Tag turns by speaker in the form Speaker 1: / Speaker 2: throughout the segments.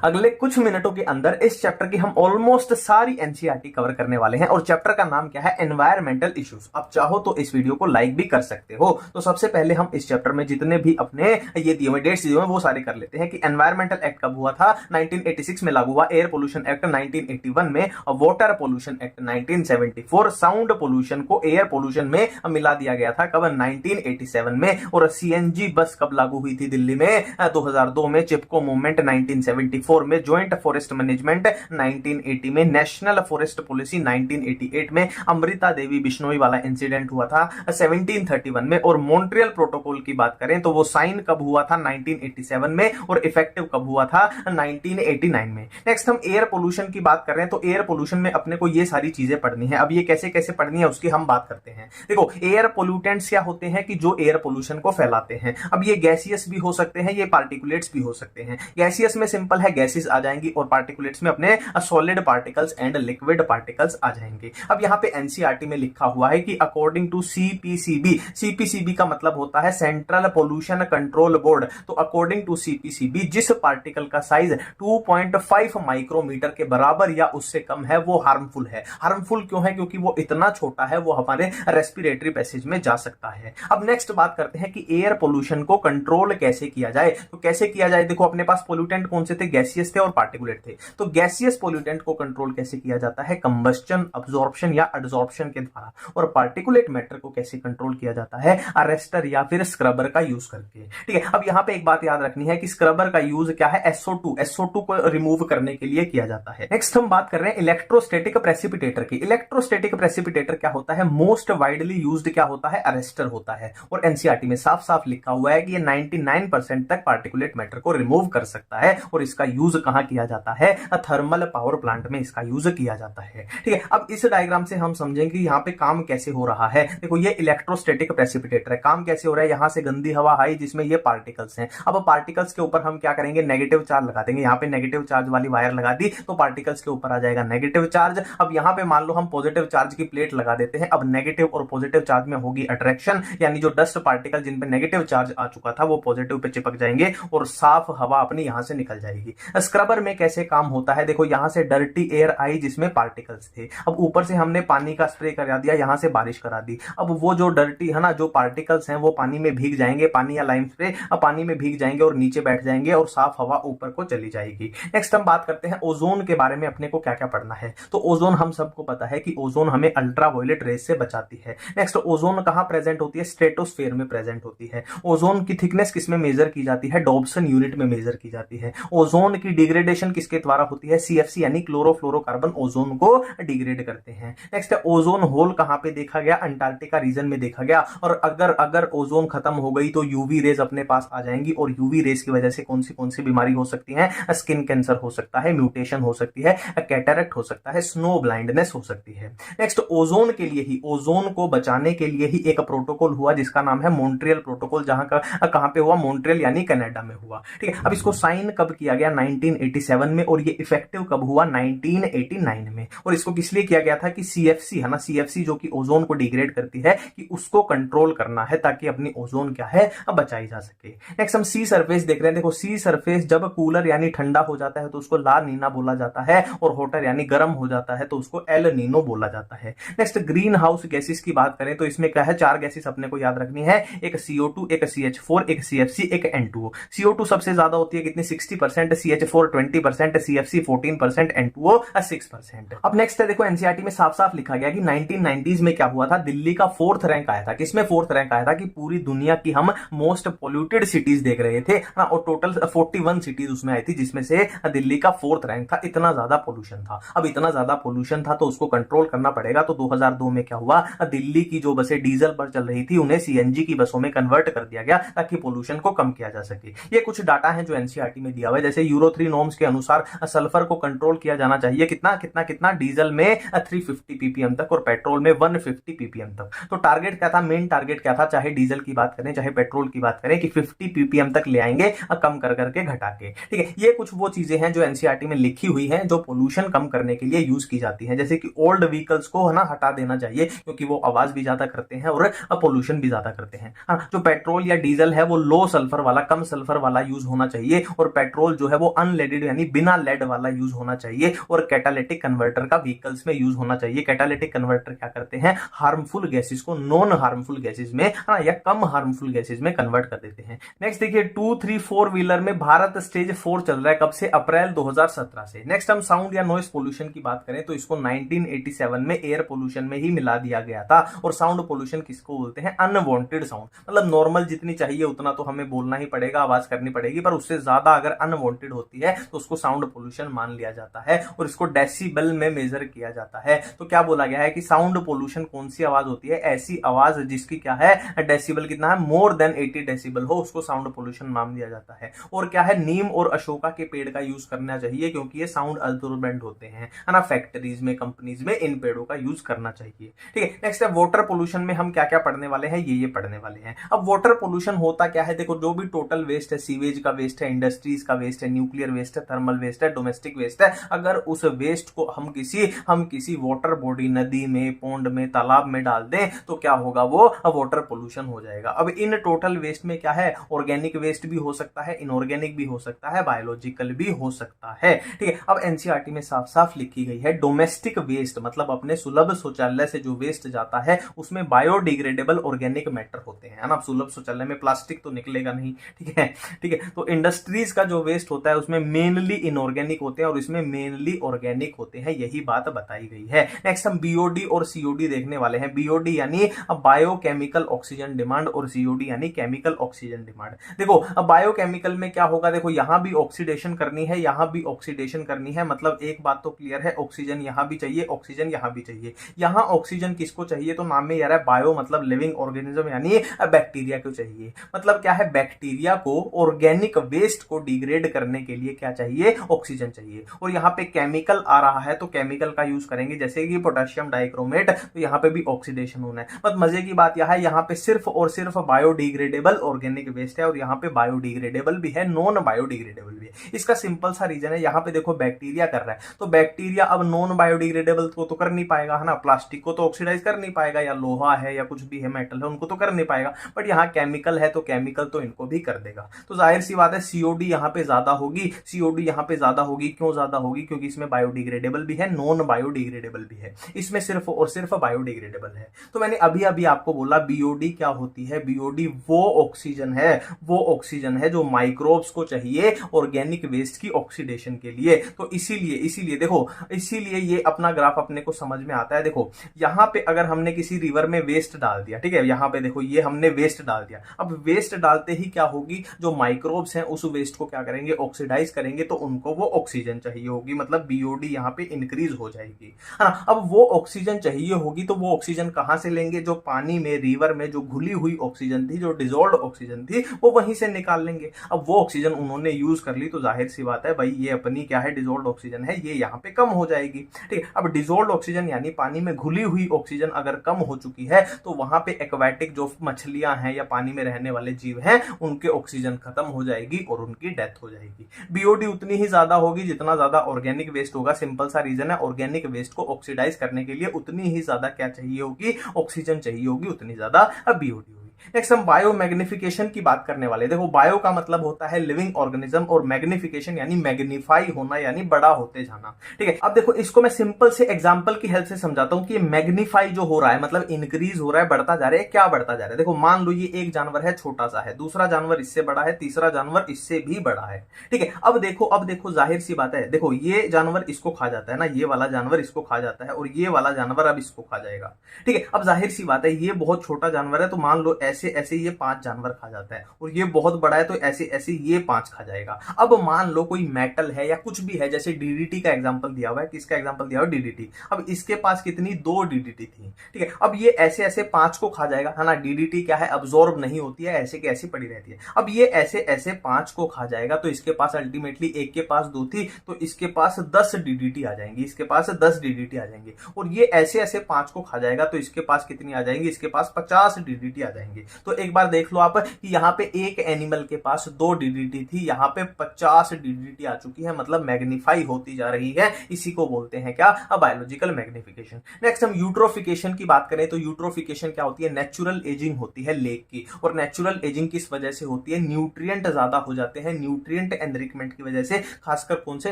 Speaker 1: अगले कुछ मिनटों के अंदर इस चैप्टर की हम ऑलमोस्ट सारी एनसीईआरटी कवर करने वाले हैं और चैप्टर का नाम क्या है, एनवायरमेंटल इश्यूज। आप चाहो तो इस वीडियो को लाइक भी कर सकते हो। तो सबसे पहले हम इस चैप्टर में जितने भी अपने ये दिए हुए डेट्स दिए हुए वो सारे कर लेते हैं कि एनवायरमेंटल एक्ट कब हुआ था, 1986 में लागू हुआ, एयर पोल्यूशन एक्ट 1981 में, water pollution act 1974, sound pollution को एयर पोल्यूशन में मिला दिया गया था कब, 1987 में, और सीएनजी बस कब लागू हुई थी दिल्ली में, 2002 में, चिपको मूवमेंट 1974 में, ज्वाइंट फॉरेस्ट मैनेजमेंट 1980 में, नेशनल फॉरेस्ट पॉलिसी 1988 में, अमृता देवी बिश्नोई वाला इंसिडेंट हुआ था 1731 में, और मॉन्ट्रियल प्रोटोकॉल की बात करें तो वो साइन कब हुआ था, 1987 में, और इफेक्टिव कब हुआ था, 1989 में। नेक्स्ट हम एयर पोल्यूशन की बात कर रहे हैं तो एयर पोल्यूशन में अपने को ये सारी चीजें पढ़नी है। अब ये कैसे कैसे पढ़नी है उसकी हम बात करते हैं। देखो, एयर पोल्यूटेंट्स क्या होते हैं कि जो एयर पोल्यूशन को फैलाते हैं। अब ये गैसियस भी हो सकते हैं, ये पार्टिकुलेट्स भी हो सकते हैं। गैसियस में सिंपल है, गैसेस आ जाएंगी, और पार्टिकुलेट्स में अपने solid particles and liquid particles आ जाएंगे। अब यहाँ पे एनसीईआरटी में लिखा हुआ है कि अकॉर्डिंग टू सीपीसीबी, सीपीसीबी का मतलब होता है सेंट्रल पोल्यूशन कंट्रोल बोर्ड, तो अकॉर्डिंग टू सीपीसीबी जिस पार्टिकल का साइज 2.5 माइक्रोमीटर के बराबर या उससे कम है वो हार्मफुल है। हार्मफुल क्यों है? क्योंकि वो इतना छोटा है, वो हमारे रेस्पिरेटरी पैसेज में जा सकता है। अब नेक्स्ट बात करते हैं कि एयर पोल्यूशन को कंट्रोल कैसे किया जाए। तो कैसे किया जाए, देखो अपने पास पोल्यूटेंट कौन से थे, गैसियस थे और पार्टिकुलेट थे। तो गैसियस पोल्यूटेंट को कंट्रोल कैसे किया जाता है, कंबस्टन, अब्जॉर्प्शन या एडसॉर्प्शन के द्वारा। और पार्टिकुलेट मैटर को कैसे कंट्रोल किया जाता है, अरेस्टर या फिर स्क्रबर का यूज करके। ठीक है, अब यहां पे एक बात याद रखनी है कि स्क्रबर का यूज क्या है, SO2 को रिमूव करने के लिए किया जाता है। नेक्स्ट हम बात कर रहे हैं इलेक्ट्रोस्टैटिक प्रेसिपिटेटर की। इलेक्ट्रोस्टैटिक प्रेसिपिटेटर क्या होता है, मोस्ट वाइडली यूज्ड क्या होता है, अरेस्टर होता है। और एनसीईआरटी में साफ साफ लिखा हुआ है कि ये 99% तक पार्टिकुलेट मैटर को रिमूव कर सकता है। और इसका यूज कहां किया जाता है, थर्मल पावर प्लांट में इसका यूज किया जाता है। ठीक है, अब इस डायग्राम से हम समझेंगे कि यहाँ पे काम कैसे हो रहा है। देखो, ये इलेक्ट्रोस्टैटिक प्रेसिपिटेटर है, काम कैसे हो रहा है, यहां से गंदी हवा आई जिसमें ये पार्टिकल्स हैं। अब पार्टिकल्स के ऊपर हम क्या करेंगे, नेगेटिव चार्ज लगा देंगे। यहाँ पे नेगेटिव चार्ज वाली वायर लगा दी तो पार्टिकल्स के ऊपर आ जाएगा नेगेटिव चार्ज। अब यहाँ पे मान लो हम पॉजिटिव चार्ज की प्लेट लगा देते हैं। अब नेगेटिव और पॉजिटिव चार्ज में होगी अट्रैक्शन, यानी जो डस्ट पार्टिकल जिन पे नेगेटिव चार्ज आ चुका था वो पॉजिटिव पे चिपक जाएंगे और साफ हवा अपनी यहां से निकल जाएगी। स्क्रबर में कैसे काम होता है, देखो यहां से डर्टी एयर आई जिसमें पार्टिकल्स थे। अब ऊपर से हमने पानी का स्प्रे करा दिया, यहां से बारिश करा दी। अब वो जो डर्टी है ना, जो पार्टिकल्स हैं वो पानी में भीग जाएंगे, पानी या लाइम स्प्रे, अब पानी में भीग जाएंगे और नीचे बैठ जाएंगे और साफ हवा ऊपर को चली जाएगी। नेक्स्ट हम बात करते हैं ओजोन के बारे में, अपने को क्या क्या पढ़ना है। तो ओजोन हम सबको पता है कि ओजोन हमें अल्ट्रावायलेट रेज से बचाती है। नेक्स्ट, ओजोन कहां प्रेजेंट होती है, स्ट्रेटोस्फेयर में प्रेजेंट होती है। ओजोन की थिकनेस किसमें मेजर की जाती है, डॉब्सन यूनिट में मेजर की जाती है। ओजोन की डिग्रेडेशन किसके द्वारा होती है, सीएफसी यानी क्लोरोफ्लोरोकार्बन ओजोन को डिग्रेड करते हैं। नेक्स्ट, ओजोन होल कहां पे देखा गया, अंटार्कटिका रीजन में देखा गया। और अगर ओजोन खत्म हो गई तो यूवी रेज अपने पास आ जाएंगी और यूवी रेज की वजह से कौन सी बीमारी हो सकती है, स्किन कैंसर हो सकता है, म्यूटेशन हो सकती है, कैटरेक्ट हो सकता है, स्नो ब्लाइंडनेस हो सकती है। नेक्स्ट, ओजोन के लिए ही, ओजोन को बचाने के लिए ही एक प्रोटोकॉल हुआ जिसका नाम है मॉन्ट्रियल प्रोटोकॉल, जहां का कहां पे हुआ, मॉन्ट्रियल यानी कनाडा में हुआ। ठीक है, अब इसको साइन कब किया गया, 1987 में, और ये इफेक्टिव कब हुआ, 1989 में। और इसको किस लिए किया गया था कि सीएफसी है ना, सीएफसी जो कि ओजोन को डिग्रेड करती है, कि उसको कंट्रोल करना है ताकि अपनी ओजोन क्या है, बचाई जा सके। नेक्स्ट हम सी सरफेस देख रहे हैं। देखो, सी सरफेस जब कूलर यानी ठंडा हो जाता है तो उसको ला नीना बोला जाता है, और हॉटर यानी गर्म हो जाता है तो उसको एल नीनो बोला जाता है। नेक्स्ट, ग्रीन हाउस गैसेस की बात करें तो इसमें क्या है, 4 गैसेस अपने को याद रखनी है, एक CO2, एक CH4, एक CFC, एक N2O। CO2 सबसे ज्यादा होती है, कितनी, 60%, CH4 20%, CFC 14%, N2O 6%। अब नेक्स्ट है, देखो एनसीईआरटी में साफ साफ लिखा गया कि 1990s में क्या हुआ था, दिल्ली का 4th रैंक आया था। किसमें 4th रैंक आया था, कि पूरी दुनिया की हम मोस्ट पोल्यूटेड सिटीज देख रहे थे ना, और टोटल 41 सिटीज उसमें आई थी जिसमें से दिल्ली का 4th रैंक था। इतना ज्यादा पोल्यूशन था। अब इतना ज्यादा पोल्यूशन था तो उसको कंट्रोल करना पड़ेगा। तो 2002 में क्या हुआ, दिल्ली की जो बसें डीजल पर चल रही थी उन्हें सीएनजी की बसों में कन्वर्ट कर दिया गया ताकि पोल्यूशन को कम किया जा सके। ये कुछ डाटा है जो एनसीईआरटी में दिया हुआ है। जैसे यूरो 3 नॉर्म्स के अनुसार सल्फर को कंट्रोल किया जाना चाहिए, कितना कितना कितना, डीजल में 350 ppm तक और पेट्रोल में 150 ppm तक। तो टारगेट क्या था, मेन टारगेट क्या था, चाहे डीजल की बात करें चाहे पेट्रोल की बात करें, कि 50 ppm तक ले आएंगे, कम कर करके घटा के। ठीक है, ये कुछ वो चीजें हैं जो एनसीईआरटी में लिखी हुई हैं जो पोल्यूशन कम करने के लिए यूज की जाती हैं। जैसे कि ओल्ड व्हीकल्स को है ना हटा देना चाहिए क्योंकि वो आवाज भी ज्यादा करते हैं और पोल्यूशन भी ज्यादा करते हैं। जो पेट्रोल या डीजल है वो लो सल्फर वाला, कम सल्फर वाला यूज होना चाहिए, और पेट्रोल जो है वो वो अनलेडेड यानी बिना लेड वाला यूज होना चाहिए और कैटालिटिक कन्वर्टर का व्हीकल्स में यूज होना चाहिए। कैटालिटिक कन्वर्टर क्या करते हैं, हार्मफुल गैसेस को नॉन हार्मफुल गैसेस में या कम हार्मफुल गैसेस में कन्वर्ट कर देते हैं। नेक्स्ट देखिए 2, 3, 4 व्हीलर में भारत स्टेज 4 चल रहा है, कब से, अप्रैल 2017 से। नेक्स्ट हम साउंड या नॉइस पोल्यूशन की बात करें तो इसको 1987 में एयर पोल्यूशन में ही मिला दिया गया था। और साउंड पोल्यूशन किसको बोलते हैं, अनवांटेड साउंड, मतलब नॉर्मल जितनी चाहिए उतना तो हमें बोलना ही पड़ेगा, आवाज करनी पड़ेगी, पर उससे ज्यादा अगर अनवांटेड होती है तो उसको साउंड पोल्यूशन मान लिया जाता है और इसको डेसिबल में मेजर किया जाता है। तो क्या बोला गया है कि साउंड पोल्यूशन कौन सी आवाज होती है, ऐसी आवाज जिसकी क्या है, डेसिबल कितना है, मोर देन 80 डेसिबल हो, उसको साउंड पोल्यूशन नाम दिया जाता है। और क्या है, नीम और अशोका के पेड़ का यूज करना चाहिए क्योंकि ये साउंड अब्सॉर्बेंट होते हैं, है ना, फैक्ट्रीज में, कंपनीज में इन पेड़ों का यूज करना चाहिए। ठीक है, नेक्स्ट है वाटर पोल्यूशन में हम क्या क्या पढ़ने वाले हैं, ये पढ़ने वाले हैं। अब वाटर पोल्यूशन होता क्या है, देखो जो भी टोटल वेस्ट है, सीवेज का वेस्ट है, इंडस्ट्रीज का वेस्ट है, न्यूक्लियर वेस्ट है, थर्मल वेस्ट है, डोमेस्टिक वेस्ट है, अगर उस वेस्ट को हम किसी वाटर बॉडी, नदी में, पौंड में, तालाब में डाल दें तो क्या होगा, वो वाटर पोल्यूशन हो जाएगा। अब इन टोटल वेस्ट में क्या है, ऑर्गेनिक वेस्ट भी हो सकता है, इनऑर्गेनिक भी हो सकता है, बायोलॉजिकल भी हो सकता है। ठीक है, अब एनसीईआरटी में साफ साफ लिखी गई है डोमेस्टिक वेस्ट मतलब अपने सुलभ शौचालय से जो वेस्ट जाता है उसमें बायोडिग्रेडेबल ऑर्गेनिक मैटर होते हैं, है ना। सुलभ शौचालय में प्लास्टिक तो निकलेगा नहीं, ठीक है। तो इंडस्ट्रीज का जो वेस्ट होता है उसमें मेनली इनऑर्गेनिक होते हैं और इसमें मेनली ऑर्गेनिक होते हैं, यही बात बताई गई है। नेक्स्ट हम बीओडी और सीओडी देखने वाले हैं। बीओडी यानी बायोकेमिकल ऑक्सीजन डिमांड और सीओडी यानी केमिकल ऑक्सीजन डिमांड। देखो अब बायोकेमिकल में क्या होगा, देखो यहां भी ऑक्सीडेशन करनी है, यहां भी ऑक्सीडेशन करनी है, मतलब एक बात तो क्लियर है, ऑक्सीजन यहां भी चाहिए, ऑक्सीजन यहां भी चाहिए। यहां ऑक्सीजन किसको चाहिए, तो नाम में यार है बायो मतलब लिविंग ऑर्गेनिज्म यानी बैक्टीरिया को चाहिए। मतलब क्या है, बैक्टीरिया को ऑर्गेनिक वेस्ट को डिग्रेड करने के लिए क्या चाहिए, ऑक्सीजन चाहिए। और यहाँ पे केमिकल आ रहा है तो केमिकल का यूज करेंगे, जैसे कि पोटेशियम डाइक्रोमेट, तो यहाँ पे भी ऑक्सीडेशन होना है। बट मजे की बात यह है, यहाँ पे सिर्फ और सिर्फ बायोडिग्रेडेबल ऑर्गेनिक वेस्ट है और यहाँ पे बायोडिग्रेडेबल भी है, नॉन बायोडिग्रेडेबल भी है। इसका सिंपल सा रीजन है, यहाँ पे देखो बैक्टीरिया कर रहा है तो बैक्टीरिया अब नॉन बायोडिग्रेडेबल को तो कर नहीं पाएगा, है ना, प्लास्टिक को तो ऑक्सीडाइज कर नहीं पाएगा, या लोहा है या कुछ भी है, मेटल है, उनको तो कर नहीं पाएगा। बट यहाँ केमिकल है तो केमिकल तो इनको भी कर देगा। तो जाहिर सी बात है सीओडी यहाँ पे ज्यादा होगी, सीओडी यहाँ पे ज्यादा होगी। क्यों ज्यादा होगी, क्योंकि इसमें बायोडिग्रेडेबल भी है, नॉन बायोडिग्रेडेबल भी है, इसमें सिर्फ और सिर्फ बायोडिग्रेडेबल है। तो मैंने अभी अभी आपको बोला बीओडी क्या होती है, बीओडी वो ऑक्सीजन है जो माइक्रोब्स को चाहिए ऑर्गेनिक वेस्ट की ऑक्सीडेशन के लिए। तो इसीलिए देखो, इसीलिए ये अपना ग्राफ अपने को समझ में आता है। देखो यहां पे अगर हमने किसी रिवर में वेस्ट डाल दिया, ठीक है, यहां पे देखो ये हमने वेस्ट डाल दिया, अब वेस्ट डालते ही क्या होगी, जो माइक्रोब्स हैं उस वेस्ट को क्या करेंगे, ऑक्सीडाइज करेंगे, तो उनको वो ऑक्सीजन चाहिए होगी, मतलब बीओडी यहां पे इंक्रीज हो जाएगी। हाँ, अब वो ऑक्सीजन चाहिए होगी तो वो ऑक्सीजन कहां से लेंगे, जो पानी में, रिवर में जो घुली हुई ऑक्सीजन थी, जो डिजोल्व ऑक्सीजन थी, वो वहीं से निकाल लेंगे। अब वो ऑक्सीजन उन्होंने यूज कर ली तो जाहिर सी बात है भाई, ये अपनी क्या है, डिजोल्व ऑक्सीजन है, ये यहाँ पे कम हो जाएगी। ठीक है, अब डिजोल्व ऑक्सीजन यानी पानी में घुली हुई ऑक्सीजन अगर कम हो चुकी है तो वहां पे एक्वाटिक जो मछलियां हैं या पानी में रहने वाले जीव हैं उनके ऑक्सीजन खत्म हो जाएगी और उनकी डेथ हो जाएगी। बीओडी उतनी ही ज्यादा होगी जितना ज्यादा ऑर्गेनिक वेस्ट होगा। सिंपल सा रीजन है, ऑर्गेनिक वेस्ट को ऑक्सीडाइज करने के लिए उतनी ही ज्यादा क्या चाहिए होगी, ऑक्सीजन चाहिए होगी, उतनी ज्यादा बीओडी होगी। नेक्स्ट हम बायो मैग्निफिकेशन की बात करने वाले। देखो बायो का मतलब होता है लिविंग ऑर्गेनिज्म और मैग्निफिकेशन यानी मैग्नीफाई होना यानी बड़ा होते जाना। ठीक है, अब देखो इसको मैं सिंपल से एग्जांपल की हेल्प से समझाता हूं कि मैग्नीफाई जो हो रहा है मतलब इंक्रीज हो रहा है, बढ़ता जा रहा है। क्या बढ़ता जा रहा है, देखो मान लो ये एक जानवर है, छोटा सा है, दूसरा जानवर इससे बड़ा है, तीसरा जानवर इससे भी बड़ा है। ठीक है, अब देखो जाहिर सी बात है, देखो ये जानवर इसको खा जाता है ना, ये वाला जानवर इसको खा जाता है और ये वाला जानवर अब इसको खा जाएगा। ठीक है, अब जाहिर सी बात है ये बहुत छोटा जानवर है तो मान लो ऐसे ऐसे ये 5 जानवर खा जाता है और ये बहुत बड़ा है तो ऐसे ऐसे ये 5 खा जाएगा। अब मान लो कोई मेटल है या कुछ भी है, जैसे डीडीटी का एग्जांपल दिया हुआ है, किसका एग्जांपल दिया हुआ है, डीडीटी। अब इसके पास कितनी 2 डीडीटी थी। ठीक है, अब ये ऐसे ऐसे 5 को खा जाएगा, है ना। डीडीटी क्या है, अब्सॉर्ब नहीं होती है, ऐसे के ऐसी पड़ी रहती है। अब ये ऐसे ऐसे 5 को खा जाएगा तो इसके पास अल्टीमेटली, एक के पास 2 थी तो इसके पास 10 डीडीटी आ जाएंगी, इसके पास 10 डीडीटी आ जाएंगे। और ये ऐसे ऐसे 5 को खा जाएगा तो इसके पास कितनी आ जाएंगी, इसके पास 50 डीडीटी आ जाएंगे। जाएंगे। तो एक बार देख लो आप कि यहाँ पे एक एनिमल के पास 2 डीडीटी थी, यहाँ पे 50 डीडीटी आ चुकी है, मतलब मैग्नीफाई होती जा रही है। इसी को बोलते हैं क्या, बायोलॉजिकल मैग्निफिकेशन। नेक्स्ट हम यूट्रोफिकेशन की बात करें तो यूट्रोफिकेशन क्या होती है, नेचुरल एजिंग होती है लेक की। और नेचुरल एजिंग किस वजह से होती है, न्यूट्रिएंट ज्यादा हो जाते हैं, न्यूट्रिएंट एनरिचमेंट की वजह से, खासकर कौन से,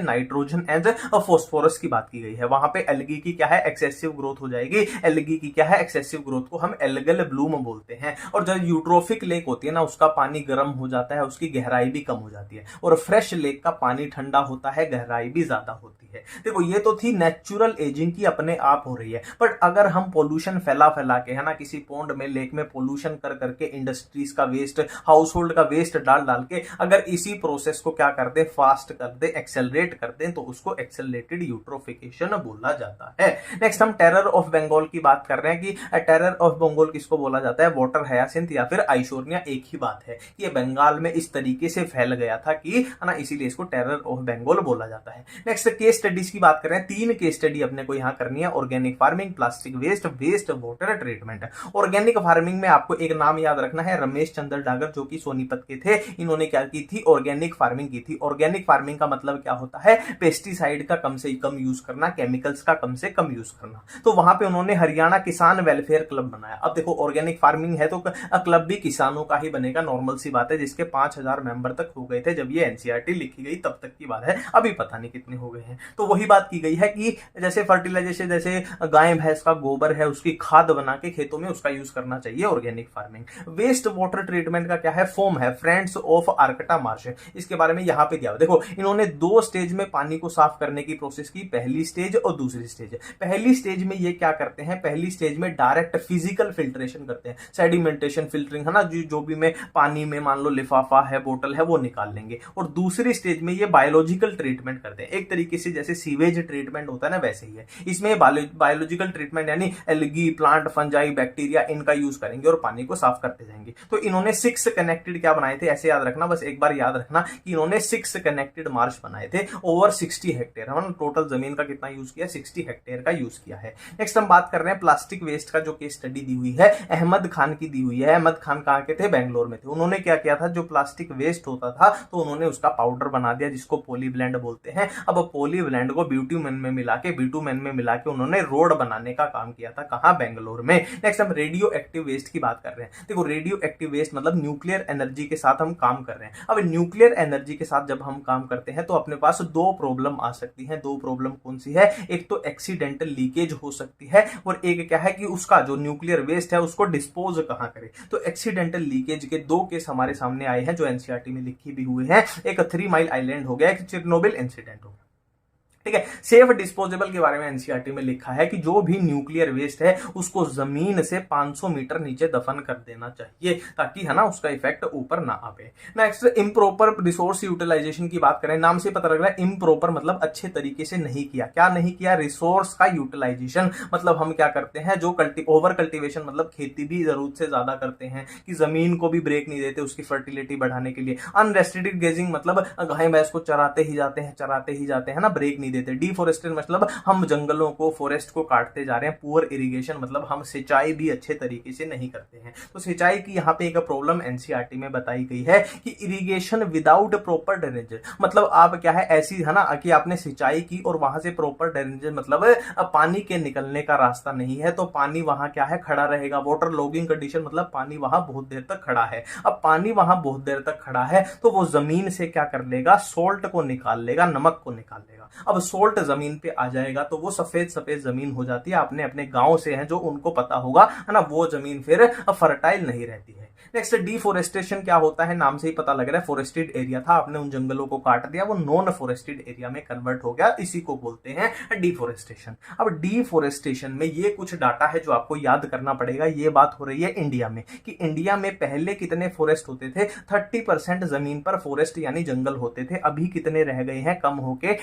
Speaker 1: नाइट्रोजन एंड फॉस्फोरस की बात की गई है। वहां पे एल्गी की क्या है, एक्सेसिव ग्रोथ हो जाएगी। एल्गी की क्या है, एक्सेसिव ग्रोथ को हम एल्गल ब्लूम बोलते हैं। और जब यूट्रोफिक लेक होती है ना, उसका पानी गर्म हो जाता है, उसकी गहराई भी कम हो जाती है। और फ्रेश लेक का पानी ठंडा होता है, गहराई भी ज्यादा होती है। देखो ये तो थी नेचुरल एजिंग की, अपने आप हो रही है। बट अगर हम पोल्यूशन फैला फैला के, है ना, किसी पॉन्ड में, लेक में पोल्यूशन कर करके, इंडस्ट्रीज का वेस्ट, हाउस होल्ड का वेस्ट डाल डाल के अगर इसी प्रोसेस को क्या कर दे, फास्ट कर दे, एक्सेलरेट कर दे, तो उसको एक्सेलरेटेड यूट्रोफिकेशन बोला जाता है। नेक्स्ट हम टेरर ऑफ बंगाल की बात कर रहे हैं कि टेरर ऑफ बंगाल किसको बोला जाता है, वाटर हायासिंथ या फिर आइशोर्निया, एक ही बात है। ये बंगाल में इस तरीके से फैल गया था कि, है ना, इसीलिए इसको टेरर ऑफ बंगाल बोला जाता है। नेक्स्ट केस स्टडीज की बात करें, 3 केस स्टडी अपने को यहां करनी है, organic farming, plastic waste, waste water treatment. Organic farming में आपको एक नाम याद रखना है, रमेश चंद्र डागर, जो कि सोनीपत के थे। इन्होंने क्या की थी, ऑर्गेनिक फार्मिंग की थी। ऑर्गेनिक फार्मिंग का मतलब क्या होता है, पेस्टिसाइड का कम से कम यूज करना, केमिकल्स का कम से कम यूज करना। तो वहां पे उन्होंने हरियाणा किसान वेलफेयर क्लब बनाया। अब देखो ऑर्गेनिक फार्मिंग है तो क्लब भी किसानों का ही बनेगा, नॉर्मल सी बात है, जिसके 5000 मेंबर तक हो गए थे जब ये एनसीईआरटी लिखी गई, तब तक की बात है, अभी पता नहीं कितने हो गए हैं। तो वही बात की गई है कि जैसे फर्टिलाइजेशन, जैसे गाय भैंस का गोबर है, उसकी खाद बना के खेतों में उसका यूज करना चाहिए, organic farming. Waste water treatment का क्या है, फोम है, फ्रेंड्स ऑफ आर्कटा मार्श, इसके बारे में यहां पे दिया। देखो इन्होंने 2 स्टेज में पानी को साफ करने की प्रोसेस की, पहली स्टेज और दूसरी स्टेज। पहली स्टेज में ये क्या करते हैं, पहली स्टेज में डायरेक्ट फिजिकल फिल्ट्रेशन करते हैं, सेडिमेंटेशन, फिल्टरिंग, है ना, जो भी में पानी में मान लो लिफाफा है, बोतल है, वो निकाल लेंगे। और दूसरी स्टेज में ये बायोलॉजिकल ट्रीटमेंट करते हैं, एक तरीके से जैसे सीवेज ट्रीटमेंट होता है ना, वैसे ही है। इसमें बायोलॉजिकल ट्रीटमेंट यानी एल्गी, प्लांट, फंजाई, बैक्टीरिया, इनका यूज करेंगे और पानी को साफ करते जाएंगे। तो इन्होंने 6 कनेक्टेड क्या बनाए थे, ऐसे याद रखना, बस एक बार याद रखना कि इन्होंने 6 कनेक्टेड मार्श बनाए थे, ओवर 60 हेक्टेयर। हमने टोटल जमीन का कितना यूज किया, 60 हेक्टेयर का यूज किया है। नेक्स्ट हम बात कर रहे हैं प्लास्टिक वेस्ट का, जो केस स्टडी दी हुई है अहमद खान की दी हुई है। अहमद खान कहां के थे, बेंगलोर में थे। उन्होंने क्या किया था, जो प्लास्टिक वेस्ट होता था तो उन्होंने उसका पाउडर बना दिया, जिसको पॉलीब्लेंड बोलते हैं। अब पॉलीब्लेंड को बिटुमेन में मिला के उन्होंने रोड बनाने का काम किया था, कहां, बेंगलोर में। नेक्स्ट हम रेडियो एक्टिव वेस्ट की बात कर रहे हैं। देखो रेडियो एक्टिव वेस्ट मतलब न्यूक्लियर एनर्जी के साथ हम काम कर रहे हैं। अब न्यूक्लियर एनर्जी के साथ जब हम काम करते हैं तो अपने पास 2 प्रॉब्लम आ सकती है। 2 प्रॉब्लम कौन सी है, एक तो एक्सीडेंटल लीकेज हो सकती है, और एक क्या है कि उसका जो न्यूक्लियर वेस्ट है उसको डिस्पोज कहां करें। तो एक्सीडेंटल लीकेज के 2 केस हमारे सामने आए हैं, जो एनसीईआरटी में लिखी भी हुए हैं। एक 3 माइल आइलैंड हो गया, एक चिरनोबिल इंसिडेंट हो गया, ठीक है। सेफ डिस्पोजेबल के बारे में एनसीईआरटी में लिखा है कि जो भी न्यूक्लियर वेस्ट है उसको जमीन से 500 मीटर नीचे दफन कर देना चाहिए, ताकि, है ना, उसका इफेक्ट ऊपर ना आवे। नेक्स्ट इम्प्रॉपर रिसोर्स यूटिलाइजेशन की बात करें, नाम से पता लग रहा है इम्प्रॉपर मतलब अच्छे तरीके से नहीं किया। क्या नहीं किया, रिसोर्स का यूटिलाइजेशन, मतलब हम क्या करते हैं, जो ओवर कल्टिवेशन मतलब खेती भी जरूरत से ज्यादा करते हैं, कि जमीन को भी ब्रेक नहीं देते उसकी फर्टिलिटी बढ़ाने के लिए। अनरेस्ट्रिक्टेड ग्रेजिंग मतलब गाय भैंस को चराते ही जाते हैं ना, ब्रेक नहीं देते। डिफॉरेस्टेशन मतलब हम जंगलों को, फॉरेस्ट को काटते जा रहे हैं। पुअर इरिगेशन मतलब हम सिंचाई भी अच्छे तरीके से नहीं करते हैं। तो सिंचाई की यहाँ पे एक प्रॉब्लम एनसीईआरटी में बताई गई है कि इरिगेशन विदाउट प्रॉपर ड्रेनेज, मतलब आप क्या है, ऐसी, है ना, कि आपने सिंचाई की और वहां से प्रॉपर ड्रेनेज मतलब पानी के निकलने का रास्ता नहीं है, तो पानी वहां क्या है, खड़ा रहेगा। वाटर लॉगिंग कंडीशन मतलब पानी वहां बहुत देर तक खड़ा है। अब पानी वहां बहुत देर तक खड़ा है तो वो जमीन से क्या कर लेगा, सोल्ट को निकाल लेगा, नमक को निकाल लेगा। अब सोल्ट जमीन पे आ जाएगा तो वो सफेद सफेद जमीन हो जाती है। आपने अपने गांव से हैं जो उनको पता होगा, है ना, वो जमीन फिर फर्टाइल नहीं रहती है। नेक्स्ट डिफोरेस्टेशन क्या होता है, नाम से ही पता लग रहा है, फॉरेस्टेड एरिया था, आपने उन जंगलों को काट दिया, वो नॉन फॉरेस्टेड एरिया में कन्वर्ट हो गया, इसी को बोलते हैं डिफोरेस्टेशन। अब डिफोरेस्टेशन में ये कुछ डाटा है जो आपको याद करना पड़ेगा। ये बात हो रही है इंडिया में, कि इंडिया में पहले कितने फॉरेस्ट होते थे, 30% जमीन पर फॉरेस्ट यानी जंगल होते थे। अभी कितने रह गए हैं, कम होके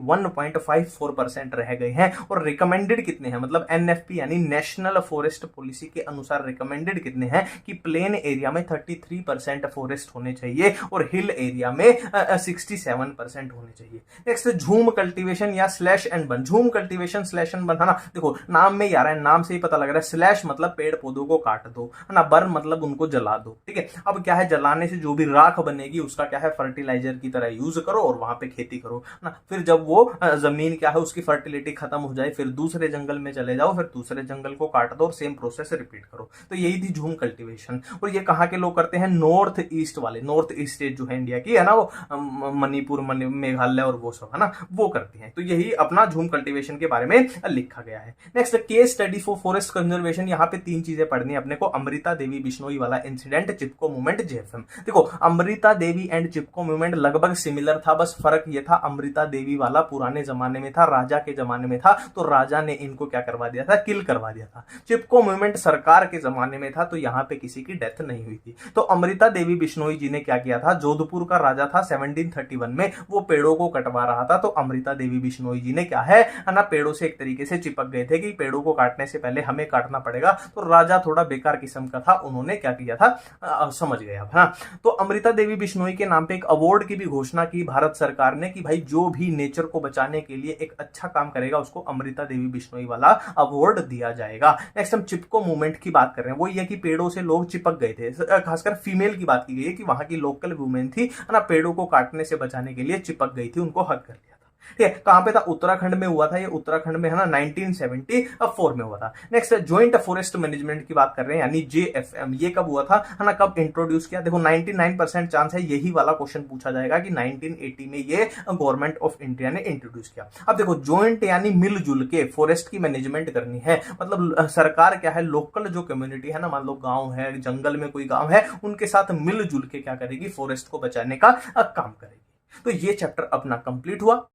Speaker 1: 1.54% रह गए हैं। और रिकमेंडेड कितने हैं, मतलब एनएफपी यानी नेशनल फॉरेस्ट पॉलिसी के अनुसार रिकमेंडेड कितने हैं कि प्लेन एरिया में 33% फॉरेस्ट होने चाहिए और हिल एरिया में 67% होने चाहिए। नेक्स्ट झूम कल्टीवेशन या स्लैश एंड बर्न। झूम कल्टीवेशन स्लैश एंड बर्न है ना, देखो नाम में ही आ रहा है, नाम से ही पता लग रहा है। स्लैश मतलब पेड़ पौधों को काट दो है ना, बर्न मतलब उनको जला दो, ठीक है। अब क्या है, जलाने से जो भी राख बनेगी उसका क्या है, फर्टिलाइजर की तरह यूज करो और वहां पे खेती करो ना। फिर जब वो जमीन क्या है उसकी फर्टिलिटी खत्म हो जाए, फिर दूसरे जंगल में चले जाओ, फिर दूसरे जंगल को काट दो और सेम प्रोसेस रिपीट करो। तो यही थी झूम कल्टीवेशन। और ये कहाँ के लोग करते हैं, नॉर्थ ईस्ट वाले, नॉर्थ ईस्ट स्टेट जो है इंडिया की है ना, वो मणिपुर, मेघालय और वो सब है ना, वो करते हैं। तो यही अपना झूम कल्टीवेशन के बारे में लिखा गया है। Next case study for forest conservation. यहाँ पे 3 चीजें पढ़नी है अपने को। अमृता देवी बिश्नोई वाला इंसिडेंट, चिपको मूवमेंट, जेएफएम। देखो Amrita Devi and Chipko movement लगभग सिमिलर था, बस फर्क ये था अमृता देवी वाला पुराने जमाने में था, राजा के जमाने में था, तो राजा ने इनको क्या करवा दिया था, किल करवा दिया था। चिपको मूवमेंट सरकार के जमाने में था, तो यहाँ पे किसी की डेथ नहीं हुई थी। तो अमृता देवी बिश्नोई जी ने क्या किया था, जोधपुर का राजा था 1731 में, वो पेड़ों को कटवा रहा था, तो अमृता देवी बिश्नोई जी ने क्या है ना, पेड़ों से एक तरीके से चिपक गए थे कि पेड़ों को काटने से पहले हमें काटना पड़ेगा। तो राजा थोड़ा बेकार किस्म का था, उन्होंने क्या किया था, समझ गया है। तो अमृता देवी बिश्नोई के नाम पे एक अवार्ड की भी घोषणा की भारत सरकार ने कि भाई जो भी नेचर को बचाने के लिए एक अच्छा काम करेगा उसको अमृता देवी बिश्नोई वाला अवार्ड दिया जाएगा। नेक्स्ट हम चिपको मूवमेंट की बात कर रहे हैं। वो ये कि पेड़ों से लोग चिपक गए थे, खासकर फीमेल की बात की गई है कि वहां की लोकल वुमेन थी ना, पेड़ों को काटने से बचाने के लिए चिपक गई थी, उनको हक कर लिया। ठीक है, कहां पे था, उत्तराखंड में हुआ था ये, उत्तराखंड में है ना 1974 में हुआ था। नेक्स्ट ज्वाइंट फॉरेस्ट मैनेजमेंट की बात कर रहे हैं यानी जेएफएम। ये कब हुआ था है ना, कब इंट्रोड्यूस किया। देखो 99% चांस है यही वाला क्वेश्चन पूछा जाएगा कि 1980 में ये गवर्नमेंट ऑफ इंडिया ने इंट्रोड्यूस किया। अब देखो ज्वाइंट यानी मिलजुल के फॉरेस्ट की मैनेजमेंट करनी है, मतलब सरकार क्या है, लोकल जो कम्युनिटी है ना, मान लो गांव है, जंगल में कोई गांव है, उनके साथ मिलजुल के क्या करेगी, फॉरेस्ट को बचाने का काम करेगी। तो ये चैप्टर अपना कंप्लीट हुआ।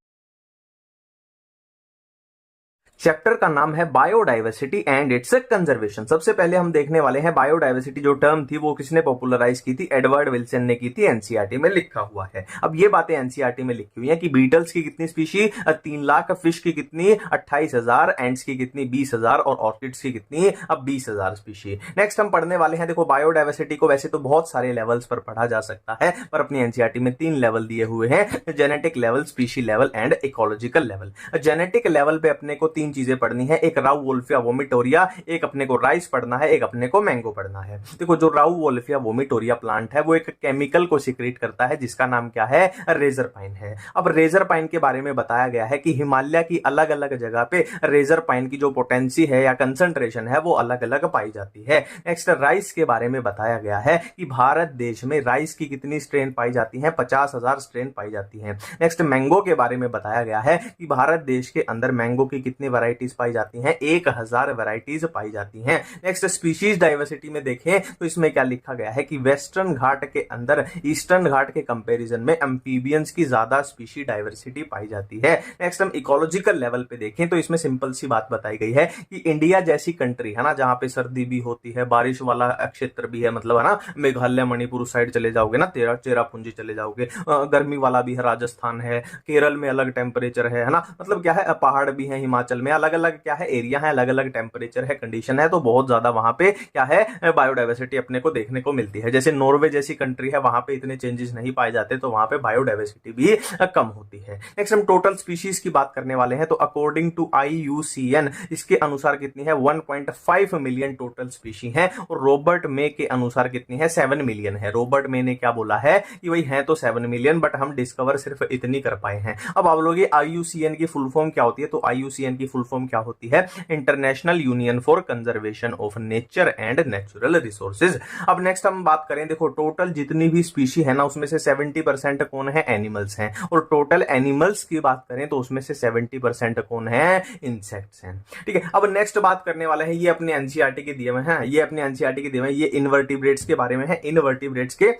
Speaker 1: चैप्टर का नाम है बायोडाइवर्सिटी एंड इट्स कंजर्वेशन। सबसे पहले हम देखने वाले हैं बायोडाइवर्सिटी जो टर्म थी वो किसने पॉपुलराइज की थी, एडवर्ड विल्सन ने की थी, एनसीईआरटी में लिखा हुआ है। अब ये बातें एनसीईआरटी में लिखी हुई हैं कि बीटल्स की कितनी स्पीशी 3 लाख, फिश की कितनी 28,000, एंड्स की कितनी 20,000 और ऑर्किड्स की कितनी 20,000 स्पीशी। नेक्स्ट हम पढ़ने वाले हैं, देखो बायोडाइवर्सिटी को वैसे तो बहुत सारे लेवल्स पर पढ़ा जा सकता है, पर अपनी एनसीईआरटी में 3 लेवल दिए हुए हैं, genetic level, species level and ecological level. Genetic level पे अपने को 3 चीजें पढ़नी है, एक राउ वोल्फिया वोमिटोरिया, एक अपने को राइस पढ़ना है, एक अपने को मैंगो पढ़ना है। देखो जो राउ वोल्फिया वोमिटोरिया प्लांट है वो एक केमिकल को सिक्रेट करता है जिसका नाम क्या है, रेजर पाइन है। अब रेजर पाइन के बारे में बताया गया है कि हिमालय की अलग अलग जगह पे रेजर पाइन की जो पोटेंसी है या कंसंट्रेशन है वो अलग अलग पाई जाती है। नेक्स्ट राइस के बारे में बताया गया है कि भारत देश में राइस की कितनी स्ट्रेन पाई जाती है, 50,000 स्ट्रेन पाई जाती है। नेक्स्ट मैंगो के बारे में बताया गया है कि भारत देश के अंदर मैंगो की कितनी वैरायटीज पाई जाती हैं, 1000 वैरायटीज पाई जाती हैं। नेक्स्ट स्पीशीज डाइवर्सिटी में देखें तो इसमें क्या लिखा गया है कि वेस्टर्न घाट के अंदर ईस्टर्न घाट के कंपैरिजन में एम्फीबियंस की ज्यादा स्पीशी डाइवर्सिटी पाई जाती है। नेक्स्ट हम इकोलॉजिकल लेवल पे देखें तो इसमें सिंपल सी बात बताई गई है कि इंडिया जैसी कंट्री है ना, जहां पे सर्दी भी होती है, बारिश वाला क्षेत्र भी है, मतलब है ना मेघालय मणिपुर साइड चले जाओगे ना, चेरापूंजी चले जाओगे, गर्मी वाला भी है, राजस्थान है, केरल में अलग टेम्परेचर है ना, मतलब क्या है पहाड़ भी है, हिमाचल में अलग अलग क्या है एरिया है, अलग अलग टेम्परेचर है, कंडीशन है, तो बहुत ज्यादा वहां पे क्या है बायोडाइवर्सिटी अपने को देखने को मिलती है। जैसे नॉर्वे जैसी कंट्री है वहां पे इतने चेंजेस नहीं पाए जाते, तो वहां पे बायोडाइवर्सिटी भी कम होती है। नेक्स्ट हम टोटल स्पीशीज की बात करने वाले हैं, तो अकॉर्डिंग टू IUCN इसके अनुसार कितनी है, 1.5 मिलियन टोटल स्पीशी है, और रॉबर्ट मे के अनुसार कितनी है, 7 मिलियन है। रॉबर्ट मे ने क्या बोला है कि भाई है तो 7 मिलियन, बट हम डिस्कवर सिर्फ इतनी कर पाए हैं। अब आप लोग IUCN की फुल फॉर्म क्या होती है, तो IUCN की फुल फॉर्म क्या होती है, international union for conservation of nature and natural resources. अब नेक्स्ट हम बात करें, देखो टोटल जितनी भी स्पीशी है ना उसमें से 70% कौन है, एनिमल्स हैं, और टोटल एनिमल्स की बात करें तो उसमें से 70% कौन है, इंसेक्ट्स हैं। ठीक है, अब नेक्स्ट बात करने वाला है, ये अपने एनसीईआरटी के दिए हुए हैं, ये अपने एनसीईआरटी के दिए हुए हैं, ये इनवर्टिब्रेट्स के बारे में है, इनवर्टिब्रेट्स के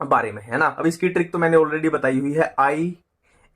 Speaker 1: बारे में है ना। अब इसकी ट्रिक तो मैंने ऑलरेडी बताई हुई है,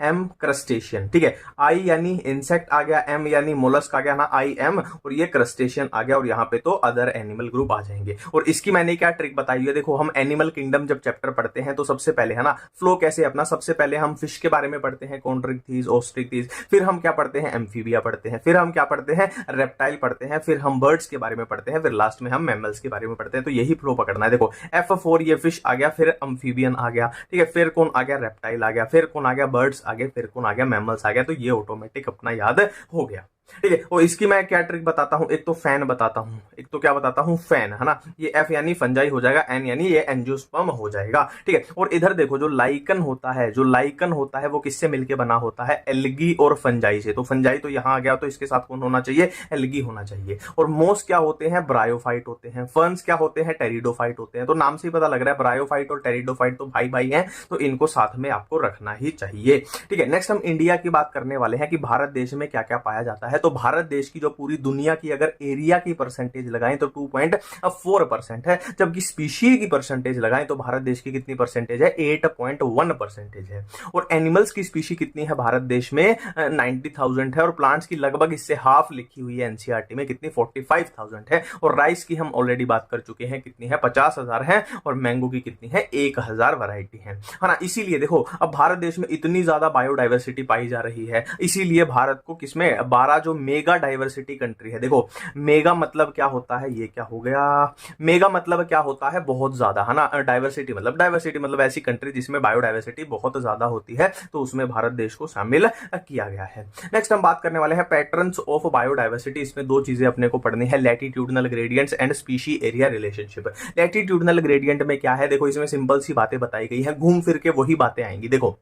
Speaker 1: एम क्रस्टेशियन, ठीक है। आई यानी इंसेक्ट आ गया, एम यानी मोलस्क आ गया ना, आई एम, और ये क्रस्टेशियन आ गया, और यहाँ पे तो अदर एनिमल ग्रुप आ जाएंगे। और इसकी मैंने क्या ट्रिक बताई है, देखो हम एनिमल किंगडम जब चैप्टर पढ़ते हैं तो सबसे पहले है ना फ्लो कैसे अपना, सबसे पहले हम फिश के बारे में पढ़ते हैं, कॉन्ट्रिक्थीज, ऑस्ट्रिक्थीज, फिर हम क्या पढ़ते हैं, एम्फीबिया पढ़ते हैं, फिर हम क्या पढ़ते हैं, रेप्टाइल पढ़ते हैं, फिर हम बर्ड्स के बारे में पढ़ते हैं, फिर लास्ट में हम मैमल्स के बारे में पढ़ते हैं। तो यही फ्लो पकड़ना है। देखो F4 ये फिश आ गया, फिर एम्फीबियन आ गया, ठीक है, फिर कौन आ गया, रेप्टाइल आ गया, फिर कौन आ गया, बर्ड्स आ गए, फिर कौन आ गया, मैमल्स आ गया। तो ये ऑटोमेटिक अपना याद हो गया, ठीक है। और इसकी मैं क्या ट्रिक बताता हूं, एक तो फैन बताता हूं, एक तो क्या बताता हूं, फैन, है ना। ये एफ यानी फंजाई हो जाएगा, एन यानी ये एंजियोस्पर्म हो जाएगा, ठीक है। और इधर देखो जो लाइकन होता है, जो लाइकन होता है वो किससे मिलके बना होता है, एल्गी और फंजाई से। तो फंजाई तो यहां आ गया, तो इसके साथ कौन होना चाहिए, एल्गी होना चाहिए। और मोस क्या होते हैं, ब्रायोफाइट होते हैं। फर्न्स क्या होते हैं, टेरिडोफाइट होते हैं। तो नाम से ही पता लग रहा है ब्रायोफाइट और टेरिडोफाइट तो भाई भाई हैं, तो इनको साथ में आपको रखना ही चाहिए, ठीक है। नेक्स्ट हम इंडिया की बात करने वाले हैं कि भारत देश में क्या क्या पाया जाता है। तो भारत देश की जो पूरी दुनिया की अगर एरिया की परसेंटेज लगाएं तो 2.4% है, जबकि स्पीशीज की परसेंटेज लगाएं तो भारत देश की कितनी परसेंटेज है, 8.1% है। और एनिमल्स की स्पीशी कितनी है भारत देश में, 90,000 है। और प्लांट्स की लगभग इससे हाफ लिखी हुई है एनसीईआरटी में, कितनी, 45,000 है। और राइस की हम ऑलरेडी बात कर चुके हैं, कितनी है, 50,000 है। और मैंगो की कितनी है, 1,000 वैरायटी है ना। इसीलिए देखो अब भारत देश में इतनी ज्यादा बायोडाइवर्सिटी पाई जा रही है, इसीलिए भारत को किसमें 12 जो मेगा डाइवर्सिटी कंट्री है। देखो मेगा मतलब क्या होता है, ये क्या हो गया, मेगा मतलब क्या होता है, बहुत ज्यादा, है ना। डाइवर्सिटी मतलब ऐसी कंट्री जिसमें बायोडाइवर्सिटी बहुत ज्यादा होती है, तो उसमें भारत देश को शामिल किया गया है। नेक्स्ट हम बात करने वाले हैं पैटर्न्स ऑफ बायोडाइवर्सिटी। इसमें दो चीजें अपने को पढ़नी है, latitudinal gradients and species area relationship. Latitudinal gradient में क्या है, देखो इसमें सिंपल सी बातें बताई गई है, घूम फिर के वही बातें आएंगी। देखो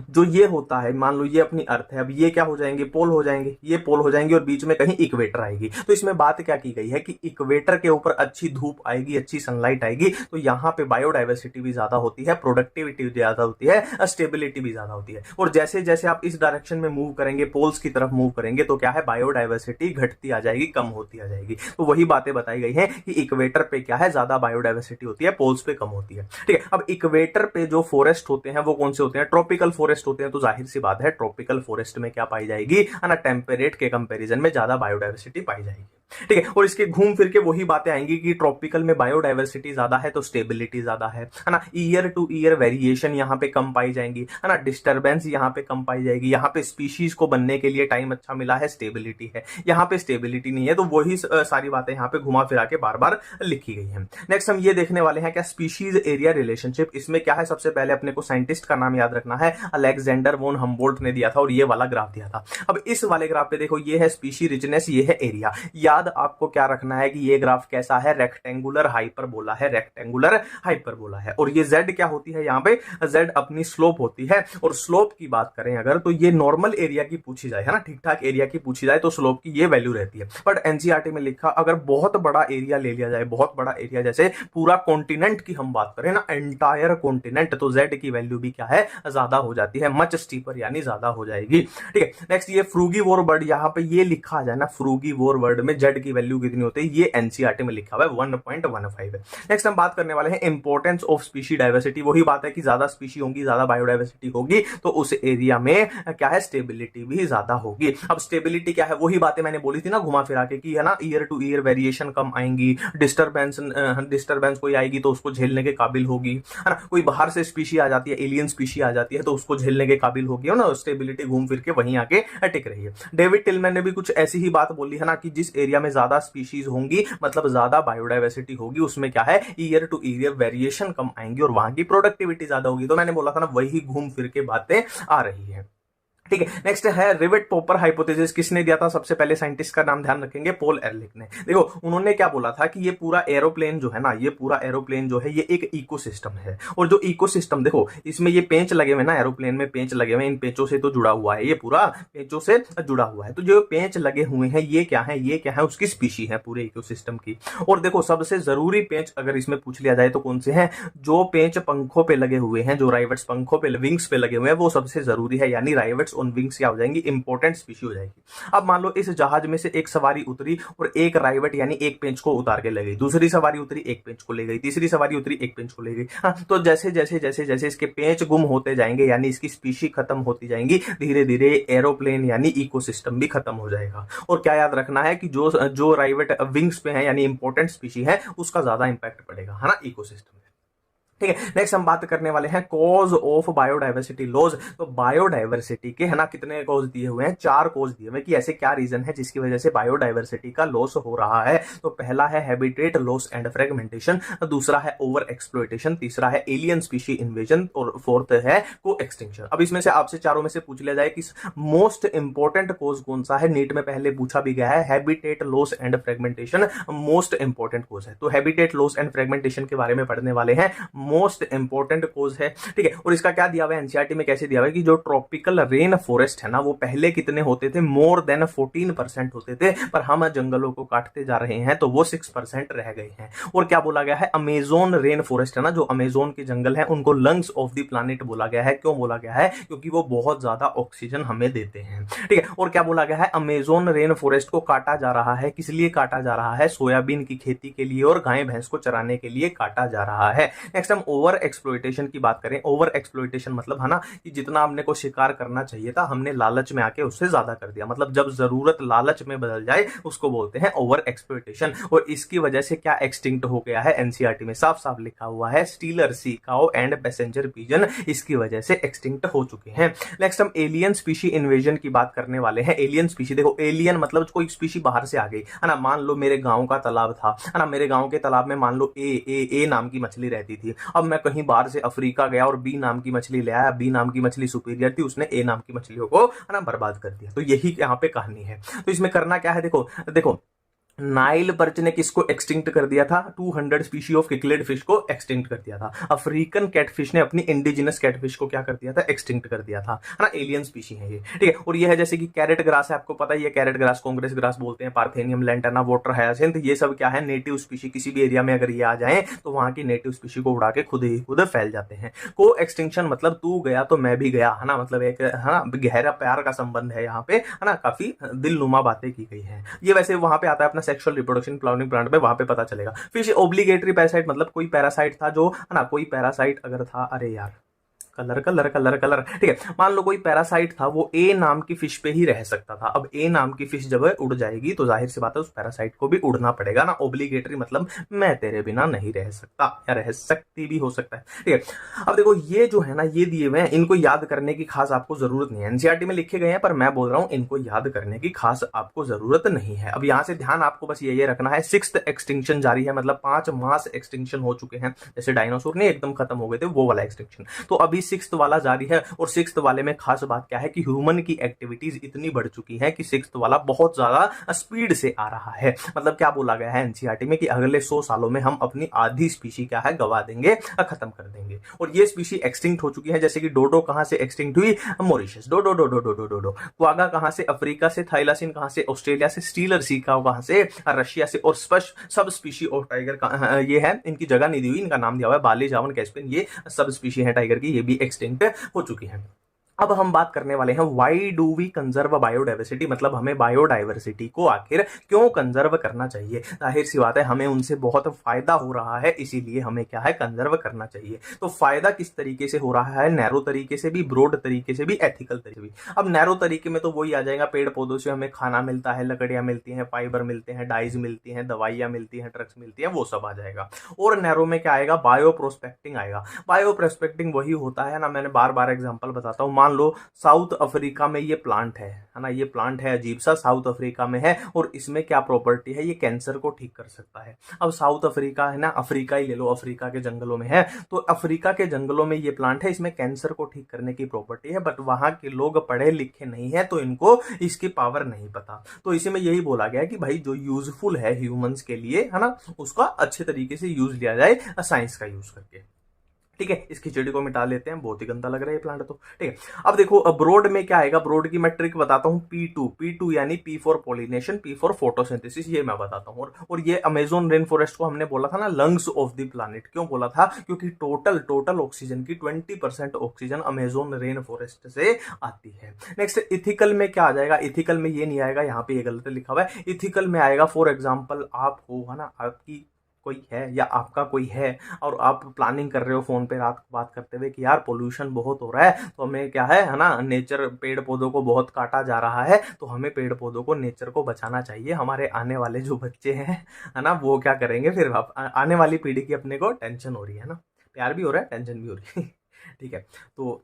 Speaker 1: जो ये होता है, मान लो ये अपनी अर्थ है, अब ये क्या हो जाएंगे, पोल हो जाएंगे, ये पोल हो जाएंगे, और बीच में कहीं इक्वेटर आएगी। तो इसमें बात क्या की गई है कि इक्वेटर के ऊपर अच्छी धूप आएगी, अच्छी सनलाइट आएगी, तो यहाँ पे बायोडाइवर्सिटी भी ज्यादा होती है, प्रोडक्टिविटी भी ज्यादा होती है, स्टेबिलिटी भी ज्यादा होती है। और जैसे जैसे आप इस डायरेक्शन में मूव करेंगे, पोल्स की तरफ मूव करेंगे, तो क्या है, बायोडाइवर्सिटी घटती आ जाएगी, कम होती आ जाएगी। तो वही बातें बताई गई है कि इक्वेटर पे क्या है, ज्यादा बायोडाइवर्सिटी होती है, पोल्स पे कम होती है, ठीक है। अब इक्वेटर पे जो फॉरेस्ट होते हैं वो कौन से होते हैं, ट्रॉपिकल फॉरेस्ट होते हैं। तो जाहिर सी बात है ट्रॉपिकल फॉरेस्ट में क्या पाई जाएगी, है ना, टेम्परेट के कंपैरिजन में ज्यादा बायोडाइवर्सिटी पाई जाएगी, ठीक है। और इसके घूम फिर के वही बातें आएंगी कि ट्रॉपिकल में बायोडाइवर्सिटी ज्यादा है तो स्टेबिलिटी ज्यादा है ना। ईयर टू ईयर वेरिएशन यहाँ पे कम पाई जाएंगी, है ना। डिस्टर्बेंस यहाँ पे कम पाई जाएगी। यहाँ पे स्पीशीज को बनने के लिए टाइम अच्छा मिला है, स्टेबिलिटी है। यहाँ पे स्टेबिलिटी नहीं है, तो वही सारी बातें यहाँ पे घुमा फिरा के बार बार लिखी गई है। नेक्स्ट हम ये देखने वाले हैं क्या, स्पीशीज एरिया रिलेशनशिप। इसमें क्या है, सबसे पहले अपने को साइंटिस्ट का नाम याद रखना है, अलेक्जेंडर वोन हम्बोल्ट ने दिया था, और ये वाला ग्राफ दिया था। अब इस वाले ग्राफ पे देखो, ये है स्पीशी रिचनेस, ये है एरिया। याद आपको क्या रखना है कि ये ग्राफ कैसा है, रेक्टेंगुलर हाइपरबोला है, रेक्टेंगुलर हाइपरबोला है। और ये z क्या होती है, यहाँ पे z अपनी स्लोप होती है। और स्लोप की बात करें अगर, तो ये नॉर्मल एरिया की पूछी जाए, है ना, ठीक ठाक एरिया की पूछी जाए तो स्लोप की ये वैल्यू रहती है। बट एनसीईआरटी में लिखा, अगर बहुत बड़ा एरिया ले लिया जाए, बहुत बड़ा एरिया, जैसे पूरा कॉन्टिनेंट की हम बात करें ना, एंटायर कॉन्टिनेंट, तो z की वैल्यू भी क्या है, ज्यादा हो जाती है, मच स्टीपर यानी ज्यादा हो जाएगी, ठीक है। नेक्स्ट ये फ्रूगीवोर बर्ड, यहाँ पे ये लिखा आ जाए ना, फ्रूगीवोर बर्ड में z की वैल्यू कितनी होती है, ये एनसीईआरटी में लिखा हुआ है 1.15 है। नेक्स्ट हम बात करने वाले हैं इंपॉर्टेंस ऑफ स्पीशी डाइवर्सिटी। वही बात है कि ज्यादा स्पीशी होंगी, ज्यादा बायोडाइवर्सिटी होगी, तो उस एरिया में क्या है, स्टेबिलिटी भी ज्यादा होगी। अब स्टेबिलिटी क्या है, वही बातें मैंने बोली थी ना घुमा फिरा के कि, है ना, ईयर टू ईयर वेरिएशन कम आएंगी, डिस्टर्बेंस कोई आएगी तो उसको झेलने के काबिल होगी, है ना। कोई बाहर से स्पीशी आ जाती है, एलियन स्पीशी आ जाती है, तो उसको झेलने के काबिल होगी, है ना। स्टेबिलिटी घूम फिर के वहीं आके टिक रही है। डेविड टिलमैन ने भी कुछ ऐसी ही बात बोली है ना, कि जिस एरिया में ज्यादा स्पीशीज होंगी, मतलब ज्यादा बायोडाइवर्सिटी होगी, उसमें क्या है, ईयर टू ईयर वेरिएशन कम आएंगी और वहां की प्रोडक्टिविटी ज्यादा होगी। तो मैंने बोला था ना, वही घूम फिर के बातें आ रही है, ठीक है। नेक्स्ट है रिवेट पॉपर हाइपोथेसिस। किसने दिया था, सबसे पहले साइंटिस्ट का नाम ध्यान रखेंगे, पॉल एरलिख ने। देखो उन्होंने क्या बोला था कि ये पूरा एरोप्लेन जो है ना, ये पूरा एरोप्लेन जो है, ये एक इकोसिस्टम है। और जो इकोसिस्टम, देखो इसमें ये पेंच लगे हुए ना, एरोप्लेन में पेंच लगे हुए, इन पेंचों से तो जुड़ा हुआ है, ये पूरा पेंचों से जुड़ा हुआ है। तो जो पेंच लगे हुए हैं, ये क्या है, ये क्या है, उसकी स्पीशी है पूरे इकोसिस्टम की। और देखो सबसे जरूरी पेंच अगर इसमें पूछ लिया जाए तो कौन से हैं, जो पेंच पंखों पे लगे हुए हैं, जो राइवेट्स पंखों पे, विंग्स पे लगे हुए हैं, वो सबसे जरूरी है, यानी राइवेट्स ऑन विंग्स क्या हो जाएंगी, इंपॉर्टेंट स्पीशी हो जाएगी। अब मान लो इस जहाज में से एक सवारी उतरी और एक राइवट यानी एक पेंच को उतार के ले गई, दूसरी सवारी उतरी एक पेंच को ले गई, तीसरी सवारी उतरी एक पेंच को ले गई। हाँ, तो जैसे जैसे जैसे जैसे इसके पेंच गुम होते जाएंगे यानी इसकी स्पीशी खत्म होती जाएंगी, धीरे धीरे एरोप्लेन यानी इकोसिस्टम भी खत्म हो जाएगा। और क्या याद रखना है कि जो जो राइवट विंग्स पे है यानी इंपॉर्टेंट स्पीशी है उसका ज्यादा इंपैक्ट पड़ेगा, है ना, इकोसिस्टम में। ठीक है, नेक्स्ट हम बात करने वाले हैं कॉज ऑफ बायोडाइवर्सिटी लॉस। तो बायोडाइवर्सिटी के, है ना, कितने कॉज दिए हुए हैं, 4 कॉज दिए हुए हैं कि ऐसे क्या रीजन है जिसकी वजह से बायोडाइवर्सिटी का लॉस हो रहा है। तो पहला है हैबिटेट लॉस एंड फ्रेगमेंटेशन, दूसरा है ओवर एक्सप्लॉयटेशन, तीसरा है एलियन स्पीशी इन्वेजन और फोर्थ है को एक्सटिंक्शन। अब इसमें से आपसे चारों में से पूछ लिया जाए कि मोस्ट इंपॉर्टेंट कॉज कौन सा है, नीट में पहले पूछा भी गया है, habitat loss and fragmentation most important cause है। तो हैबिटेट लॉस एंड फ्रेगमेंटेशन के बारे में पढ़ने वाले हैं, मोस्ट इंपॉर्टेंट कोज है। ठीक है, और इसका क्या दिया हुआ है एनसीईआरटी में, कैसे दिया हुआ है कि जो ट्रॉपिकल रेन फॉरेस्ट है ना वो पहले कितने होते थे, मोर देन 14% होते थे, पर हम जंगलों को काटते जा रहे हैं तो वो 6% रह गए हैं। और क्या बोला गया है, अमेजोन रेन फॉरेस्ट है ना, जो अमेजोन के जंगल है उनको लंग्स ऑफ द प्लैनेट बोला गया है। क्यों बोला गया है, क्योंकि वो बहुत ज्यादा ऑक्सीजन हमें देते हैं। ठीक है, और क्या बोला गया है, अमेजोन रेन फॉरेस्ट को काटा जा रहा है, किस लिए काटा जा रहा है, सोयाबीन की खेती के लिए और गाय भैंस को चराने के लिए काटा जा रहा है। नेक्स्ट हम ओवर एक्सप्लॉयटेशन की बात करें। ओवर एक्सप्लॉयटेशन मतलब, है ना, कि जितना हमने को शिकार करना चाहिए था हमने लालच में आके उससे ज्यादा कर दिया, मतलब जब जरूरत लालच में बदल जाए उसको बोलते हैं ओवर एक्सप्लॉयटेशन। और इसकी वजह से क्या एक्सटिंक्ट हो गया है, एनसीईआरटी में साफ साफ लिखा हुआ है, Steller sea cow and passenger pigeon इसकी वजह से एक्सटिंक्ट हो चुके हैं। नेक्स्ट हम एलियन स्पीशी इन्वेजन की बात करने वाले हैं। एलियन स्पीशी, देखो एलियन मतलब कोई स्पीशी बाहर से आ गई, है ना, मान लो मेरे गांव का तालाब था, है ना, मेरे गांव के तालाब में मान लो ए नाम की मछली रहती थी। अब मैं कहीं बाहर से अफ्रीका गया और बी नाम की मछली ले आया, बी नाम की मछली सुपीरियर थी, उसने ए नाम की मछलियों को, है ना, बर्बाद कर दिया। तो यही यहाँ पे कहानी है। तो इसमें करना क्या है, देखो देखो नाइल पर्च ने किसको एक्सटिंक्ट कर दिया था, 200 स्पीशी ऑफ किकलेड फिश को एक्सटिंक्ट कर दिया था। अफ्रीकन कैटफिश ने अपनी इंडिजिनस कैटफिश को क्या कर दिया था, एक्सटिंक्ट कर दिया था, है ना, एलियन स्पीशी है ये। ठीक है, और ये है जैसे कि कैरेट ग्रास है, आपको पता ही है, कैरेट ग्रास, कांग्रेस ग्रास बोलते हैं, पार्थेनियम लैंटना, वाटर हायासिंथ, ये सब क्या है, नेटिव स्पीशी। किसी भी एरिया में अगर ये आ जाए तो वहां की नेटिव स्पीशी को उड़ा के खुद ही खुद फैल जाते हैं। को एक्सटिंक्शन मतलब तू गया तो मैं भी गया, है ना, मतलब एक, है ना, गहरा प्यार का संबंध है यहाँ पे, है ना, काफी दिलनुमा बातें की गई है। ये वैसे वहां पे आता है अपना सेक्सुअल रिप्रोडक्शन प्लांट में, वहां पे पता चलेगा। फिर ओब्लिगेटरी पैरासाइट मतलब कोई पैरासाइट था जो, है ना, कोई पैरासाइट अगर था, अरे यार कलर, ठीक है, मान लो कोई पैरासाइट था, वो ए नाम की फिश पे ही रह सकता था। अब ए नाम की फिश जब उड़ जाएगी तो जाहिर सी बात है उस पैरासाइट को भी उड़ना पड़ेगा ना। ओब्लिगेटरी मतलब मैं तेरे बिना नहीं रह सकता, या रह सकती भी हो सकता है। ठीक है, अब देखो ये जो है ना, ये दिए हुए हैं, इनको याद करने की खास आपको जरूरत नहीं है, एनसीईआरटी में लिखे गए हैं, पर मैं बोल रहा हूं इनको याद करने की खास आपको जरूरत नहीं है। अब यहां से ध्यान आपको बस ये रखना है, 6th एक्सटिंक्शन जारी है, मतलब 5 मास एक्सटिंक्शन हो चुके हैं, जैसे डायनासोर नहीं एकदम खत्म हो गए थे वो वाला एक्सटिंक्शन, तो अभी 6th वाला जारी है। और 6th वाले में खास बात क्या है कि ह्यूमन की एक्टिविटीज इतनी बढ़ चुकी है कि 6th वाला बहुत ज्यादा स्पीड से आ रहा है। मतलब क्या बोला गया है एनसीईआरटी में कि अगले 100 सालों में हम अपनी आधी स्पीशी क्या है गवा देंगे, खत्म कर देंगे। और ये स्पीशी एक्सटिंक्ट हो चुकी है, जैसे कि डोडो कहां से एक्सटिंक्ट हुई, मॉरिशस, डोडो डोडो डोडो डोडो, क्वागा कहां से, अफ्रीका से, थाइलासिन कहां से, ऑस्ट्रेलिया से, स्टीलर सी काऊ कहां से, रशिया से, और सब स्पीशी ऑफ टाइगर ये है, इनकी जगह नहीं दी हुई, इनका नाम दिया हुआ है बाली, जावन, कैस्पियन, ये सब स्पीशी है टाइगर की, ये भी एक्सटिंक्ट हो चुकी है। अब हम बात करने वाले हैं why do we conserve biodiversity, मतलब हमें बायोडाइवर्सिटी को आखिर क्यों कंजर्व करना चाहिए। जाहिर सी बात है हमें उनसे बहुत फायदा हो रहा है, इसीलिए हमें क्या है कंजर्व करना चाहिए। तो फायदा किस तरीके से हो रहा है, नैरो तरीके से भी, ब्रॉड तरीके से भी, एथिकल तरीके से भी। अब नैरो तरीके में तो वही आ जाएगा, पेड़ पौधों से हमें खाना मिलता है, लकड़ियां मिलती हैं, फाइबर मिलते हैं, डाइज मिलती हैं, दवाइयां मिलती हैं, ट्रक्स मिलती हैं, वो सब आ जाएगा। और नैरो में क्या आएगा, बायो प्रोस्पेक्टिंग आएगा। बायो प्रोस्पेक्टिंग वही होता है ना, मैंने बार बार एग्जाम्पल बताता हूं, मान लो साउथ अफ्रीका में ये प्लांट है ना, ये प्लांट है अजीब सा, साउथ अफ्रीका में है, और इसमें क्या प्रॉपर्टी है, ये कैंसर को ठीक कर सकता है। अब साउथ अफ्रीका है ना, अफ्रीका ही ले लो, अफ्रीका के जंगलों में है, तो अफ्रीका के जंगलों में ये प्लांट है, इसमें कैंसर को ठीक करने की प्रॉपर्टी है, बट वहां के लोग पढ़े लिखे नहीं है तो इनको इसकी पावर नहीं पता। तो इसी में यही बोला गया कि भाई जो यूजफुल है ह्यूमंस के लिए, है ना, उसका अच्छे तरीके से यूज लिया जाए, साइंस का यूज करके। ठीक है, इस खिचड़ी को मिटा लेते हैं, बहुत ही गंदा लग रहा है ये प्लांट तो। ठीक है, अब देखो ब्रोड में क्या आएगा, ब्रोड की मैं ट्रिक बताता हूँ। P2 यानी P for pollination, P for photosynthesis, ये मैं बताता हूँ। और ये अमेजोन रेन फॉरेस्ट को हमने बोला था ना लंग्स ऑफ द प्लानिट, क्यों बोला था, क्योंकि टोटल ऑक्सीजन की 20% ऑक्सीजन अमेजोन रेन फॉरेस्ट से आती है। नेक्स्ट इथिकल में क्या आ जाएगा, इथिकल में ये नहीं आएगा, यहाँ पे ये गलत लिखा हुआ है। इथिकल में आएगा फॉर एग्जाम्पल आप हो, है ना, आपकी कोई है या आपका कोई है और आप प्लानिंग कर रहे हो फोन पे रात को बात करते हुए कि यार पोल्यूशन बहुत हो रहा है, तो हमें क्या है ना, नेचर पेड़ पौधों को बहुत काटा जा रहा है, तो हमें पेड़ पौधों को नेचर को बचाना चाहिए। हमारे आने वाले जो बच्चे हैं, है ना, वो क्या करेंगे फिर, आने वाली पीढ़ी की अपने को टेंशन हो रही है ना, प्यार भी हो रहा है, टेंशन भी हो रही है। ठीक है, तो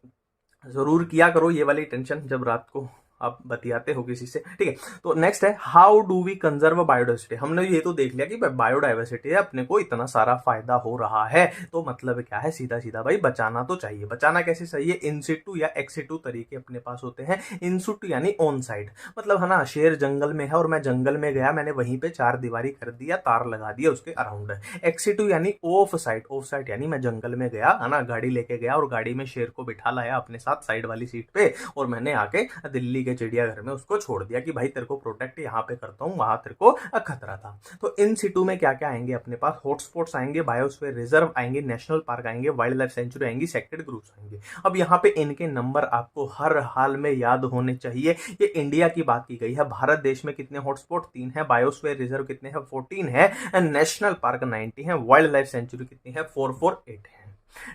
Speaker 1: जरूर किया करो ये वाली टेंशन जब रात को आप बतियाते हो किसी से। ठीक है, तो नेक्स्ट है how do we conserve biodiversity. हमने ये तो देख लिया कि बायोडाइवर्सिटी है, अपने को इतना सारा फायदा हो रहा है, तो मतलब क्या है, सीधा सीधा भाई बचाना तो चाहिए। बचाना कैसे चाहिए, इन सिटू या एक्स सिटू तरीके अपने पास होते हैं। इन सिटू यानी ऑन साइड, मतलब है ना, शेर जंगल में है और मैं जंगल में गया, मैंने वहीं पे चार दीवारी कर दिया, तार लगा दिया उसके अराउंड। एक्स सिटू यानी ऑफ साइड, ऑफ साइड यानी मैं जंगल में गया, है ना, गाड़ी लेके गया और गाड़ी में शेर को बिठा लाया अपने साथ साइड वाली सीट पे, और मैंने आके दिल्ली के चिड़ियाघर में उसको छोड़ दिया कि भाई तेरे को प्रोटेक्ट यहाँ पे करता हूँ, वहां तेरे को खतरा था। तो इन सिटू में क्या क्या आएंगे अपने पास, हॉटस्पॉट्स आएंगे, बायोस्फीयर रिजर्व आएंगे, नेशनल पार्क आएंगे, वाइल्ड लाइफ सेंचुरी आएंगी, सेक्रेड ग्रुप्स आएंगे। अब यहाँ पे इनके नंबर आपको हर हाल में याद होने चाहिए। ये इंडिया की बात की गई है, भारत देश में कितने हॉटस्पॉट, 3 है, बायोस्फीयर रिजर्व कितने हैं, 14 है, एंड नेशनल पार्क 90 है, वाइल्ड लाइफ सेंचुरी कितनी है, 448 है।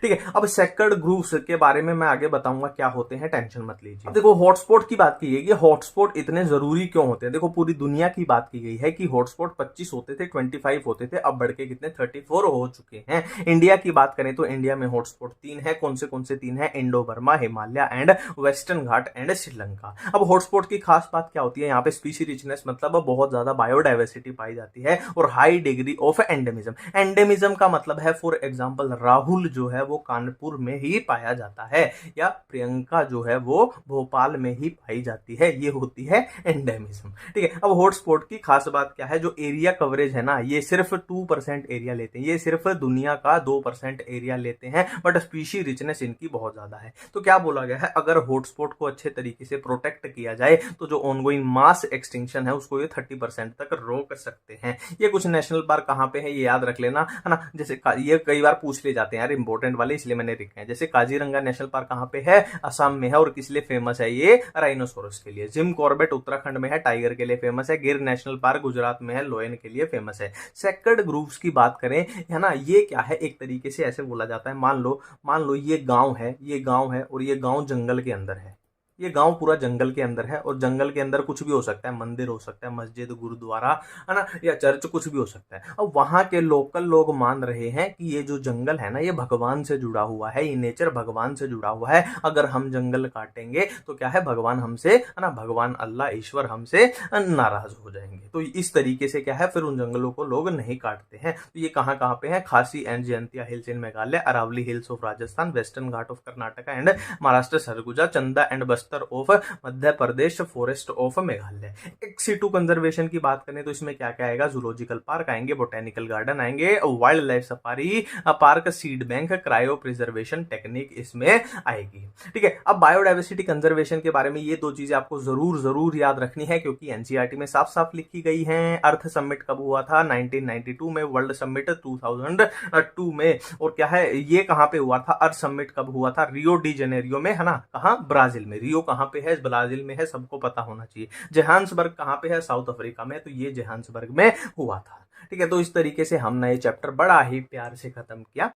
Speaker 1: ठीक है, अब सेक्रेड ग्रुप्स के बारे में मैं आगे बताऊंगा क्या होते हैं, टेंशन मत लीजिए। देखो हॉटस्पॉट की बात की गई है, हॉटस्पॉट इतने जरूरी क्यों होते हैं। देखो पूरी दुनिया की बात की गई है कि हॉटस्पॉट 25 होते थे, 25 होते थे, अब बढ़ के कितने 34 हो चुके हैं। इंडिया की बात करें तो इंडिया में हॉटस्पॉट 3 है। कौन से 3 है, Indo Burma, Himalaya and western Ghat and Sri Lanka. अब हॉटस्पॉट की खास बात क्या होती है, यहाँ पे स्पीशी रिचनेस, मतलब बहुत ज्यादा बायोडाइवर्सिटी पाई जाती है, और high degree of endemism. Endemism का मतलब है फॉर एग्जाम्पल राहुल जो है वो कानपुर में ही पाया जाता है, या प्रियंका जो है वो भोपाल में ही पाई जाती है, ये होती है एंडेमिज्म। ठीक है, अब हॉटस्पॉट की खास बात क्या है, जो एरिया कवरेज है ना, ये सिर्फ 2% एरिया लेते हैं, ये सिर्फ दुनिया का 2% एरिया लेते हैं, बट स्पीशी रिचनेस इनकी बहुत ज्यादा है। तो क्या बोला गया है, अगर हॉटस्पॉट को अच्छे तरीके से प्रोटेक्ट किया जाए तो जो ऑनगोइंग मास एक्सटिंक्शन है उसको ये 30% तक रोक सकते हैं। ये कुछ नेशनल पार्क कहां पे है ये याद रख लेना, है ना, जैसे ये कई बार पूछ ले जाते हैं यार, इंपॉर्टेंट वाले, इसलिए मैंने लिखे हैं। जैसे काजीरंगा नेशनल पार्क कहां पे है, असम में है, और किस लिए फेमस है, ये राइनोसोरस के लिए। जिम कॉर्बेट उत्तराखंड में है, टाइगर के लिए फेमस है। गिर नेशनल पार्क गुजरात में है, लोयन के लिए फेमस है। सेक्रेड ग्रुप्स की बात करें, है ना, ये क्या है, एक तरीके से ऐसे बोला जाता है, मान लो ये गांव है, ये गांव है, और ये गांव जंगल के अंदर है, ये गांव पूरा जंगल के अंदर है, और जंगल के अंदर कुछ भी हो सकता है, मंदिर हो सकता है, मस्जिद, गुरुद्वारा, है ना, या चर्च, कुछ भी हो सकता है। अब वहां के लोकल लोग मान रहे हैं कि ये जो जंगल है ना, ये भगवान से जुड़ा हुआ है, ये नेचर भगवान से जुड़ा हुआ है, अगर हम जंगल काटेंगे तो क्या है, भगवान हमसे, है ना, भगवान अल्लाह ईश्वर हमसे नाराज हो जाएंगे। तो इस तरीके से क्या है, फिर उन जंगलों को लोग नहीं काटते हैं। तो ये कहां कहां पे है, Khasi and Jaintia hills in Meghalaya, Aravali hills of Rajasthan, western Ghat of Karnataka and Maharashtra, Surguja, Chanda and Bastar of Madhya Pradesh, forest of Meghalaya. Ex situ conservation की बात करें तो इसमें क्या क्या आएगा, जूलॉजिकल पार्क आएंगे, बोटेनिकल गार्डन आएंगे, wildlife safari park, seed bank, cryopreservation technique इसमें आएगी। ठीक है, अब बायोडाइवर्सिटी कंजर्वेशन के बारे में ये 2 चीजें आपको जरूर याद रखनी है, क्योंकि एनसीईआरटी में साफ साफ लिखी गई है। अर्थ समिट कब हुआ था, 1992 में, वर्ल्ड समिट 2002 में, और क्या है, ये कहां पे हुआ था, अर्थ समिट कब हुआ था, रियो डी जेनेरियो में, है ना, कहां, ब्राजील में। रियो कहां पे है, ब्राजील में है, सबको पता होना चाहिए। जोहान्सबर्ग कहां पे है, साउथ अफ्रीका में, तो ये जोहान्सबर्ग में हुआ था। ठीक है, तो इस तरीके से हमने ये चैप्टर बड़ा ही प्यार से खत्म किया।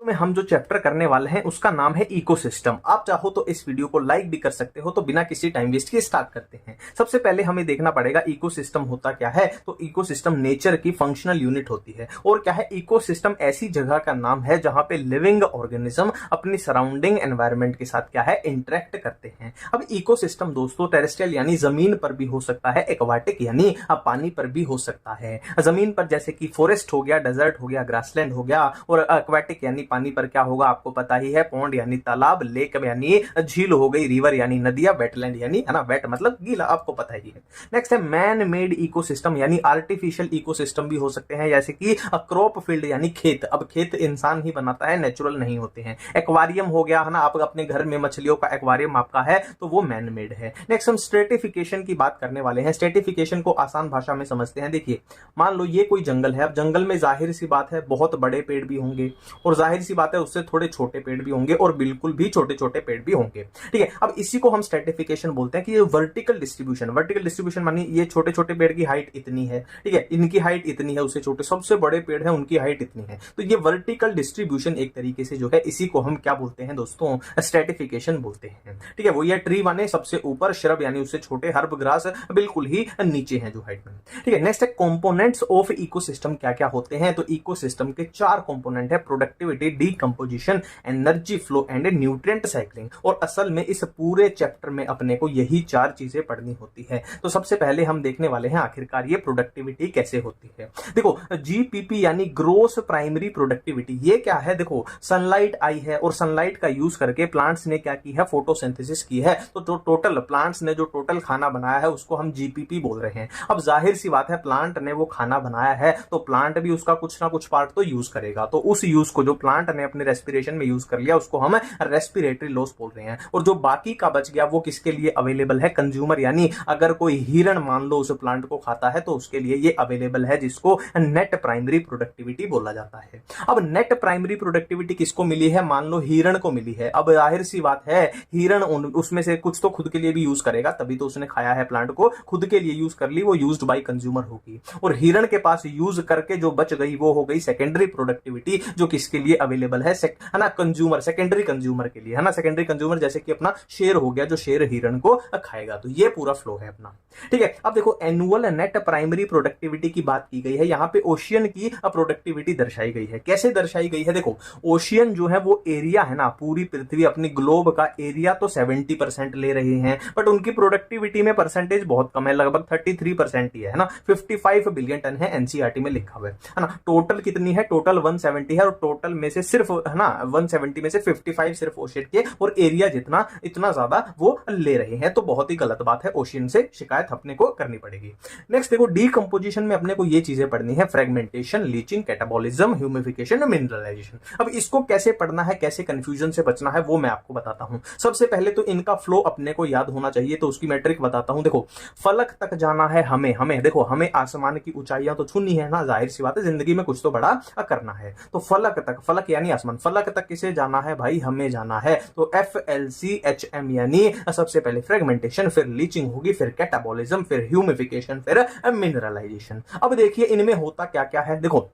Speaker 1: में हम जो चैप्टर करने वाले हैं उसका नाम है इकोसिस्टम। आप चाहो तो इस वीडियो को लाइक भी कर सकते हो। तो बिना किसी टाइम वेस्ट के स्टार्ट करते हैं। सबसे पहले हमें देखना पड़ेगा इकोसिस्टम होता क्या है। तो इकोसिस्टम नेचर की फंक्शनल यूनिट होती है। और क्या है, इकोसिस्टम ऐसी जगह का नाम है जहां पे लिविंग ऑर्गेनिज्म अपनी सराउंडिंग एनवायरनमेंट के साथ क्या है, इंटरेक्ट करते हैं। अब इकोसिस्टम दोस्तों टेरेस्ट्रियल यानी जमीन पर भी हो सकता है, एक्वाटिक यानी पानी पर भी हो सकता है। जमीन पर जैसे कि फॉरेस्ट हो गया, डेजर्ट हो गया, ग्रासलैंड हो गया, और एक्वाटिक यानी पानी पर क्या होगा आपको पता ही है, पॉन्ड यानी तालाब, लेक यानी झील हो गई, रिवर यानी नदियां, वेटलैंड यानी है ना वेट मतलब गीला, आपको पता ही है। नेक्स्ट है मैन मेड इकोसिस्टम यानी आर्टिफिशियल इकोसिस्टम भी हो सकते हैं, जैसे कि क्रॉप फील्ड यानी खेत। अब खेत इंसान ही बनाता है, नेचुरल नहीं होते हैं। एक्वारियम हो गया है ना, आप अपने घर में मछलियों का एक्वारियम आपका है तो वो मैन मेड है। नेक्स्ट हम स्ट्रेटिफिकेशन की बात करने वाले हैं। स्ट्रेटिफिकेशन को आसान भाषा में समझते हैं। देखिए मान लो ये कोई जंगल है, अब जंगल में जाहिर सी बात है बहुत बड़े पेड़ भी होंगे और जाहिर सी बात है उससे थोड़े छोटे पेड़ भी होंगे और बिल्कुल भी छोटे छोटे पेड़ भी होंगे, ठीक है। अब इसी को हम स्ट्रेटिफिकेशन बोलते हैं कि ये वर्टिकल डिस्ट्रीब्यूशन, वर्टिकल डिस्ट्रीब्यूशन मानी ये छोटे छोटे पेड़ की हाइट इतनी है, ठीक है, इनकी हाइट इतनी है, उससे छोटे सबसे बड़े पेड़ है उनकी हाइट इतनी है। तो ये वर्टिकल डिस्ट्रीब्यूशन एक तरीके से जो है इसी को हम क्या बोलते हैं दोस्तों, स्ट्रेटिफिकेशन बोलते हैं, ठीक है। वो ये ट्री माने सबसे ऊपर, श्रब यानी उससे छोटे, हर्ब ग्रास बिल्कुल ही नीचे हैं जो हाइट में, ठीक है। नेक्स्ट है कंपोनेंट्स ऑफ इकोसिस्टम क्या क्या होते हैं। तो इकोसिस्टम के 4 कंपोनेंट है, productivity, decomposition, energy flow and nutrient cycling. और असल में इस पूरे चैप्टर में अपने को यही 4 चीजें पढ़नी होती है। तो सबसे पहले हम देखने वाले हैं आखिरकार ये प्रोडक्टिविटी कैसे होती है। देखो जीपीपी यानी ग्रोस प्राइमरी प्रोडक्टिविटी, ये क्या है, देखो सनलाइट आई है और सनलाइट का यूज करके प्लांट्स ने क्या की है, फोटोसिंथेसिस की है। तो टोटल प्लांट्स ने जो टोटल खाना बनाया है उसको हम जीपीपी बोल रहे हैं। अब जाहिर सी बात है प्लांट ने वो खाना बनाया है तो प्लांट भी उसका कुछ ना कुछ पार्ट तो यूज करेगा। तो उस यूज को जो प्लांट ने अपने रेस्पिरेशन में यूज कर लिया उसको हम रेस्पिरेटरी लॉस बोल रहे हैं। और जो बाकी का बच गया वो किसके लिए अवेलेबल है, कंज्यूमर, यानी अगर कोई हिरण मान लो उस प्लांट को खाता है तो उसके लिए ये अवेलेबल है, जिसको नेट प्राइमरी प्रोडक्टिविटी बोला जाता है। अब नेट प्राइमरी प्रोडक्टिविटी किसको मिली है, मान लो हिरण को मिली है। अब जाहिर सी बात है हिरण उसमें से कुछ तो खुद के लिए भी यूज करेगा, तभी तो उसने खाया है प्लांट को, खुद के लिए यूज कर ली, वो यूज्ड बाय कंज्यूमर होगी। और हिरण के पास यूज करके जो बच गई वो हो गई सेकेंडरी प्रोडक्टिविटी, जो किसके लिए अवेलेबल है ना, कंज्यूमर, सेकेंडरी कंज्यूमर के लिए, है ना। सेकेंडरी कंज्यूमर जैसे कि अपना शेर हो गया, जो शेर हिरण को खाएगा। तो ये पूरा फ्लो है अपना, ठीक है। अब देखो एनुअल नेट प्राइमरी प्रोडक्टिविटी की बात की गई है, यहां पे ओशियन की प्रोडक्टिविटी दर्शाई गई है। कैसे दर्शाई गई है, देखो ओशियन जो है वो एरिया है ना, पूरी पृथ्वी अपनी ग्लोब का एरिया तो 70% ले रहे हैं, बट उनकी प्रोडक्टिविटी में परसेंटेज बहुत कम है, लगभग 33% ही है ना। 55 बिलियन टन है, एनसीईआरटी में लिखा हुआ है ना। टोटल कितनी है, टोटल 170 है, और टोटल में से सिर्फ है ना 170 में से 55 सिर्फ ओशियन के, और एरिया जितना इतना ज्यादा वो ले रहे हैं। तो बहुत ही गलत बात है, ओशियन से शिकायत अपने को करनी पड़ेगी। नेक्स्ट देखो डीकंपोजिशन में अपने को ये चीजें पढ़नी है, fragmentation, leaching, catabolism, humification, mineralisation. अब इसको कैसे पढ़ना है, कैसे कंफ्यूजन से बचना है, वो मैं आपको बताता हूं। सबसे पहले तो इनका फ्लो अपने को याद होना चाहिए, तो उसकी मैट्रिक बताता हूं। देखो फलक तक जाना है हमें देखो हमें आसमान की ऊंचाइयां तो छूनी है ना, जाहिर सी बात है जिंदगी में कुछ तो बड़ा करना है। तो फलक तक, फलक यानी आसमान, फलक तक किसे जाना है भाई, हमें जाना है। तो FLCHM यानी सबसे पहले फ्रेगमेंटेशन, फिर लीचिंग होगी, फिर कैटाबॉलिज्म, फिर ह्यूमिफिकेशन, फिर मिनरलाइजेशन। अब देखिए इनमें होता क्या क्या है, देखो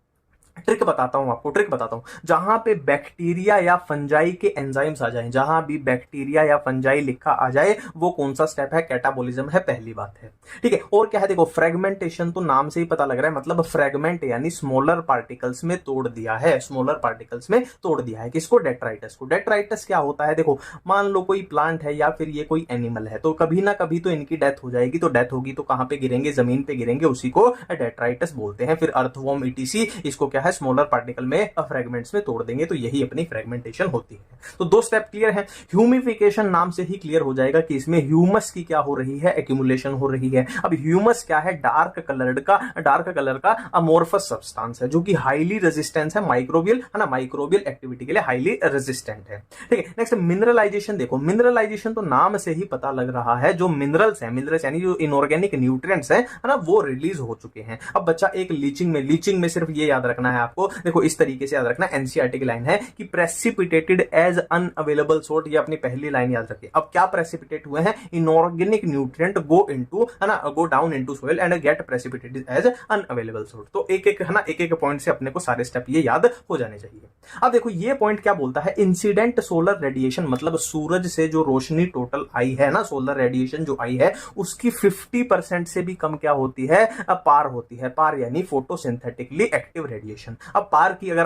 Speaker 1: ट्रिक बताता हूं आपको, ट्रिक बताता हूं। जहां पे बैक्टीरिया या फंजाई के एंजाइम्स आ जाएं, जहां भी बैक्टीरिया या फंजाई लिखा आ जाए वो कौन सा स्टेप है, कैटाबॉलिज्म है, पहली बात है, ठीक है। और क्या है, देखो फ्रेगमेंटेशन तो नाम से ही पता लग रहा है, मतलब फ्रेगमेंट यानी स्मॉलर पार्टिकल्स में तोड़ दिया है, स्मॉलर पार्टिकल्स में तोड़ दिया है। किसको, डेट्राइटस को। डेट्राइटस क्या होता है, देखो मान लो कोई प्लांट है या फिर ये कोई एनिमल है, तो कभी ना कभी तो इनकी डेथ हो जाएगी, तो डेथ होगी तो कहां पे गिरेंगे, जमीन पे गिरेंगे, उसी को डेट्राइटस बोलते हैं। फिर अर्थवॉर्म ETC, इसको क्या है, स्मॉलर पार्टिकल में फ्रेगमेंट्स में तोड़ देंगे, तो यही अपनी फ्रेगमेंटेशन होती है। तो 2 स्टेप क्लियर है। ह्यूमिफिकेशन नाम से ही क्लियर हो जाएगा कि इसमें ह्यूमस की क्या हो रही है, एक्यूमुलेशन हो रही है। अब ह्यूमस क्या है, डार्क कलर का अमोर्फस सब्सटेंस है, जो कि हाईली रेजिस्टेंस है, माइक्रोबियल है ना, माइक्रोबियल एक्टिविटी के लिए हाईली रेजिस्टेंट है, ठीक है। नेक्स्ट मिनरलाइजेशन, देखो मिनरलाइजेशन तो नाम से ही पता लग रहा है, जो मिनरल्स है, मिनरल्स यानी जो इनऑर्गेनिक न्यूट्रिएंट्स है ना, वो रिलीज हो चुके हैं। अब बच्चा एक लीचिंग में सिर्फ ये याद रखना है आपको, देखो इस तरीके से याद रखना, एनसीईआरटी की लाइन है कि प्रेसिपिटेटेड एज अनअवेलेबल सोर्ट, ये अपनी पहली लाइन याद रखिए। अब क्या प्रेसिपिटेट हुए हैं, इनऑर्गेनिक न्यूट्रिएंट गो इनटू है ना, go down into soil and get precipitated as unavailable salts. तो एक एक है ना, एक एक पॉइंट से अपने को सारे स्टेप ये याद हो जाने चाहिए। अब देखो ये पॉइंट क्या बोलता है, इंसिडेंट सोलर रेडिएशन, मतलब सूरज से जो रोशनी टोटल आई है ना, सोलर रेडिएशन जो आई है उसकी 50% से भी कम क्या होती है, पार होती है। पार यानी फोटोसिंथेटिकली एक्टिव रेडिएशन। रेडिएशन। अब पार की अगर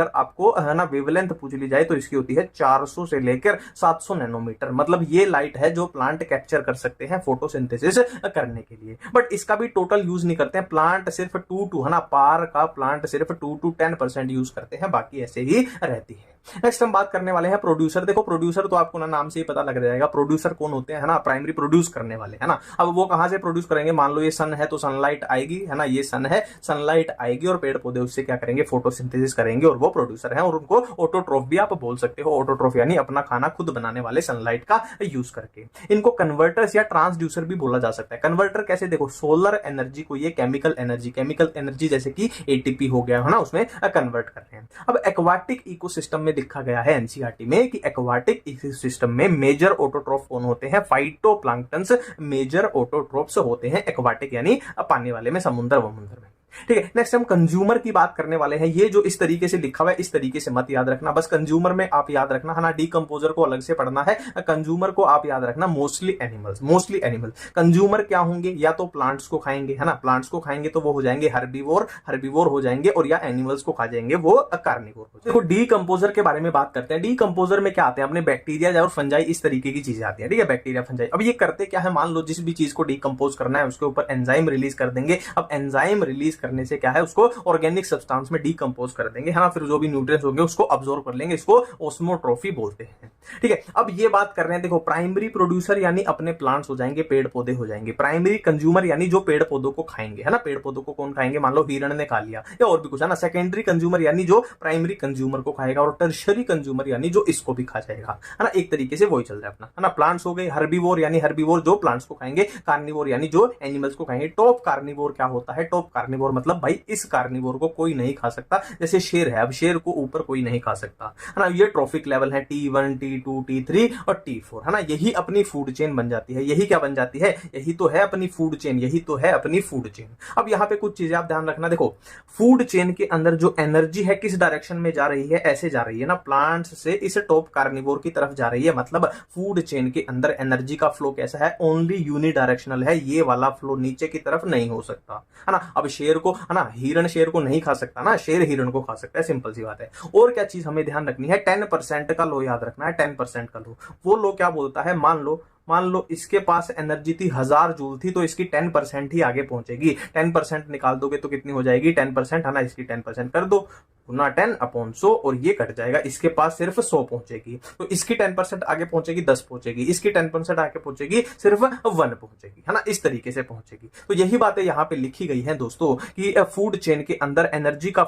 Speaker 1: आपको है ना वेवलेंथ पूछ ली जाए तो इसकी होती है 400 से लेकर 700 नैनोमीटर। मतलब ये लाइट है जो प्लांट कैप्चर कर सकते हैं फोटोसिंथेसिस करने के लिए। बट इसका भी टोटल यूज नहीं करते हैं, प्लांट सिर्फ 2 है ना, पार का प्लांट सिर्फ 2 to 10% यूज करते हैं, बाकी ऐसे ही रहती है। नेक्स्ट हम बात करने वाले हैं प्रोड्यूसर। देखो प्रोड्यूसर तो आपको ना नाम से ही पता लग जाएगा, प्रोड्यूसर कौन होते हैं, है ना, प्राइमरी प्रोड्यूस करने वाले, है ना। अब वो कहां से प्रोड्यूस करेंगे, मान लो ये सन है तो सनलाइट आएगी, है ना, ये सन है, सनलाइट आएगी और पेड़ पौधे उससे क्या करेंगे, फोटोसिंथेसिस करेंगे और वो प्रोड्यूसर है। और उनको ऑटोट्रोफ भी आप बोल सकते हो, ऑटोट्रोफ यानी अपना खाना खुद बनाने वाले सनलाइट का यूज करके। इनको कन्वर्टर्स या ट्रांसड्यूसर भी बोला जा सकता है। कन्वर्टर कैसे, देखो सोलर एनर्जी को ये केमिकल एनर्जी जैसे कि एटीपी हो गया, है ना, उसमें कन्वर्ट कर रहे हैं। अब एक्वाटिक इकोसिस्टम में लिखा गया है एनसीईआरटी में कि एक्वाटिक इकोसिस्टम में मेजर ऑटोट्रोफ कौन होते हैं, फाइटोप्लैंक्टन्स मेजर ऑटोट्रोफ्स होते हैं एक्वाटिक यानी पानी वाले में, समुद्र वमुद्र में। ठीक है, नेक्स्ट हम कंज्यूमर की बात करने वाले हैं। ये जो इस तरीके से लिखा हुआ है इस तरीके से मत याद रखना, बस कंज्यूमर में आप याद रखना, है ना, डीकंपोजर को अलग से पढ़ना है, कंज्यूमर को आप याद रखना मोस्टली एनिमल्स। कंज्यूमर क्या होंगे, या तो प्लांट्स को खाएंगे, है ना, प्लांट्स को खाएंगे तो वो हो जाएंगे हर्बीवोर हो जाएंगे, और या एनिमल्स को खा जाएंगे वो कार्निवोर हो जाएंगे। देखो डीकंपोजर के बारे में बात करते हैं। डीकंपोजर में क्या आते हैं, अपने बैक्टीरिया और फंजाई, इस तरीके की चीजें आती है, ठीक है, बैक्टीरिया फंजाई। अब ये करते क्या है, मान लो जिस भी चीज को डीकंपोज करना है उसके ऊपर एंजाइम रिलीज कर देंगे। अब एंजाइम रिलीज करने से क्या है, उसको ऑर्गेनिक सब्सटेंस में डीकंपोज कर देंगे, है ना, फिर जो भी न्यूट्रिएंट्स होंगे उसको अब्सॉर्ब कर लेंगे, इसको ओस्मोट्रोफी बोलते हैं। ठीक है, अब ये बात कर रहे हैं, देखो प्राइमरी प्रोड्यूसर यानी अपने प्लांट्स हो जाएंगे, पेड़ पौधे हो जाएंगे। प्राइमरी कंज्यूमर यानी जो पेड़ पौधों को खाएंगे, है ना, पेड़ पौधों को कौन खाएंगे, मान लो हिरण ने खा लिया या और भी कुछ, है ना। सेकेंडरी कंज्यूमर यानी जो प्राइमरी कंज्यूमर को खाएगा, और टर्शरी कंज्यूमर यानी जो इसको भी खा जाएगा, है ना, एक तरीके से वही चल रहा है अपना, है ना। प्लांट्स हो गए, हर्बीवोर यानी हर्बीवोर जो प्लांट्स को खाएंगे, कार्निवोर यानी जो एनिमल्स को खाएंगे। टॉप कार्निवोर क्या होता है, टॉप कार्निवोर मतलब भाई इस कार्निवोर को कोई नहीं खा सकता, जैसे शेर है, अब शेर को ऊपर कोई नहीं खा सकता, है ना। ये ट्रॉफिक लेवल है T1 T2 T3 और T4, है ना। यही अपनी फूड चेन बन जाती है, यही क्या बन जाती है, यही तो है अपनी फूड चेन, यही तो है अपनी फूड चेन। अब यहाँ पे कुछ चीजें आप ध्यान रखना, देखो फूड चेन के अंदर जो एनर्जी है किस डायरेक्शन में जा रही है, ऐसे जा रही है ना, प्लांट्स से इस टॉप कार्निवोर की तरफ जा रही है। मतलब फूड चेन के अंदर एनर्जी का फ्लो कैसा है, ओनली यूनिडायरेक्शनल है, ये वाला फ्लो नीचे की तरफ नहीं हो सकता, है ना। अब शेर को, है ना, हिरण शेर को नहीं खा सकता ना, शेर हिरण को खा सकता है, सिंपल सी बात है। और क्या चीज हमें ध्यान रखनी है, 10% का लो याद रखना है, 10% का लो। वो लो क्या बोलता है, मान लो इसके पास एनर्जी थी 1000 जूल थी, तो इसकी 10% ही आगे पहुंचेगी। 10% निकाल दोगे तो कितनी हो जाएगी, 10%, है ना, इसकी 10% कर दो, गुना 10/100 और ये कट जाएगा, इसके पास सिर्फ 100 पहुंचेगी, तो इसकी 10% आगे पहुंचेगी 10 पहुंचेगी, इसकी 10% आगे पहुंचेगी सिर्फ 1 पहुंचेगी, है ना, इस तरीके से पहुंचेगी। तो यही बातें यहाँ पे लिखी गई हैं दोस्तों कि फूड चेन के अंदर एनर्जी का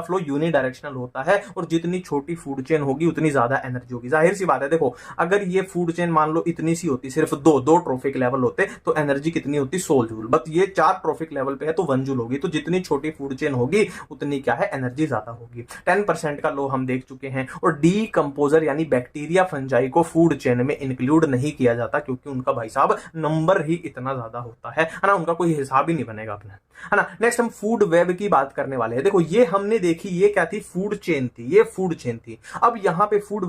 Speaker 1: फ्लो यूनिडायरेक्शनल होता है, और जितनी छोटी फूड चेन होगी उतनी ज्यादा एनर्जी होगी। जाहिर सी बात है, देखो अगर ये फूड चेन मान लो इतनी सी होती, सिर्फ दो ट्रॉफिक लेवल होते तो एनर्जी कितनी होती, 100 जूल, बट ये 4 ट्रॉफिक लेवल पे है तो 1 जूल होगी। तो जितनी छोटी फूड चेन होगी उतनी क्या है, एनर्जी ज्यादा होगी। 10% का लो हम देख चुके हैं। और डीकंपोजर यानी बैक्टीरिया फंजाई को फूड चेन में इंक्लूड नहीं किया जाता, क्योंकि उनका भाई साहब नंबर ही इतना ज्यादा होता है ना, उनका कोई हिसाब ही नहीं बनेगा अपना, है ना। नेक्स्ट हम फूड वेब की बात करने वाले हैं। देखो ये हमने देखी, ये क्या थी, फूड चेन थी, ये फूड चेन थी। अब यहाँ पे फूड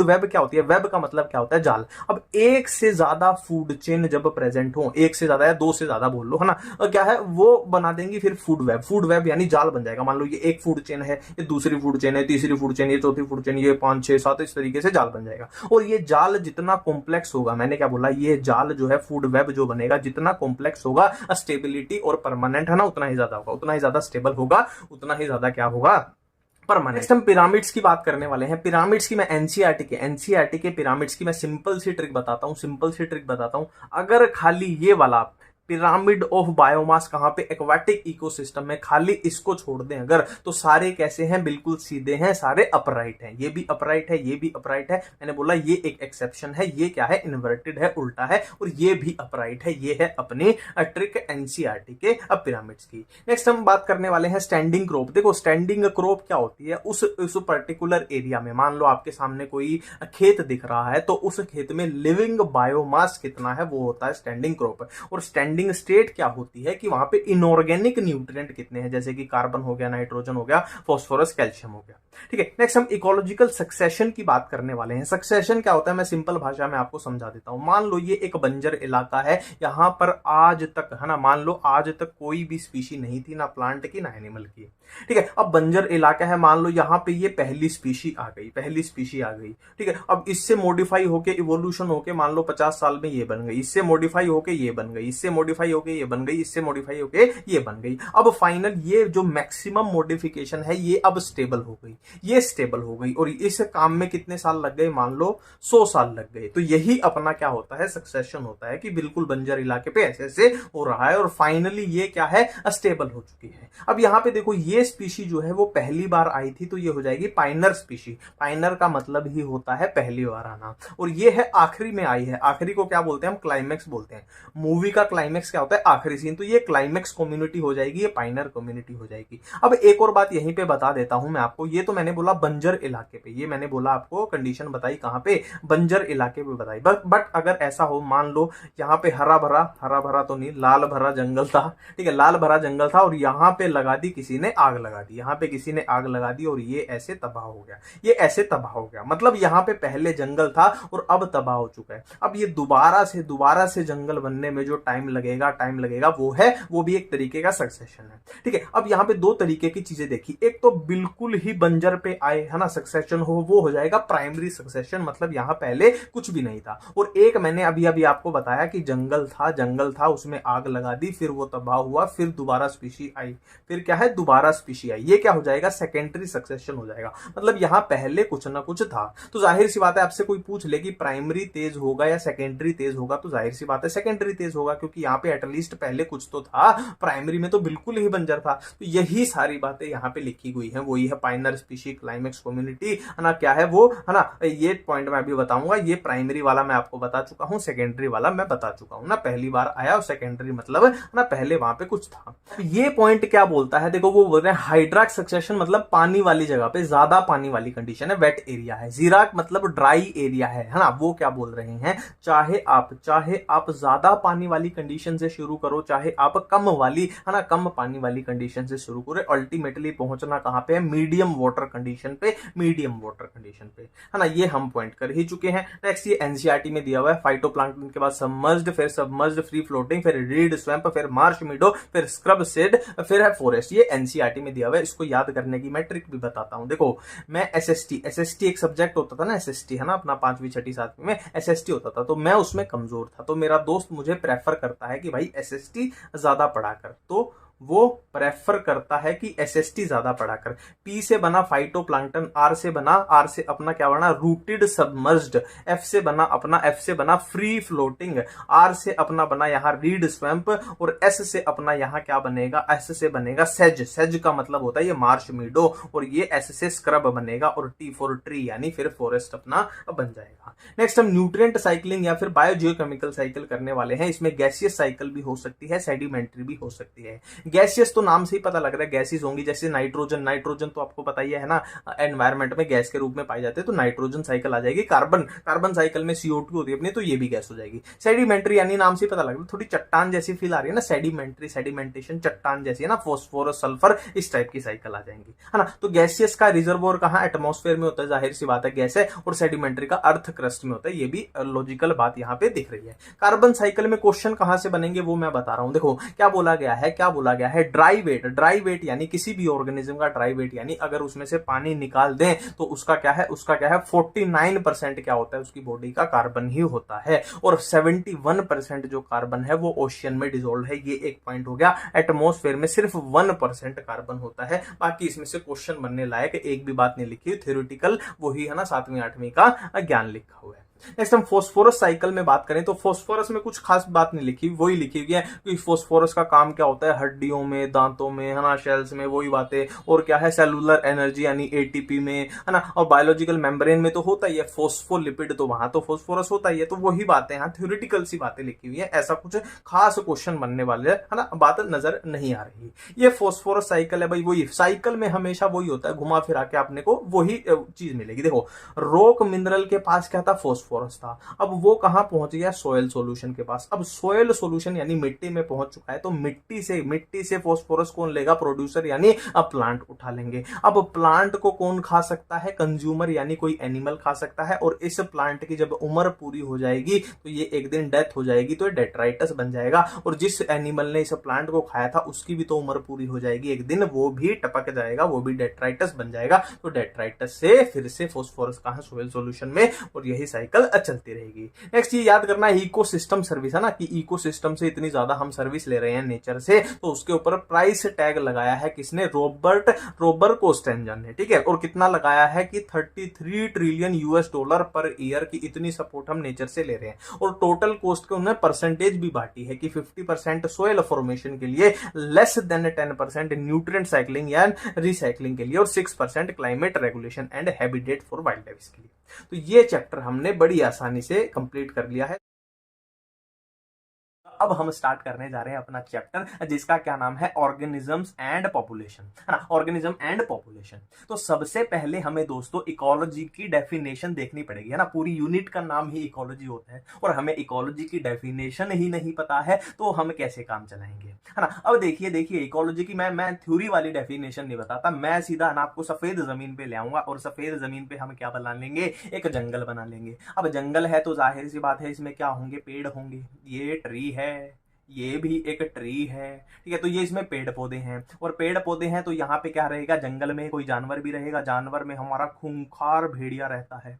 Speaker 1: वेब क्या होती है, वेब का मतलब क्या होता है, जाल। अब एक से ज्यादा फूड चेन जब प्रेजेंट हो, एक से ज्यादा या 2 से ज्यादा बोल लो, है ना, क्या है वो बना देंगी फिर फूड वेब यानी जाल बन जाएगा। मान लो ये एक फूड चेन है, ये दूसरी फूड चेन है, तीसरी फूड चेन, ये चौथी फूड चेन, ये 5 6 7, इस तरीके से जाल बन जाएगा। और ये जाल जितना कॉम्प्लेक्स होगा, मैंने क्या बोला, ये जाल जो है फूड वेब जो बनेगा जितना कॉम्प्लेक्स होगा, स्टेबिलिटी और परमानेंट, है ना, उतना ही ज्यादा होगा, उतना ही ज्यादा स्टेबल होगा, उतना ही ज्यादा क्या होगा, परमानेंट। हम पिरामिड्स की बात करने वाले हैं। पिरामिड्स की मैं एनसीईआरटी के पिरामिड्स की मैं सिंपल सी ट्रिक बताता हूं। अगर खाली ये वाला पिरामिड ऑफ बायोमास कहां पे, एक्वाटिक इकोसिस्टम में, खाली इसको छोड़ दें अगर, तो सारे कैसे हैं, बिल्कुल सीधे हैं, सारे अपराइट हैं। ये भी अपराइट है, ये भी अपराइट है, मैंने बोला ये एक एक्सेप्शन है, ये क्या है, इन्वर्टेड है, उल्टा है, और ये भी अपराइट है। ये है अपनी ट्रिक एनसीईआरटी के पिरामिड्स की। नेक्स्ट हम बात करने वाले हैं स्टैंडिंग क्रॉप। देखो स्टैंडिंग क्रॉप क्या होती है, उस पर्टिकुलर एरिया में, मान लो आपके सामने कोई खेत दिख रहा है, तो उस खेत में लिविंग बायोमास कितना है वो होता है स्टैंडिंग क्रॉप। और स्टैंडिंग सराउंडिंग स्टेट क्या होती है कि वहां पे इनऑर्गेनिक न्यूट्रिएंट कितने हैं, जैसे कि कार्बन हो गया, नाइट्रोजन हो गया, फास्फोरस, कैल्शियम हो गया। ठीक है, नेक्स्ट हम इकोलॉजिकल सक्सेशन की बात करने वाले हैं। सक्सेशन क्या होता है, मैं सिंपल भाषा में आपको समझा देता हूं। मान लो ये एक बंजर इलाका है, यहां पर आज तक, है ना, मान लो आज तक कोई भी स्पीशी नहीं थी, ना प्लांट की ना एनिमल की। ठीक है, अब बंजर इलाका है, मान लो यहां पे ये पहली स्पीशी आ गई, पहली स्पीशी आ गई। ठीक है, अब इससे मॉडिफाई होके, इवोल्यूशन होके, मान लो 50 साल में ये बन गई, इससे मॉडिफाई होके ये बन गई, इससे मॉडिफाई होके ये बन गई, इससे मॉडिफाई होके ये बन गई। अब फाइनल ये जो मैक्सिमम मॉडिफिकेशन है ये अब स्टेबल हो गई, ये स्टेबल हो गई, और इस काम में कितने साल लग गए, मान लो 100 साल लग गए। तो यही अपना क्या होता है, सक्सेशन होता है, कि बिल्कुल बंजर इलाके पे ऐसे ऐसे हो रहा है और फाइनली ये क्या है, स्टेबल हो चुकी है। अब यहां पे देखो ये स्पीशी जो है वो पहली बार आई थी, तो ये हो जाएगी पाइनर स्पीशी। पाइनर का मतलब ही होता है पहली बार आना, और ये है आखिरी में आई है। आखिरी को क्या बोलते हैं हम, क्लाइमेक्स बोलते हैं। मूवी का क्लाइमेक्स क्या होता है, आखिरी सीन, तो ये क्लाइमेक्स कम्युनिटी हो जाएगी, ये पाइनर कम्युनिटी हो जाएगी। अब एक और बात यहीं पे बता देता हूं मैं आपको, ये तो मैंने बोला बंजर इलाके पे, ये मैंने बोला आपको कंडीशन बताई कहां पे, बंजर इलाके पे बताई। बट अगर ऐसा हो, मान लो यहाँ पे हरा भरा तो नहीं, लाल भरा जंगल था। ठीक है, लाल भरा जंगल था और यहाँ पे लगा दी किसी ने आग लगा दी, यहाँ पे किसी ने आग लगा दी और ये ऐसे तबाह हो गया, ये ऐसे तबाह हो गया। मतलब यहाँ पे पहले जंगल था और अब तबाह हो चुका है। अब ये दोबारा से जंगल बनने में जो टाइम लगेगा वो भी एक तरीके का सक्सेशन है। ठीक है, अब यहाँ पे दो तरीके की चीजें देखी। एक तो बिल्कुल ही बंजर पे आए, है ना, सक्सेशन वो हो जाएगा प्राइमरी सक्सेशन, मतलब यहाँ पहले कुछ भी नहीं था। और एक मैंने अभी आपको बताया कि जंगल था, उसमें आग लगा दी, फिर वो तबाह हुआ, फिर दोबारा स्पीशी आई, फिर क्या है, दोबारा स्पीशी आई। ये क्या हो जाएगा, सेकेंडरी सक्सेशन हो जाएगा। मतलब यहाँ पहले कुछ ना कुछ था। तो जाहिर सी बात है, आपसे कोई पूछ ले कि प्राइमरी तेज होगा या सेकेंडरी तेज होगा, तो जाहिर सी बात है सेकेंडरी तेज होगा, क्योंकि यहाँ पे एटलीस्ट पहले कुछ तो था, प्राइमरी में तो बिल्कुल ही बंजर था। तो यही सारी बातें यहाँ पे लिखी हुई है, वही है पाइनर स्पीशी, क्लाइमेक्स कम्युनिटी, है ना, क्या है वो, है ना, ये पॉइंट मैं अभी बताऊंगा। ये प्राइमरी वाला मैं आपको बता चुका हूँ, सेकेंडरी वाला मैं बता चुका हूँ ना, पहली बार आया, और सेकेंडरी मतलब ना पहले वहां पे कुछ था। ये पॉइंट क्या बोलता है, देखो वो बोल रहे हैं हाइड्राक सक्सेशन, मतलब पानी वाली जगह पे, ज्यादा पानी वाली कंडीशन है, वेट एरिया है। जीराक मतलब ड्राई एरिया है ना। वो क्या बोल रहे हैं, चाहे आप ज्यादा पानी वाली कंडीशन से शुरू करो, चाहे आप कम वाली, है ना, कम पानी वाली कंडीशन से शुरू करो, अल्टीमेटली पहुंचना कहां पे है, मीडियम वाटर कंडीशन पे, है ना। ये हम पॉइंट कर ही चुके हैं। नेक्स्ट ये एनसीईआरटी में दिया हुआ है, फाइटोप्लैंक्टन के बाद सबमर्ज्ड, फिर सबमर्ज्ड, फ्री फ्लोटिंग, फिर रीड स्वैम्प, फिर मार्श मीडो, फिर स्क्रब सीड, फिर है फॉरेस्ट। ये एनसीईआरटी में दिया हुआ है। इसको याद करने की मैं ट्रिक भी बताता हूं। देखो मैं एसएसटी एक सब्जेक्ट होता था ना, एसएसटी, है ना, अपना 5वीं 6ठी 7वीं में एसएसटी होता था, तो मैं उसमें कमजोर था। तो मेरा दोस्त मुझे प्रेफर करता है कि भाई एसएसटी ज्यादा पढ़ा कर, तो वो प्रेफर करता है कि एसएसटी ज्यादा पढ़ा कर। पी से बना फाइटोप्लैंक्टन, आर से अपना क्या बना, रूटेड सबमर्ज्ड, एफ से बना फ्री फ्लोटिंग, आर से अपना बना यहाँ रीड स्वैम्प, और एस से अपना यहाँ क्या बनेगा, एस से बनेगा सेज का मतलब होता है ये मार्श मीडो, और ये एस से स्क्रब बनेगा, और टी फॉर ट्री यानी फिर फॉरेस्ट अपना बन जाएगा। नेक्स्ट हम न्यूट्रिएंट साइक्लिंग या फिर बायोजियोकेमिकल साइकिल करने वाले हैं। इसमें गैसियस साइकिल भी हो सकती है, सेडिमेंट्री भी हो सकती है। गैसियस तो नाम से ही पता लग रहा है गैसेस होंगी, जैसे नाइट्रोजन तो आपको पता ही है ना, एनवायरमेंट में गैस के रूप में पाई जाते हैं, तो नाइट्रोजन साइकिल आ जाएगी। कार्बन साइकिल में CO2 होती है अपनी, तो ये भी गैस हो जाएगी। सेडिमेंट्री यानी नाम से पता लग रहा है, थोड़ी चट्टान जैसी फील आ रही है ना, सेडिमेंटेशन चट्टान जैसी है ना, फॉस्फोरस सल्फर इस टाइप की साइकिल आ जाएंगी, है ना। तो गैसियस का रिजर्वोयर कहां, एटमॉस्फेयर में होता है, जाहिर सी बात है गैस है, और सेडिमेंट्री का अर्थ क्रस्ट में होता है। ये भी लॉजिकल बात यहाँ पे दिख रही है। कार्बन साइकिल में क्वेश्चन कहां से बनेंगे वो मैं बता रहा हूं। देखो क्या बोला गया है, ड्राई वेट यानी किसी भी ऑर्गेनिज्म का ड्राई वेट, यानी अगर उसमें से पानी निकाल दें तो उसका क्या है 49% क्या होता है, उसकी बॉडी का कार्बन ही होता है, और 71% जो कार्बन है वो ओशियन में डिसॉल्व है। ये एक पॉइंट हो गया। एटमॉस्फेयर में सिर्फ 1% कार्बन होता है, बाकी इसमें से क्वेश्चन बनने लायक एक भी बात नहीं लिखी, थ्योरेटिकल वही है ना 7वीं 8वीं का ज्ञान लिखा हुआ है। नेक्स्ट हम फॉस्फोरस साइकिल में बात करें तो फॉस्फोरस में कुछ खास बात नहीं लिखी, वही लिखी हुई है कि फॉस्फोरस का काम क्या होता है, हड्डियों में, दांतों में, है ना, सेल्स में, वही बातें, और क्या है सेलुलर एनर्जी यानी ATP में, है ना, और बायोलॉजिकल मेम्ब्रेन में तो होता ही है फॉस्फोलिपिड, तो वहां तो फॉस्फोरस होता ही है। तो वही बातें यहाँ थ्योरेटिकल सी बातें लिखी हुई है, ऐसा कुछ खास क्वेश्चन बनने वाले है ना, बात नजर नहीं आ रही। ये फॉस्फोरस साइकिल है भाई, वही साइकिल में हमेशा वही होता है, घुमा फिरा के आपने को वही चीज मिलेगी। देखो रॉक मिनरल के पास क्या था, फॉस्फोरस, फॉस्फोरस था, अब वो कहां पहुंच गया, सोयल सॉल्यूशन के पास। अब सोयल सॉल्यूशन यानी मिट्टी में पहुंच चुका है, तो मिट्टी से फॉस्फोरस कौन लेगा, प्रोड्यूसर यानी अब प्लांट उठा लेंगे। अब प्लांट को कौन खा सकता है, कंज्यूमर यानी कोई एनिमल खा सकता है, और इस प्लांट की जब उम्र पूरी हो जाएगी तो ये एक दिन डेथ हो जाएगी, तो डेट्राइटस बन जाएगा। और जिस एनिमल ने इस प्लांट को खाया था उसकी भी तो उम्र पूरी हो जाएगी एक दिन, वो भी टपक जाएगा, वो भी डेट्राइटस बन जाएगा। तो डेट्राइटस से फिर से फॉस्फोरस कहां, सोयल सॉल्यूशन में, और यही साइकिल चलती रहेगी। नेक्स्ट ये याद करना है, इकोसिस्टम सर्विस है ना, कि इकोसिस्टम से इतनी ज्यादा हम सर्विस ले रहे हैं नेचर से, तो उसके ऊपर प्राइस टैग लगाया है किसने, रोबर कोस्टेंजन ने, ठीक है। और कितना लगाया है कि 33 ट्रिलियन US$ पर ईयर की इतनी सपोर्ट हम नेचर से ले रहे हैं। और टोटल कॉस्ट के उन्होंने परसेंटेज भी बांटी है कि 50% सोयल फॉर्मेशन के लिए, लेस देन 10% न्यूट्रिएंट साइक्लिंग या रिसाइक्लिंग के लिए, और 6% climate regulation and habitat for wild life के लिए। तो ये चैप्टर हमने बड़ी आसानी से कंप्लीट कर लिया है। अब हम स्टार्ट करने जा रहे हैं अपना चैप्टर, जिसका क्या नाम है, ऑर्गेनिजम्स एंड पॉपुलेशन, है ना, ऑर्गेनिज्म एंड पॉपुलेशन। तो सबसे पहले हमें दोस्तों इकोलॉजी की डेफिनेशन देखनी पड़ेगी, है ना, पूरी यूनिट का नाम ही इकोलॉजी होता है, और हमें इकोलॉजी की डेफिनेशन ही नहीं पता है तो हम कैसे काम चलाएंगे, है ना। अब देखिए इकोलॉजी की मैं थ्योरी वाली डेफिनेशन नहीं बताता, मैं सीधा ना आपको सफेद जमीन पे ले आऊंगा, और सफेद जमीन पे हम क्या बना लेंगे, एक जंगल बना लेंगे। अब जंगल है तो जाहिर सी बात है इसमें क्या होंगे, पेड़ होंगे, ये ट्री है, ये भी एक ट्री है, ठीक है। तो ये इसमें पेड़ पौधे हैं, और पेड़ पौधे हैं तो यहाँ पे क्या रहेगा, जंगल में कोई जानवर भी रहेगा, जानवर में हमारा खूंखार भेड़िया रहता है,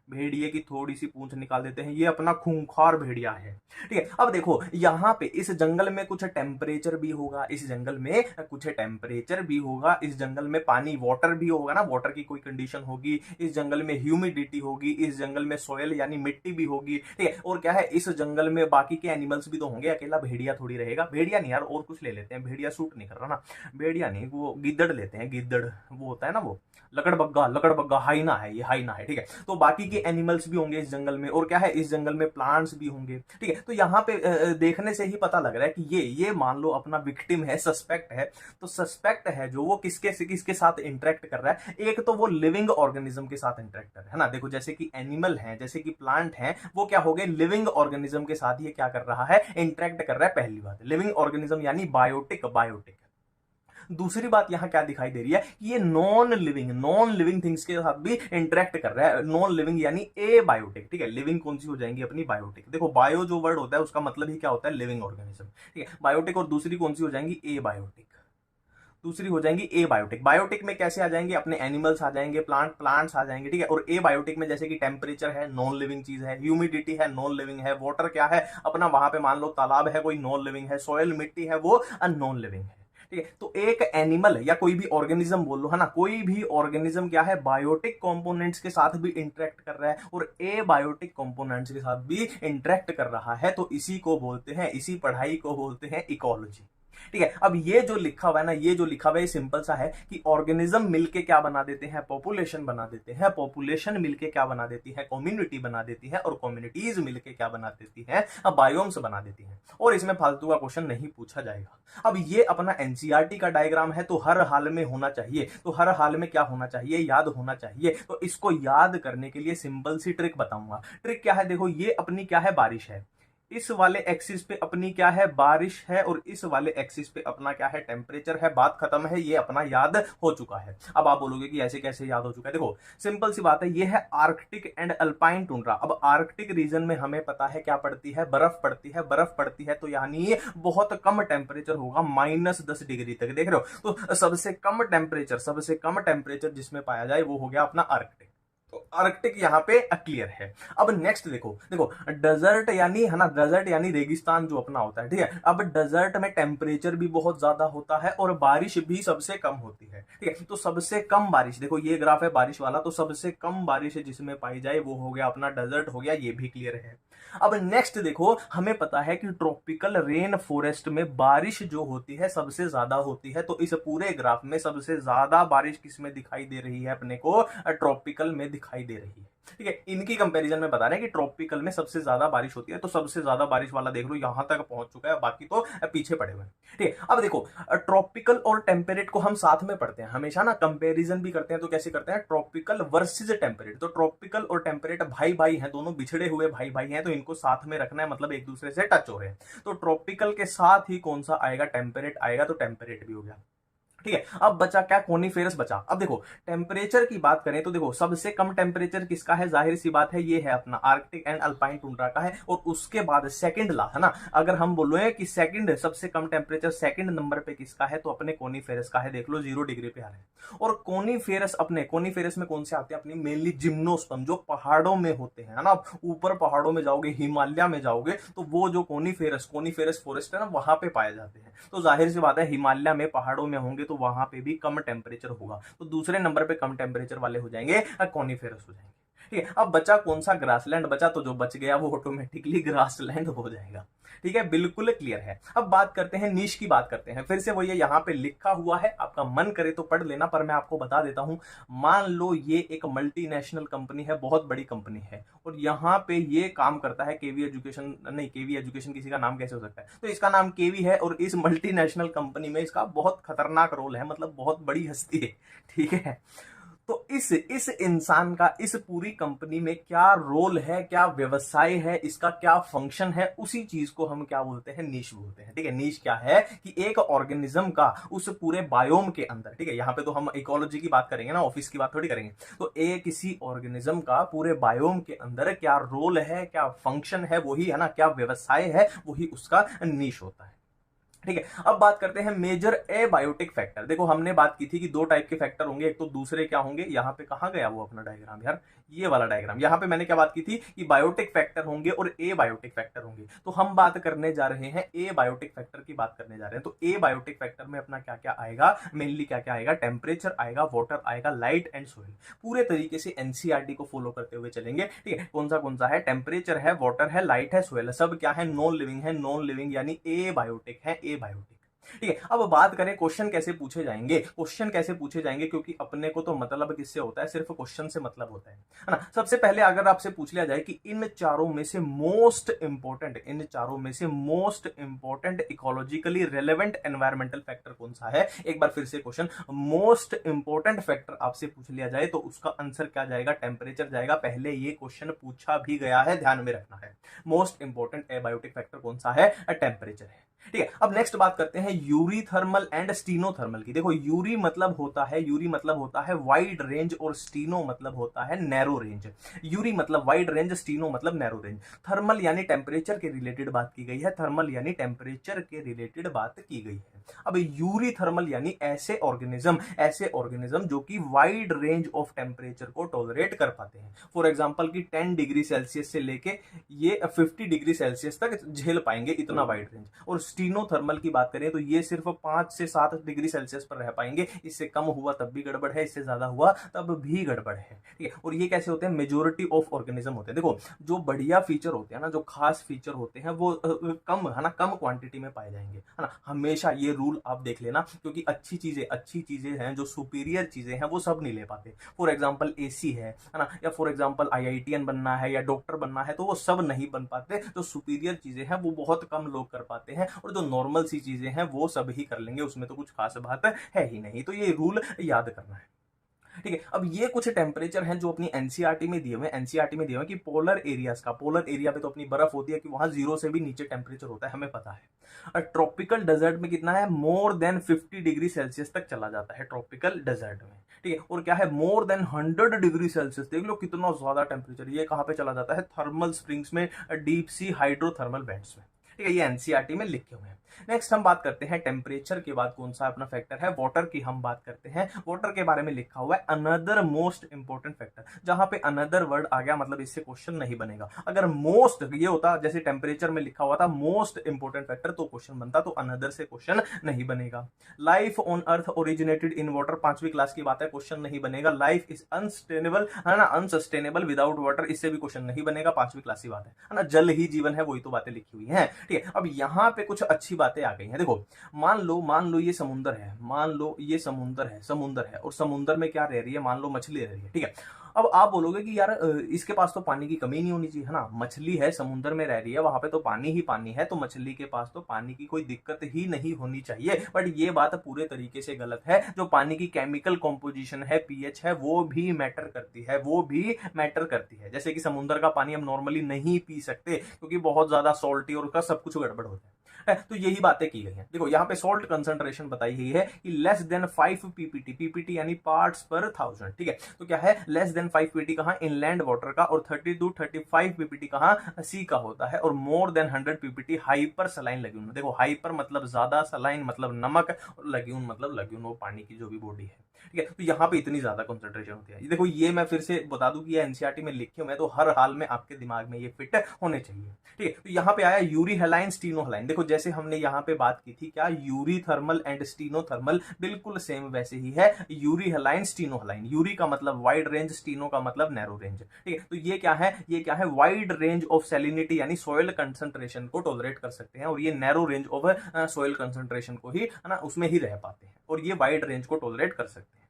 Speaker 1: भेड़िए की थोड़ी सी पूंछ निकाल देते हैं, ये अपना खूंखार भेड़िया है, ठीक है। अब देखो यहाँ पे इस जंगल में कुछ टेम्परेचर भी होगा, इस जंगल में कुछ टेम्परेचर भी होगा, इस जंगल में पानी वाटर भी होगा ना, वाटर की कोई कंडीशन होगी, इस जंगल में ह्यूमिडिटी होगी, इस जंगल में सोयल यानी मिट्टी भी होगी, ठीक है। और क्या है, इस जंगल में बाकी के एनिमल्स भी तो होंगे, अकेला भेड़िया थोड़ी रहेगा, भेड़िया नहीं यार, और कुछ ले लेते हैं, भेड़िया सूट नहीं कर रहा ना, भेड़िया नहीं, वो गिद्दड़ लेते हैं, गिद्दड़ वो होता है ना, वो लकड़बग्गा हाइना है, ये हाइना है, ठीक है। तो बाकी के एनिमल्स भी होंगे इस जंगल में, और क्या है, इस जंगल में प्लांट्स भी होंगे, ठीक है। तो यहाँ पे देखने से ही पता लग रहा है कि ये मान लो अपना विक्टिम है, सस्पेक्ट है, तो सस्पेक्ट है जो वो किसके साथ इंटरेक्ट कर रहा है, एक तो वो लिविंग ऑर्गेनिज्म के साथ इंटरेक्ट कर रहा है ना। देखो जैसे कि एनिमल है, जैसे कि प्लांट है, वो क्या हो गए, लिविंग ऑर्गेनिज्म के साथ ये क्या कर रहा है, इंटरेक्ट कर रहा है, पहली बात लिविंग ऑर्गेनिज्म यानी बायोटिक। दूसरी बात यहां क्या दिखाई दे रही है, ये नॉन लिविंग थिंग्स के साथ भी इंटरेक्ट कर रहा है, नॉन लिविंग यानी ए बायोटिक, ठीक है। लिविंग कौन सी हो जाएंगी अपनी, बायोटिक। देखो बायो जो वर्ड होता है उसका मतलब ही क्या होता है, लिविंग ऑर्गेनिज्म, ठीक है। बायोटिक, और दूसरी कौन सी हो जाएंगी, ए बायोटिक, दूसरी हो जाएंगी ए बायोटिक। बायोटिक में कैसे आ जाएंगे, अपने एनिमल्स आ जाएंगे, प्लांट्स आ जाएंगे, ठीक है। और ए बायोटिक में जैसे कि टेम्परेचर है, नॉन लिविंग चीज है, ह्यूमिडिटी है, नॉन लिविंग है, वाटर क्या है अपना, वहां पे मान लो तालाब है, कोई नॉन लिविंग है, सॉयल मिट्टी है, वो नॉन लिविंग है, ठीक है। तो एक एनिमल या कोई भी ऑर्गेनिज्म बोल लो, है ना, कोई भी ऑर्गेनिज्म क्या है, बायोटिक कंपोनेंट्स के साथ भी इंटरेक्ट कर रहा है, और ए बायोटिक कंपोनेंट्स के साथ भी इंटरेक्ट कर रहा है, तो इसी को बोलते हैं, इसी पढ़ाई को बोलते हैं इकोलॉजी, ठीक है। अब ये जो लिखा हुआ है ना, ये जो लिखा हुआ है सिंपल सा है कि ऑर्गेनिज्म मिलके क्या बना देते हैं, पॉपुलेशन बना देते हैं, पॉपुलेशन मिलके क्या बना देती है, कम्युनिटी बना देती है, और कम्युनिटीज मिलके क्या बना देती है, बायोम्स बना देती है। और इसमें फालतू का क्वेश्चन नहीं पूछा जाएगा। अब ये अपना एनसीईआरटी का डायग्राम है, तो हर हाल में होना चाहिए, तो हर हाल में क्या होना चाहिए, याद होना चाहिए। तो इसको याद करने के लिए सिंपल सी ट्रिक बताऊंगा। ट्रिक क्या है, देखो ये अपनी क्या है, बारिश है, इस वाले एक्सिस पे अपनी क्या है, बारिश है, और इस वाले एक्सिस पे अपना क्या है, टेम्परेचर है, बात खत्म है, ये अपना याद हो चुका है। अब आप बोलोगे कि ऐसे कैसे याद हो चुका है, देखो सिंपल सी बात है, ये है आर्कटिक एंड अल्पाइन टुंड्रा। अब आर्कटिक रीजन में हमें पता है क्या पड़ती है, बर्फ पड़ती है, तो यानी बहुत कम टेम्परेचर होगा, -10 डिग्री तक, देख रहे हो। तो सबसे कम टेम्परेचर जिसमें पाया जाए वो हो गया अपना आर्कटिक। तो आर्कटिक यहाँ पे क्लियर है। अब नेक्स्ट देखो डेजर्ट यानी, है ना, डेजर्ट यानी रेगिस्तान जो अपना होता है, ठीक है। अब डेजर्ट में टेम्परेचर भी बहुत ज्यादा होता है, और बारिश भी सबसे कम होती है, ठीक है। तो सबसे कम बारिश, देखो ये ग्राफ है बारिश वाला, तो सबसे कम बारिश जिसमें पाई जाए वो हो गया अपना डेजर्ट हो गया, ये भी क्लियर है। अब नेक्स्ट देखो, हमें पता है कि ट्रॉपिकल रेन फॉरेस्ट में बारिश जो होती है सबसे ज्यादा होती है, तो इस पूरे ग्राफ में सबसे ज्यादा बारिश किसमें दिखाई दे रही है अपने को, ट्रॉपिकल में दिखाई दे रही है। ठीक है, इनकी कंपैरिजन में बता रहे हैं कि ट्रॉपिकल में सबसे ज्यादा बारिश होती है, तो सबसे ज्यादा बारिश वाला देख लो यहां तक पहुंच चुका है, बाकी तो पीछे पड़े हुए हैं। ठीक है, अब देखो ट्रॉपिकल और टेम्परेट को हम साथ में पढ़ते हैं हमेशा ना, कंपैरिजन भी करते हैं तो कैसे करते हैं, ट्रॉपिकल वर्सेस टेम्परेट। तो ट्रॉपिकल और टेम्परेट भाई भाई हैं, दोनों बिछड़े हुए भाई भाई हैं, तो इनको साथ में रखना है, मतलब एक दूसरे से टच हो रहे हैं। तो ट्रॉपिकल के साथ ही कौन सा आएगा, टेम्परेट आएगा, तो टेम्परेट भी हो गया। ठीक है, अब बचा क्या, कोनिफेरस बचा। अब देखो टेम्परेचर की बात करें तो देखो सबसे कम टेम्परेचर किसका है, जाहिर सी बात है ये है अपना आर्कटिक एंड अल्पाइन टुंड्रा का है, और उसके बाद सेकंड ला है ना, अगर हम बोले कि सेकंड सबसे कम टेम्परेचर सेकंड नंबर पे किसका है, तो अपने कोनिफेरस का है, देख लो 0 डिग्री पे आ रहा है। और कोनिफेरस अपने कोनिफेरस में कौन से आते हैं, अपनी मेनली जिम्नोस्पर्म, जो पहाड़ों में होते हैं ना, ऊपर पहाड़ों में जाओगे, हिमालय में जाओगे, तो वो जो कोनिफेरस फॉरेस्ट है ना, वहां पे पाए जाते हैं। तो जाहिर सी बात है हिमालय में पहाड़ों में होंगे तो वहां पे भी कम टेम्परेचर होगा, तो दूसरे नंबर पे कम टेम्परेचर वाले हो जाएंगे कॉनिफेरस हो जाएंगे। ठीक है, अब बचा कौन सा, ग्रासलैंड बचा, तो जो बच गया वो ऑटोमेटिकली ग्रासलैंड हो जाएगा। ठीक है, बिल्कुल क्लियर है। अब बात करते हैं नीश की, बात करते हैं, फिर से वो ये यहाँ पे लिखा हुआ है, आपका मन करे तो पढ़ लेना, पर मैं आपको बता देता हूं। मान लो ये एक मल्टीनेशनल कंपनी है, बहुत बड़ी कंपनी है, और यहाँ पे ये काम करता है केवी एजुकेशन, नहीं केवी एजुकेशन किसी का नाम कैसे हो सकता है, तो इसका नाम केवी है, और इस मल्टीनेशनल कंपनी में इसका बहुत खतरनाक रोल है, मतलब बहुत बड़ी हस्ती है। ठीक है, तो इस इंसान का इस पूरी कंपनी में क्या रोल है, क्या व्यवसाय है, इसका क्या फंक्शन है, उसी चीज को हम क्या बोलते हैं, नीश बोलते हैं। ठीक है, नीश क्या है कि एक ऑर्गेनिज्म का उस पूरे बायोम के अंदर, ठीक है, यहां पे तो हम इकोलॉजी की बात करेंगे ना, ऑफिस की बात थोड़ी करेंगे, तो किसी ऑर्गेनिज्म का पूरे बायोम के अंदर क्या रोल है, क्या फंक्शन है, वही है ना, क्या व्यवसाय है, वही उसका नीश होता है। ठीक है, अब बात करते हैं मेजर एबायोटिक फैक्टर। देखो हमने बात की थी कि 2 टाइप के फैक्टर होंगे, एक तो दूसरे क्या होंगे, यहां पे कहां गया वो अपना डायग्राम यार, ये वाला डायग्राम, यहां पे मैंने क्या बात की थी कि बायोटिक फैक्टर होंगे और एबायोटिक फैक्टर होंगे, तो हम बात करने जा रहे हैं एबायोटिक फैक्टर की बात करने जा रहे हैं। तो एबायोटिक फैक्टर में अपना क्या क्या आएगा, मेनली क्या क्या आएगा, टेम्परेचर आएगा, वाटर आएगा, लाइट एंड सोइल, पूरे तरीके से एनसीईआरटी को फॉलो करते हुए चलेंगे। ठीक है, कौन सा है, टेम्परेचर है, वाटर है, लाइट है, सोइल है, सब क्या है, नॉन लिविंग है, नॉन लिविंग यानी एबायोटिक है, एबायोटिक। ठीक है, अब बात करें क्वेश्चन कैसे पूछे जाएंगे, क्वेश्चन कैसे पूछे जाएंगे, क्योंकि अपने को तो मतलब किससे होता है, सिर्फ क्वेश्चन से मतलब होता है ना। सबसे पहले अगर आपसे पूछ लिया जाए कि इन चारों में से most important ecologically relevant environmental factor कौन सा है, एक बार फिर से क्वेश्चन, मोस्ट इंपॉर्टेंट फैक्टर आपसे पूछ लिया जाए तो उसका आंसर क्या जाएगा, टेम्परेचर जाएगा। पहले ये क्वेश्चन पूछा भी गया है, ध्यान में रखना है, मोस्ट इंपॉर्टेंट एबायोटिक फैक्टर कौन सा है, टेम्परेचर है। ठीक है, अब नेक्स्ट बात करते हैं Yuri thermal and steno thermal की। देखो यूरी मतलब होता है वाइड रेंज, और स्टीनो मतलब होता है नैरो रेंज। यूरी मतलब वाइड रेंज, स्टीनो मतलब नैरो रेंज। थर्मल यानी टेम्परेचर के रिलेटेड बात की गई है, थर्मल यानी टेम्परेचर के रिलेटेड बात की गई है। अब यूरी थर्मल यानी ऐसे ऑर्गेनिज्म जो कि वाइड रेंज ऑफ टेम्परेचर को टॉलरेट कर पाते हैं। फॉर एग्जांपल की 10 डिग्री सेल्सियस से लेके ये 50 डिग्री सेल्सियस तक झेल पाएंगे, इतना वाइड रेंज। और स्टीनो थर्मल की बात करें तो ये सिर्फ 5 से 7 डिग्री सेल्सियस पर रह पाएंगे, इससे कम हुआ तब भी गड़बड़ है, इससे ज्यादा हुआ तब भी गड़बड़ है। ठीक है, और ये कैसे होते हैं, मेजोरिटी ऑफ ऑर्गेनिज्म होते हैं। देखो जो बढ़िया फीचर होते हैं ना, जो खास फीचर होते हैं, वो कम है ना, कम क्वांटिटी में पाए जाएंगे, है ना, हमेशा ये रूल आप देख लेना, क्योंकि अच्छी चीजें हैं, जो सुपीरियर चीजें हैं, वो सब नहीं ले पाते। फॉर एग्जाम्पल एसी है ना, या फॉर एग्जाम्पल IITian बनना है या डॉक्टर बनना है, तो वो सब नहीं बन पाते। जो सुपीरियर चीजें हैं वो बहुत कम लोग कर पाते हैं, और जो नॉर्मल सी चीजें हैं वो सब ही कर लेंगे, उसमें तो कुछ खास बात है ही नहीं। तो ये रूल याद करना है। ठीक है, अब ये कुछ टेम्परेचर हैं जो अपनी एनसीईआरटी में दिए हुए कि पोलर एरियाज का, पोलर एरिया पे तो अपनी बर्फ होती है कि वहां 0 से भी नीचे टेम्परेचर होता है, हमें पता है। और ट्रॉपिकल डेजर्ट में कितना है, मोर देन 50 डिग्री सेल्सियस तक चला जाता है ट्रॉपिकल डेजर्ट में। ठीक है, और क्या है, मोर देन 100 डिग्री सेल्सियस, देख लो कितना ज्यादा टेम्परेचर। ये कहां पे चला जाता है, थर्मल स्प्रिंग्स में, डीप सी हाइड्रोथर्मल वेंट्स में। ठीक है, ये एनसीईआरटी में लिखे हुए हैं। नेक्स्ट हम बात करते हैं टेम्परेचर के बाद कौन सा अपना फैक्टर है, वाटर की हम बात करते हैं। वाटर के बारे में लिखा हुआ है अनदर मोस्ट इंपोर्टेंट फैक्टर। जहां पे अनदर वर्ड आ गया मतलब इससे क्वेश्चन नहीं बनेगा। अगर मोस्ट ये होता, जैसे टेम्परेचर में लिखा हुआ था मोस्ट इंपोर्टेंट फैक्टर, तो क्वेश्चन बनता, तो अनदर से क्वेश्चन नहीं बनेगा। Life on earth originated in water, 5वीं क्लास की बात है, क्वेश्चन नहीं बनेगा। लाइफ इज अनसस्टेनेबल, है ना, अनसस्टेनेबल विदाउट वाटर, इससे भी क्वेश्चन नहीं बनेगा, 5वीं क्लास की बात है ना। जल ही जीवन है, वही तो बातें लिखी हुई है। ठीक है, अब यहां पे कुछ अच्छी बातें आ गई हैं। देखो मान लो ये समुंदर है, और समुंदर में क्या रह रही है, मान लो मछली रह रही है। ठीक है, अब आप बोलोगे कि यार इसके पास तो पानी की कमी नहीं होनी चाहिए, है ना, मछली है, समुद्र में रह रही है, वहां पे तो पानी ही पानी है, तो मछली के पास तो पानी की कोई दिक्कत ही नहीं होनी चाहिए। बट ये बात पूरे तरीके से गलत है। जो पानी की केमिकल कॉम्पोजिशन है, पीएच है, वो भी मैटर करती है, वो भी मैटर करती है। जैसे कि समुद्र का पानी हम नॉर्मली नहीं पी सकते क्योंकि बहुत ज्यादा सॉल्टी और उसका सब कुछ गड़बड़ होता है। तो यही बातें की गई हैं। देखो यहाँ पे सॉल्ट कंसंट्रेशन बताई गई है कि लेस देन 5 पीपीटी, पीपीटी यानी पार्ट्स पर 1000, ठीक है। तो क्या है, लेस देन 5 पीपीटी कहां, इनलैंड वाटर का, और 30 to 35 पीपीटी कहां, सी का होता है, और more than 100 PPT hyper saline lagoon. देखो हाइपर मतलब ज्यादा, सलाइन मतलब नमक, और लगून मतलब लगून वो पानी की जो भी बॉडी है, ठीक है। तो यहाँ पे इतनी ज्यादा कंसंट्रेशन होती है। देखो ये मैं फिर से बता दूं कि ये एनसीईआरटी में लिखे हुए हैं, तो हर हाल में आपके दिमाग में ये फिट होने चाहिए, ठीक है। तो यहाँ पे आया यूरी हेलाइन, स्टीनोहेलाइन। देखो जैसे हमने यहाँ पे बात की थी क्या, यूरी थर्मल एंड स्टीनोथर्मल, बिल्कुल सेम वैसे ही है। यूरी हेलाइन, स्टीनोहेलाइन, यूरी का मतलब वाइड रेंज, स्टीनो का मतलब नैरो रेंज, ठीक है। तो ये क्या है, ये क्या है, वाइड रेंज ऑफ सैलिनिटी यानी सॉइल कंसंट्रेशन को टॉलरेट कर सकते हैं, और ये narrow range of soil concentration को ही, है ना, उसमें ही रह पाते हैं, और ये वाइड रेंज को टॉलरेट कर सकते हैं,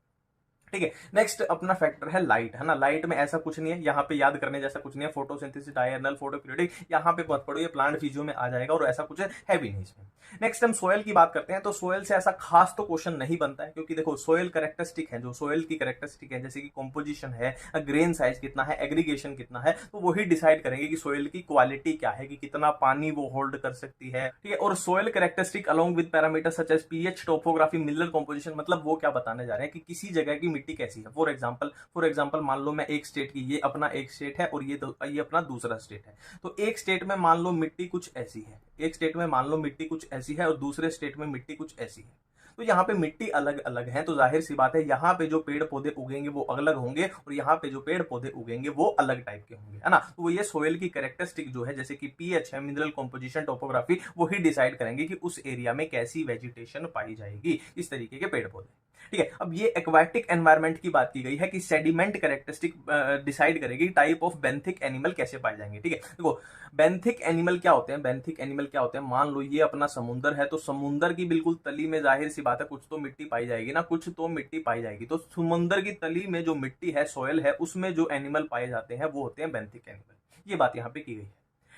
Speaker 1: ठीक है। नेक्स्ट अपना फैक्टर है लाइट, है ना। लाइट में ऐसा कुछ नहीं है, यहाँ पे याद करने जैसा कुछ नहीं है, फोटोसिंथेसिस, डायरनल, फोटो पीरियोडिक, यहाँ पे मत पढ़ो, ये प्लांट फिजियो में आ जाएगा, और ऐसा कुछ है भी नहीं इसमें। नेक्स्ट हम सोयल की बात करते हैं, तो सोयल से ऐसा खास तो क्वेश्चन नहीं बनता है, क्योंकि देखो सोयल कैरेक्टरिस्टिक है, जो सोयल की कैरेक्टरिस्टिक है, जैसे कि कॉम्पोजिशन है, ग्रेन साइज कितना है, एग्रीगेशन कितना है, तो वही डिसाइड करेंगे कि सोयल की क्वालिटी क्या है, कि कितना पानी वो होल्ड कर सकती है, ठीक है। और soil characteristic along with parameter such as pH, topography, mineral composition, मतलब वो क्या बताने जा रहे हैं कि किसी जगह की मिट्टी कैसी है। फॉर एग्जांपल मान लो मैं एक स्टेट की, ये अपना एक स्टेट है और ये अपना दूसरा स्टेट है, तो एक स्टेट में मान लो मिट्टी कुछ ऐसी है, एक स्टेट में मान लो मिट्टी कुछ ऐसी है, और दूसरे स्टेट में मिट्टी कुछ ऐसी है। तो यहाँ पे मिट्टी अलग अलग है, तो जाहिर सी बात है यहाँ पे जो पेड़ पौधे उगेंगे वो अलग होंगे, और यहाँ पे जो पेड़ पौधे उगेंगे वो अलग टाइप के होंगे, है ना। तो ये सोयल की कैरेक्टरिस्टिक जो है, जैसे कि पीएच है, मिनरल कॉम्पोजिशन, टोपोग्राफी, वो ही डिसाइड करेंगे कि उस एरिया में कैसी वेजिटेशन पाई जाएगी, इस तरीके के पेड़ पौधे, ठीक है। अब ये एक्वाटिक एनवायरनमेंट की बात की गई है कि सेडिमेंट कैरेक्टरिस्टिक डिसाइड करेगी टाइप ऑफ बेंथिक एनिमल कैसे पाए जाएंगे, ठीक है। देखो बेंथिक एनिमल क्या होते हैं, बेंथिक एनिमल क्या होते हैं, मान लो ये अपना समुद्र है, तो समुद्र की बिल्कुल तली में जाहिर सी बात है कुछ तो मिट्टी पाई जाएगी ना, कुछ तो मिट्टी पाई जाएगी, तो समुद्र की तली में जो मिट्टी है, सोयल है, उसमें जो एनिमल पाए जाते हैं वो होते हैं बेंथिक एनिमल। ये बात यहाँ पे की गई है,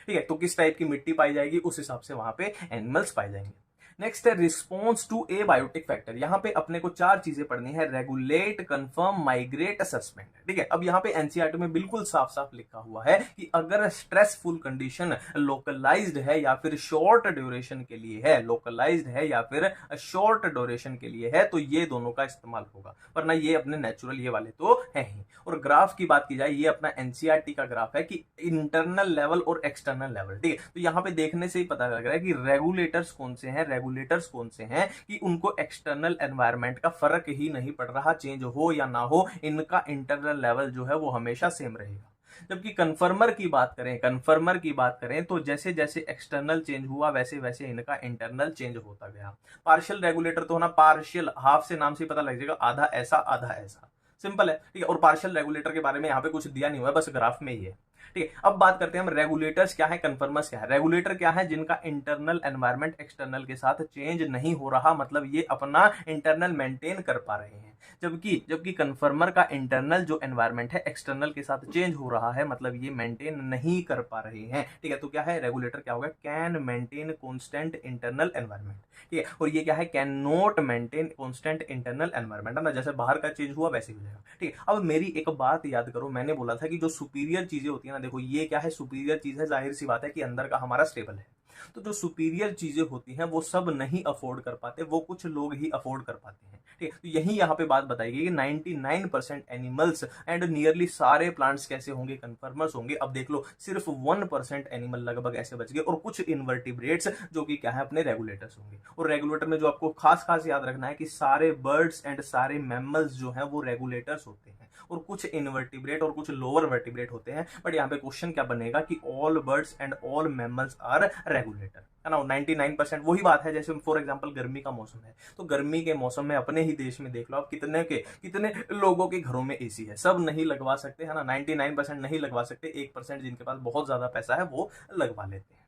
Speaker 1: ठीक है। तो किस टाइप की मिट्टी पाई जाएगी उस हिसाब से वहां पे एनिमल्स पाए जाएंगे। नेक्स्ट है response to abiotic factor. यहां पे अपने को 4 चीजें पढ़नी है, रेगुलेट, कंफर्म, माइग्रेट, सस्पेंड, ठीक है। अब यहाँ पे एनसीईआरटी में बिल्कुल साफ साफ लिखा हुआ है कि अगर स्ट्रेसफुल कंडीशन लोकलाइज्ड है या फिर शॉर्ट ड्यूरेशन के लिए है, लोकलाइज्ड है या फिर शॉर्ट ड्यूरेशन के लिए है, तो ये दोनों का इस्तेमाल होगा, वरना ये अपने नेचुरल ये वाले तो है ही। और ग्राफ की बात की जाए, ये अपना एनसीईआरटी का ग्राफ है कि इंटरनल लेवल और एक्सटर्नल लेवल, ठीक है। तो यहाँ पे देखने से ही पता लग रहा है कि रेगुलेटर्स कौन से हैं, रेगुलेटर्स कौन से हैं, कि उनको एक्सटर्नल एनवायरनमेंट का फर्क ही नहीं पड़ रहा, चेंज हो या ना हो, इनका इंटरनल लेवल जो है वो हमेशा सेम रहेगा। जबकि कन्फर्मर की बात करें, कन्फर्मर की बात करें तो जैसे जैसे एक्सटर्नल चेंज हुआ वैसे वैसे इनका इंटरनल चेंज होता गया। पार्शियल रेगुलेटर तो होना, पार्शियल हाफ से नाम से पता लग जाएगा, आधा ऐसा आधा ऐसा, सिंपल है, ठीक है। और पार्शियल रेगुलेटर के बारे में यहाँ पे कुछ दिया नहीं हुआ है, बस ग्राफ में ही है, ठीक है। अब बात करते हैं हम रेगुलेटर्स क्या है, कन्फर्मर्स क्या है। रेगुलेटर क्या है, जिनका इंटरनल एनवायरनमेंट एक्सटर्नल के साथ चेंज नहीं हो रहा, मतलब ये अपना इंटरनल मेंटेन कर पा रहे हैं। जबकि जबकि कन्फर्मर का इंटरनल जो एनवायरनमेंट है एक्सटर्नल के साथ चेंज हो रहा है, मतलब ये मेंटेन नहीं कर पा रहे हैं, ठीक है। तो क्या है, रेगुलेटर क्या होगा, can maintain constant internal environment, ठीक है। और ये क्या है, can not maintain constant internal environment, है ना, जैसे बाहर का चेंज हुआ वैसे हो जाएगा, ठीक है। अब मेरी एक बात याद करो, मैंने बोला था कि जो सुपीरियर चीजें होती है ना, देखो ये क्या है, सुपीरियर चीज है, जाहिर सी बात है कि अंदर का हमारा स्टेबल है। तो जो सुपीरियर चीजें होती हैं वो सब नहीं अफोर्ड कर पाते, वो कुछ लोग ही अफोर्ड कर पाते हैं, ठीक है। तो यही यहाँ पे बात बताई गई कि 99% एनिमल्स एंड नियरली सारे प्लांट्स कैसे होंगे, कन्फर्मर्स होंगे। अब देख लो सिर्फ 1% एनिमल लगभग ऐसे बच गए, और कुछ इन्वर्टिब्रेट्स जो कि क्या है, अपने रेगुलेटर्स होंगे। और रेगुलेटर में जो आपको खास खास याद रखना है कि सारे बर्ड्स एंड सारे मैमल्स जो है वो रेगुलेटर्स होते हैं, और कुछ इनवर्टिब्रेट और कुछ लोअर वर्टिब्रेट होते हैं। बट यहाँ पे क्वेश्चन क्या बनेगा कि all birds and all mammals are regulator, है ना। 99% वही बात है, जैसे फॉर एग्जांपल गर्मी का मौसम है, तो गर्मी के मौसम में अपने ही देश में देख लो आप कितने लोगों के घरों में एसी है, सब नहीं लगवा सकते, है ना। 99% नहीं लगवा सकते, 1% जिनके पास बहुत ज्यादा पैसा है वो लगवा लेते हैं,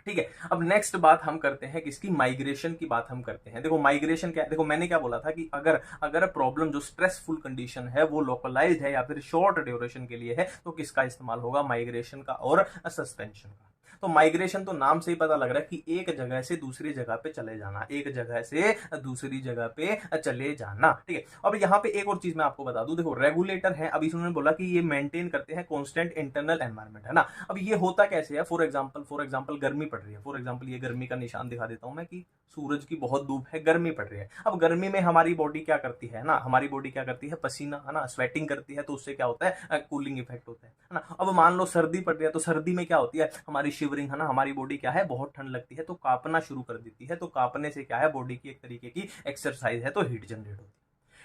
Speaker 1: ठीक है। अब नेक्स्ट बात हम करते हैं किसकी, माइग्रेशन की बात हम करते हैं। देखो माइग्रेशन क्या है, देखो मैंने क्या बोला था कि अगर अगर प्रॉब्लम जो स्ट्रेसफुल कंडीशन है वो लोकलाइज्ड है या फिर शॉर्ट ड्यूरेशन के लिए है तो किसका इस्तेमाल होगा, माइग्रेशन का और सस्पेंशन का। तो माइग्रेशन तो नाम से ही पता लग रहा है कि एक जगह से दूसरी जगह पे चले जाना, एक जगह से दूसरी जगह पे चले जाना, ठीक है। अब यहाँ पे एक और चीज मैं आपको बता दूं, देखो रेगुलेटर है, अभी उन्होंने बोला कि ये मेंटेन करते हैं कांस्टेंट इंटरनल एनवायरनमेंट, है ना। अब ये होता कैसे है, फॉर एग्जांपल गर्मी पड़ रही है, फॉर एग्जांपल ये गर्मी का निशान दिखा देता हूं मैं कि सूरज की बहुत धूप है, गर्मी पड़ रही है। अब गर्मी में हमारी बॉडी क्या करती है ना, हमारी बॉडी क्या करती है, पसीना, है ना, स्वेटिंग करती है, तो उससे क्या होता है, कूलिंग इफेक्ट होता है ना। अब मान लो सर्दी पड़ रही है, तो सर्दी में क्या होती है, हमारी शिवरिंग, है ना, हमारी बॉडी क्या है, बहुत ठंड लगती है तो कांपना शुरू कर देती है, तो कांपने से क्या है, बॉडी की एक तरीके की एक्सरसाइज है, तो हीट जनरेट होती है,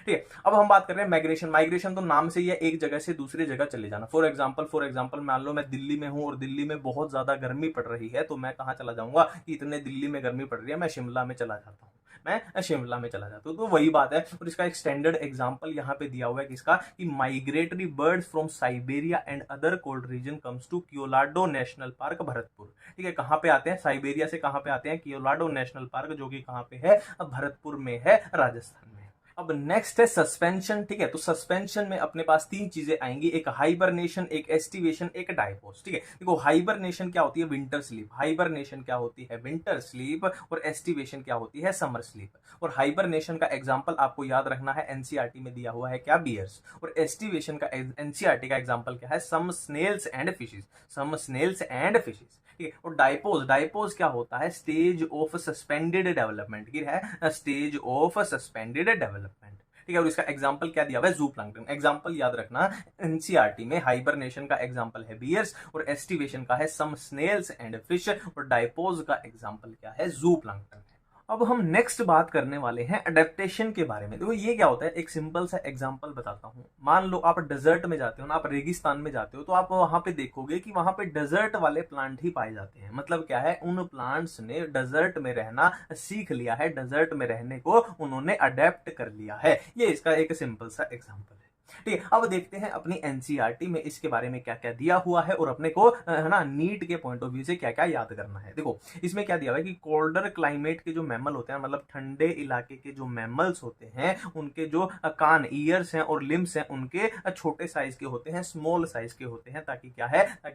Speaker 1: ठीक है। अब हम बात कर रहे हैं माइग्रेशन। माइग्रेशन तो नाम से ही है, एक जगह से दूसरी जगह चले जाना। फॉर एग्जांपल मान लो मैं दिल्ली में हूं और दिल्ली में बहुत ज्यादा गर्मी पड़ रही है, तो मैं कहां चला जाऊंगा कि इतने दिल्ली में गर्मी पड़ रही है, मैं शिमला में चला जाता हूं, मैं शिमला में चला जाता हूं। तो वही बात है, और इसका एक स्टैंडर्ड एग्जांपल यहाँ पे दिया हुआ है किसका, कि migratory birds from Siberia and other cold region comes to Keoladeo national park Bharatpur, ठीक है। कहां पे आते हैं, साइबेरिया से कहां पे आते हैं, कियोलाडो नेशनल पार्क, जो कि कहां पे है, भरतपुर में है, राजस्थान में। अब नेक्स्ट है सस्पेंशन, ठीक है। तो सस्पेंशन में अपने पास तीन चीजें आएंगी, एक हाइबरनेशन, एक एस्टिवेशन, एक डायपोज, ठीक है। देखो हाइबरनेशन क्या होती है, विंटर स्लीप, हाइबरनेशन क्या होती है, विंटर स्लीप, और एस्टिवेशन क्या होती है, समर स्लीप। और हाइबरनेशन का एग्जांपल आपको याद रखना है, एनसीईआरटी में दिया हुआ है क्या, बियर्स। और एस्टिवेशन का एनसीईआरटी का एग्जांपल क्या है, some snails and fishes, some snails and fishes, ठीक है। और डायपोज, डायपोज क्या होता है, स्टेज ऑफ सस्पेंडेड डेवलपमेंट, की है स्टेज ऑफ सस्पेंडेड डेवलपमेंट, ठीक है। और इसका एग्जांपल क्या दिया हुआ है, जू प्लैंक्टन। एग्जांपल याद रखना, एनसीईआरटी में हाइबरनेशन का एग्जांपल है बियर्स, और एस्टिवेशन का है सम स्नेल्स एंड फिश, और डायपोज का एग्जांपल क्या है, जू प्लैंक्टन। अब हम नेक्स्ट बात करने वाले हैं अडेप्टेशन के बारे में। देखो ये क्या होता है, एक सिंपल सा एग्जांपल बताता हूं। मान लो आप डेजर्ट में जाते हो ना, आप रेगिस्तान में जाते हो, तो आप वहां पे देखोगे कि वहां पे डेजर्ट वाले प्लांट ही पाए जाते हैं। मतलब क्या है, उन प्लांट्स ने डेजर्ट में रहना सीख लिया है, डेजर्ट में रहने को उन्होंने अडेप्ट कर लिया है। ये इसका एक सिंपल सा एग्जाम्पल है, ठीक है। अब देखते हैं अपनी एनसीईआरटी में इसके बारे में क्या क्या दिया हुआ है और अपने को, है ना, नीट के पॉइंट ऑफ व्यू से क्या क्या याद करना है। देखो इसमें क्या दिया हुआ है कि कोल्डर क्लाइमेट के जो मैमल होते हैं, मतलब ठंडे इलाके के जो मैमल्स होते हैं, उनके जो कान, ईयर्स हैं और लिम्स हैं, उनके छोटे साइज के होते हैं, स्मॉल साइज के होते हैं, ताकि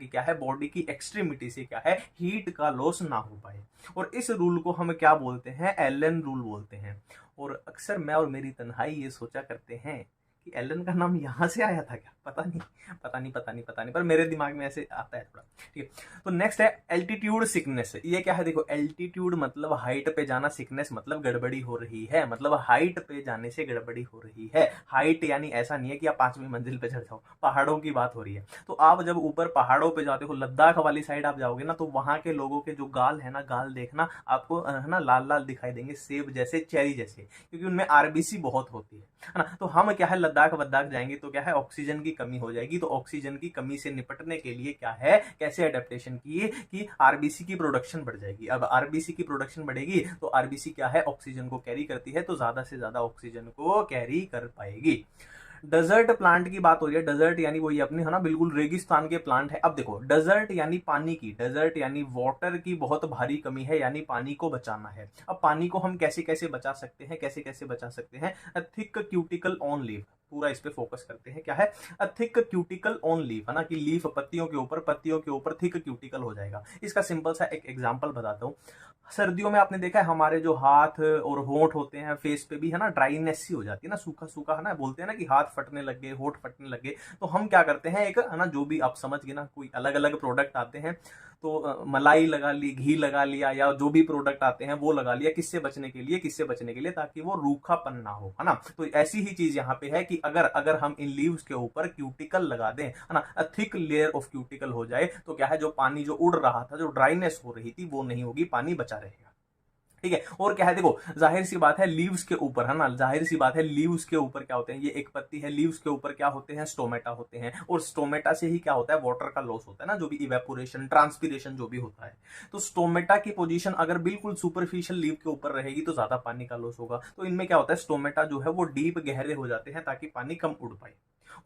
Speaker 1: क्या है बॉडी की एक्सट्रीमिटी से क्या है, हीट का लॉस ना हो पाए। और इस रूल को हम क्या बोलते हैं, एलन रूल बोलते हैं। और अक्सर मैं और मेरी तन्हाई ये सोचा करते हैं कि एलन का नाम यहां से आया था क्या, पता नहीं, पर मेरे दिमाग में ऐसे आता है थोड़ा, ठीक है। तो नेक्स्ट है एल्टीट्यूड सिकनेस। ये क्या है, देखो एल्टीट्यूड मतलब हाइट पे जाना, सिकनेस मतलब गड़बड़ी हो रही है, मतलब हाइट पे जाने से गड़बड़ी हो रही है। हाइट यानी ऐसा नहीं है कि आप 5वीं मंजिल पे चढ़ जाओ, पहाड़ों की बात हो रही है। तो आप जब ऊपर पहाड़ों पे जाते हो, लद्दाख वाली साइड आप जाओगे ना, तो वहां के लोगों के जो गाल है ना, गाल देखना आपको, है ना, लाल लाल दिखाई देंगे, सेब जैसे, चेरी जैसे, क्योंकि उनमें आरबीसी बहुत होती है ना। तो हम क्या है, लद्दाख वद्दाख जाएंगे तो क्या है, ऑक्सीजन की कमी हो जाएगी। तो ऑक्सीजन की कमी से निपटने के लिए क्या है, कैसे अडेप्टेशन किए कि आरबीसी की प्रोडक्शन बढ़ जाएगी। अब आरबीसी की प्रोडक्शन बढ़ेगी तो आरबीसी क्या है, ऑक्सीजन को कैरी करती है, तो ज्यादा से ज्यादा ऑक्सीजन को कैरी कर पाएगी। डेजर्ट प्लांट की बात हो रही है, डेजर्ट यानी वही अपने, है ना, बिल्कुल रेगिस्तान के प्लांट है। अब देखो डेजर्ट यानी पानी की, डेजर्ट यानी वाटर की बहुत भारी कमी है, यानी पानी को बचाना है। अब पानी को हम कैसे कैसे बचा सकते हैं, कैसे कैसे बचा सकते हैं, थिक क्यूटिकल ऑन लीफ, पूरा इस पे फोकस करते हैं। क्या है, थिक क्यूटिकल ऑन लीफ, है ना, कि लीफ पत्तियों के ऊपर थिक क्यूटिकल हो जाएगा। इसका सिंपल सा एक एग्जांपल बताता हूँ। सर्दियों में आपने देखा है हमारे जो हाथ और होंठ होते हैं, फेस पे भी, है ना, ड्राइनेस सी हो जाती है ना, सूखा सूखा, है ना, बोलते हैं ना कि हाथ फटने लग गए, होंठ फटने लग गए। तो हम क्या करते हैं, एक, है ना, जो भी आप समझ गए ना, कोई अलग अलग प्रोडक्ट आते हैं, तो मलाई लगा ली, घी लगा लिया, या जो भी प्रोडक्ट आते हैं वो लगा लिया, किससे बचने के लिए, ताकि वो रूखापन ना हो, है ना। तो ऐसी ही चीज यहाँ पे है कि अगर हम इन लीव्स के ऊपर क्यूटिकल लगा दें, है ना, थिक लेयर ऑफ क्यूटिकल हो जाए, तो क्या है, जो पानी जो उड़ रहा था, जो ड्राइनेस हो रही थी, वो नहीं होगी, पानी बचा रहेगा, ठीक है। और क्या है, देखो जाहिर सी बात है लीव्स के ऊपर, है ना, जाहिर सी बात है लीव्स के ऊपर क्या होते हैं, ये एक पत्ती है, लीव्स के ऊपर क्या होते हैं, स्टोमेटा होते हैं, और स्टोमेटा से ही क्या होता है, वाटर का लॉस होता है ना, जो भी इवेपोरेशन, ट्रांसपीरेशन जो भी होता है। तो स्टोमेटा की पोजीशन अगर बिल्कुल सुपरफिशियल लीव के ऊपर रहेगी तो ज्यादा पानी का लॉस होगा। तो इनमें क्या होता है, स्टोमेटा जो है वो डीप, गहरे हो जाते हैं, ताकि पानी कम उड़ पाए।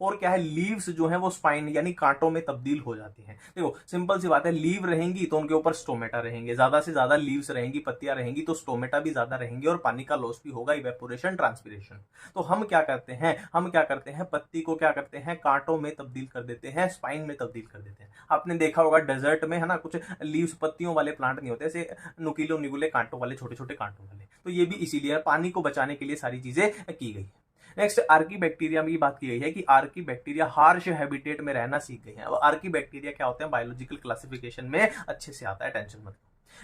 Speaker 1: और क्या है, लीव्स जो है वो स्पाइन यानी कांटों में तब्दील हो जाती हैं। देखो सिंपल सी बात है, लीव रहेंगी तो उनके ऊपर स्टोमेटा रहेंगे, ज्यादा से ज्यादा लीव्स रहेंगी, पत्तियां रहेंगी तो स्टोमेटा भी ज्यादा रहेंगे और पानी का लॉस भी होगा, इवेपोरेशन, ट्रांसपिरेशन। तो हम क्या करते हैं पत्ती को क्या करते हैं, कांटों में तब्दील कर देते हैं, स्पाइन में तब्दील कर देते हैं। आपने देखा होगा डेजर्ट में है ना, कुछ लीव्स पत्तियों वाले प्लांट नहीं होते, ऐसे नुकीले नुकीले कांटों वाले, छोटे छोटे कांटों वाले। तो ये भी इसीलिए पानी को बचाने के लिए सारी चीजें की गई है। नेक्स्ट आर्की बैक्टीरिया की बात की गई है कि आर्की बैक्टीरिया हार्श हैबिटेट में रहना सीख गए हैं। अब आर्की बैक्टीरिया क्या होते हैं, बायोलॉजिकल क्लासिफिकेशन में अच्छे से आता है, टेंशन मत।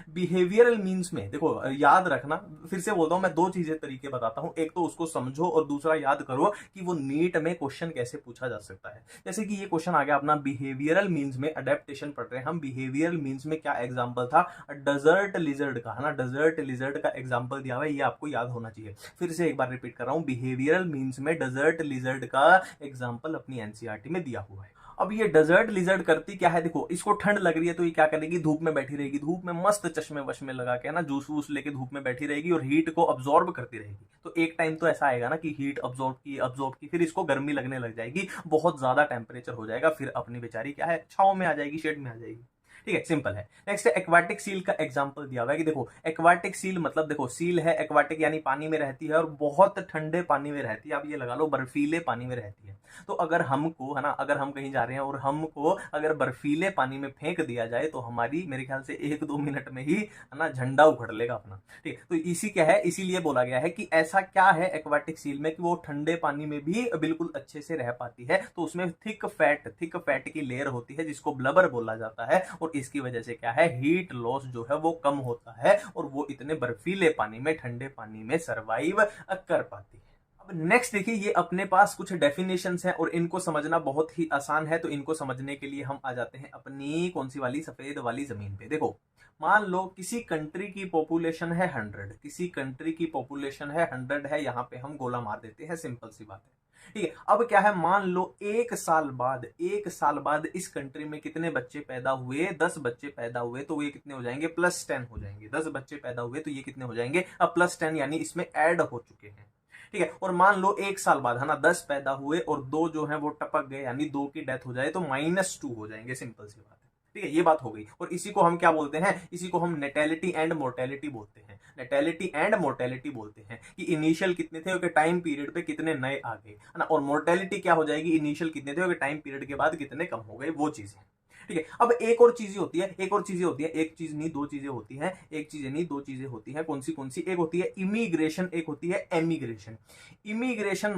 Speaker 1: बिहेवियरल मीन्स में देखो याद रखना, फिर से बोलता हूं मैं, दो चीजें तरीके बताता हूं, एक तो उसको समझो और दूसरा याद करो कि वो नीट में क्वेश्चन कैसे पूछा जा सकता है। जैसे कि ये क्वेश्चन आ गया अपना बिहेवियरल मीन्स में, अडेप्टेशन पढ़ रहे हैं हम। बिहेवियरल मीन्स में क्या एग्जांपल था, डेजर्ट लिजर्ड का, है ना, डेजर्ट लिजर्ड का एग्जांपल दिया हुआ है, ये आपको याद होना चाहिए। फिर से एक बार रिपीट कर रहा हूं, बिहेवियरल मीन्स में डेजर्ट लिजर्ड का एग्जांपल अपनी एनसीईआरटी में दिया हुआ है। अब ये डेजर्ट लिजर्ड करती क्या है, देखो इसको ठंड लग रही है तो ये क्या करेगी, धूप में बैठी रहेगी, धूप में मस्त चश्मे वश्मे लगा के ना, जूस वूस लेके धूप में बैठी रहेगी और हीट को अब्जॉर्ब करती रहेगी। तो एक टाइम तो ऐसा आएगा ना कि हीट अब्जॉर्ब की, फिर इसको गर्मी लगने लग जाएगी, बहुत ज्यादा टेम्परेचर हो जाएगा, फिर अपनी बेचारी क्या है, छाव में आ जाएगी, शेड में आ जाएगी। ठीक है, सिंपल है। नेक्स्ट एक्वाटिक सील का एग्जांपल दिया हुआ है कि देखो एक्वाटिक सील मतलब, देखो सील है एक्वाटिक यानी पानी में रहती है और बहुत ठंडे पानी में रहती है, आप ये लगा लो बर्फीले पानी में रहती है। तो अगर हमको, है ना, अगर हम कहीं जा रहे हैं और हमको अगर बर्फीले पानी में फेंक दिया जाए तो हमारी मेरे ख्याल से 1-2 मिनट में ही, है ना, झंडा उखड़ लेगा अपना। ठीक है, तो इसी क्या है, इसीलिए बोला गया है कि ऐसा क्या है एक्वाटिक सील में कि वो ठंडे पानी में भी बिल्कुल अच्छे से रह पाती है। तो उसमें थिक फैट की लेयर होती है जिसको ब्लबर बोला जाता है, और इसकी वजह से क्या है, हीट लॉस जो है वो कम होता है और वो इतने बर्फीले पानी में, ठंडे पानी में सरवाइव कर पाती है। अब नेक्स्ट देखिए, ये अपने पास कुछ डेफिनेशंस हैं और इनको समझना बहुत ही आसान है। तो इनको समझने के लिए हम आ जाते हैं अपनी कौन सी वाली, सफेद वाली जमीन पे। देखो मान लो किसी कंट्री की पॉपुलेशन है 100, किसी कंट्री की पॉपुलेशन है 100 है, यहां पे हम गोला मार देते हैं, सिंपल सी बात है। ठीक है, अब क्या है, मान लो एक साल बाद इस कंट्री में कितने बच्चे पैदा हुए, 10 बच्चे पैदा हुए, तो ये कितने हो जाएंगे, +10 हो जाएंगे। 10 बच्चे पैदा हुए तो ये कितने हो जाएंगे, अब +10 यानी इसमें ऐड हो चुके हैं। ठीक है, और मान लो एक साल बाद, है ना, 10 पैदा हुए और 2 जो है वो टपक गए, यानी 2 की डेथ हो जाए तो -2 हो जाएंगे, सिंपल सी बात है। ठीक है, ये बात हो गई। और इसी को हम क्या बोलते हैं, इसी को हम नेटेलिटी एंड मोर्टेलिटी बोलते हैं। नेटेलिटी एंड मोर्टेलिटी बोलते हैं कि इनिशियल कितने थे, टाइम पीरियड पे कितने नए आ गए, है ना, और मोर्टेलिटी क्या हो जाएगी, इनिशियल कितने थे, टाइम पीरियड के बाद कितने कम हो गए, वो चीजें। ठीक है, अब एक और चीजें होती है, एक चीज नहीं दो चीजें होती हैं, एक चीजें नहीं दो चीजें होती हैं। कौन सी, एक होती है इमिग्रेशन, एक होती है एमिग्रेशन। इमिग्रेशन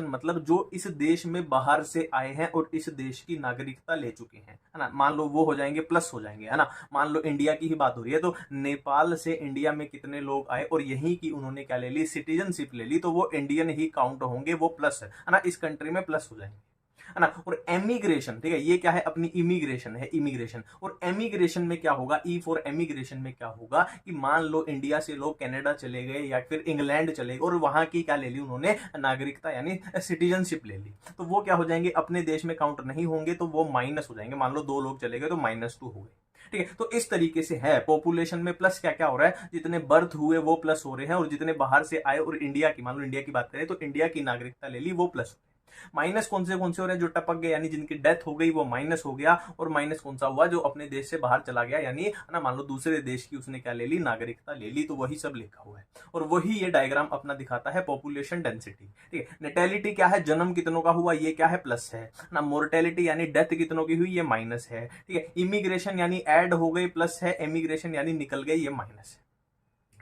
Speaker 1: मतलब जो इस देश में बाहर से आए हैं और इस देश की नागरिकता ले चुके हैं, है ना, मान लो वो हो जाएंगे, प्लस हो जाएंगे, है ना। मान लो इंडिया की ही बात हो रही है तो नेपाल से इंडिया में कितने लोग आए और यहीं की उन्होंने क्या ले ली, सिटीजनशिप ले ली, तो वो इंडियन ही काउंट होंगे, वो प्लस है ना, इस कंट्री में प्लस हो जाएंगे, है ना। और एमिग्रेशन, ठीक है, ये क्या है, अपनी इमिग्रेशन है, इमिग्रेशन। और एमिग्रेशन में क्या होगा, ई फॉर एमिग्रेशन में क्या होगा कि मान लो इंडिया से लोग कनाडा चले गए या फिर इंग्लैंड चले गए और वहां की क्या ले ली उन्होंने, नागरिकता यानी सिटीजनशिप ले ली, तो वो क्या हो जाएंगे, अपने देश में काउंट नहीं होंगे, तो वो माइनस हो जाएंगे। मान लो 2 लोग चले गए तो -2 हो गए। ठीक है, तो इस तरीके से है पॉपुलेशन में प्लस क्या क्या हो रहा है, जितने बर्थ हुए वो प्लस हो रहे हैं और जितने बाहर से आए और इंडिया की, मान लो इंडिया की बात करें तो इंडिया की नागरिकता ले ली, वो प्लस। माइनस कौन से हो रहे हैं, जो टपक गए यानी जिनकी डेथ हो गई वो माइनस हो गया, और माइनस कौन सा हुआ, जो अपने देश से बाहर चला गया, यानी ना मान लो दूसरे देश की उसने क्या ले ली, नागरिकता ले ली, तो वही सब लिखा हुआ है। और वही ये डायग्राम अपना दिखाता है पॉपुलेशन डेंसिटी। ठीक है, नेटेलिटी क्या है, जन्म कितनों का हुआ, ये क्या है, प्लस है ना। मोर्टेलिटी यानी डेथ कितनों की हुई, ये माइनस है। ठीक है, इमिग्रेशन यानी ऐड हो गई, प्लस है। एमिग्रेशन यानी निकल गए, ये माइनस है।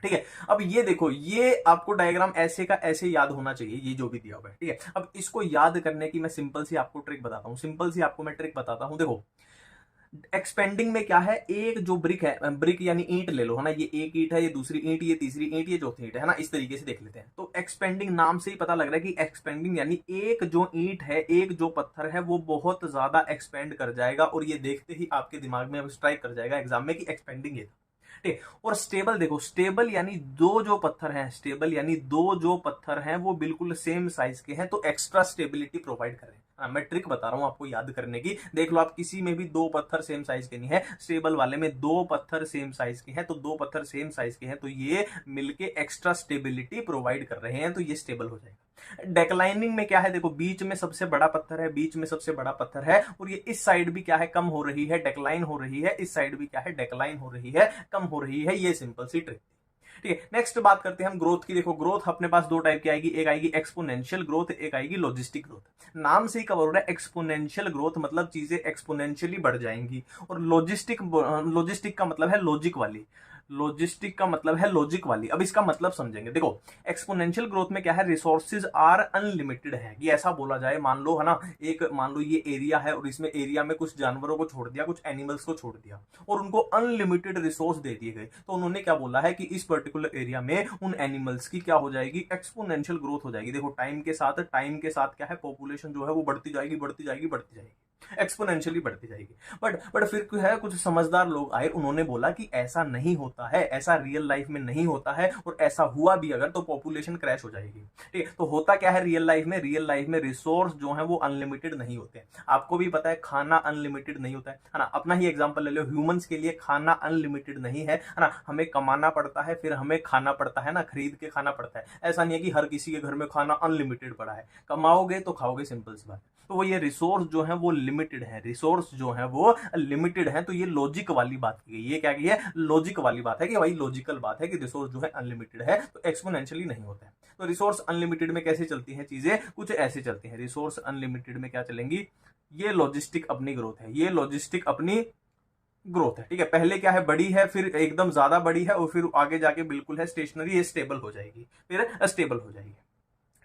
Speaker 1: ठीक है, अब ये देखो, ये आपको डायग्राम ऐसे का ऐसे याद होना चाहिए, ये जो भी दिया हुआ है। ठीक है, अब इसको याद करने की मैं सिंपल सी आपको ट्रिक बताता हूं, देखो एक्सपेंडिंग में क्या है, एक जो ब्रिक है, ब्रिक यानी ईंट ले लो, है ना, ये एक ईंट है, ये दूसरी ईंट, ये तीसरी ईंट, ये चौथी ईंट है ना, इस तरीके से देख लेते हैं। तो एक्सपेंडिंग नाम से ही पता लग रहा है कि एक्सपेंडिंग यानी एक जो ईंट है, एक जो पत्थर है वो बहुत ज्यादा एक्सपेंड कर जाएगा, और ये देखते ही आपके दिमाग में अब स्ट्राइक कर जाएगा एग्जाम में कि एक्सपेंडिंग ये। ठीक, और स्टेबल देखो, स्टेबल यानी दो जो पत्थर हैं वो बिल्कुल सेम साइज के हैं, तो एक्स्ट्रा स्टेबिलिटी प्रोवाइड करें। मैं ट्रिक बता रहा हूं आपको याद करने की। देख लो, आप किसी में भी दो पत्थर सेम साइज के नहीं है, स्टेबल वाले में दो पत्थर सेम साइज के हैं, तो दो पत्थर सेम साइज के हैं तो ये मिलके एक्स्ट्रा स्टेबिलिटी प्रोवाइड कर रहे हैं, तो ये स्टेबल हो जाएगा। डेक्लाइनिंग में क्या है, देखो बीच में सबसे बड़ा पत्थर है, बीच में सबसे बड़ा पत्थर है, और ये इस साइड भी क्या है, कम हो रही है, डेक्लाइन हो रही है, इस साइड भी क्या है, डेक्लाइन हो रही है, कम हो रही है। ये सिंपल सी ट्रिक। ठीक है, नेक्स्ट बात करते हैं हम ग्रोथ की। देखो ग्रोथ अपने पास दो टाइप की आएगी, एक आएगी एक्सपोनेंशियल ग्रोथ, एक आएगी लॉजिस्टिक ग्रोथ। नाम से ही कवर हो रहा है, एक्सपोनेंशियल ग्रोथ मतलब चीजें एक्सपोनेंशियली बढ़ जाएंगी, और लॉजिस्टिक का मतलब है लॉजिक वाली, लॉजिस्टिक का मतलब है लॉजिक वाली। अब इसका मतलब समझेंगे। देखो एक्सपोनेंशियल ग्रोथ में क्या है, रिसोर्सेज आर अनलिमिटेड है। ये ऐसा बोला जाए, मान लो है ना, मान लो ये एरिया है और इसमें एरिया में कुछ जानवरों को छोड़ दिया, कुछ एनिमल्स को छोड़ दिया और उनको अनलिमिटेड रिसोर्स दे दिए गए, तो उन्होंने क्या बोला है कि इस पर्टिकुलर एरिया में उन एनिमल्स की क्या हो जाएगी, एक्सपोनेंशियल ग्रोथ हो जाएगी। देखो टाइम के साथ क्या है, पॉपुलेशन जो है वो बढ़ती जाएगी, बढ़ती जाएगी, बढ़ती जाएगी, एक्सपोनेंशियली बढ़ती जाएगी। बट फिर क्या है, कुछ समझदार लोग आए, उन्होंने बोला कि ऐसा नहीं होता है, ऐसा रियल लाइफ में नहीं होता है, और ऐसा हुआ भी अगर तो पॉपुलेशन क्रैश हो जाएगी। ठीक है, तो होता क्या है रियल लाइफ में रिसोर्स जो है वो अनलिमिटेड नहीं होते। आपको भी पता है खाना अनलिमिटेड नहीं होता है ना। अपना ही एग्जांपल ले लो, ह्यूमंस के लिए खाना अनलिमिटेड नहीं है ना, हमें कमाना पड़ता है, फिर हमें खाना पड़ता है ना, खरीद के खाना पड़ता है। ऐसा नहीं है कि हर किसी के घर में खाना अनलिमिटेड पड़ा है, कमाओगे तो खाओगे, सिंपल सी बात। तो वो ये रिसोर्स जो है वो लिमिटेड है, रिसोर्स जो है वो लिमिटेड है, तो ये लॉजिक वाली बात की गई। ये क्या की है, लॉजिक वाली बात है कि भाई लॉजिकल बात है कि रिसोर्स जो है अनलिमिटेड है, तो एक्सपोनेंशियली नहीं होता है। तो रिसोर्स अनलिमिटेड में कैसे चलती हैं चीजें, कुछ ऐसे चलती हैं। रिसोर्स अनलिमिटेड में क्या चलेंगी, ये लॉजिस्टिक अपनी ग्रोथ है, ये लॉजिस्टिक अपनी ग्रोथ है। ठीक है, पहले क्या है, बड़ी है, फिर एकदम ज्यादा बड़ी है, और फिर आगे जाके बिल्कुल है स्टेशनरी, ये स्टेबल हो जाएगी, फिर स्टेबल हो जाएगी।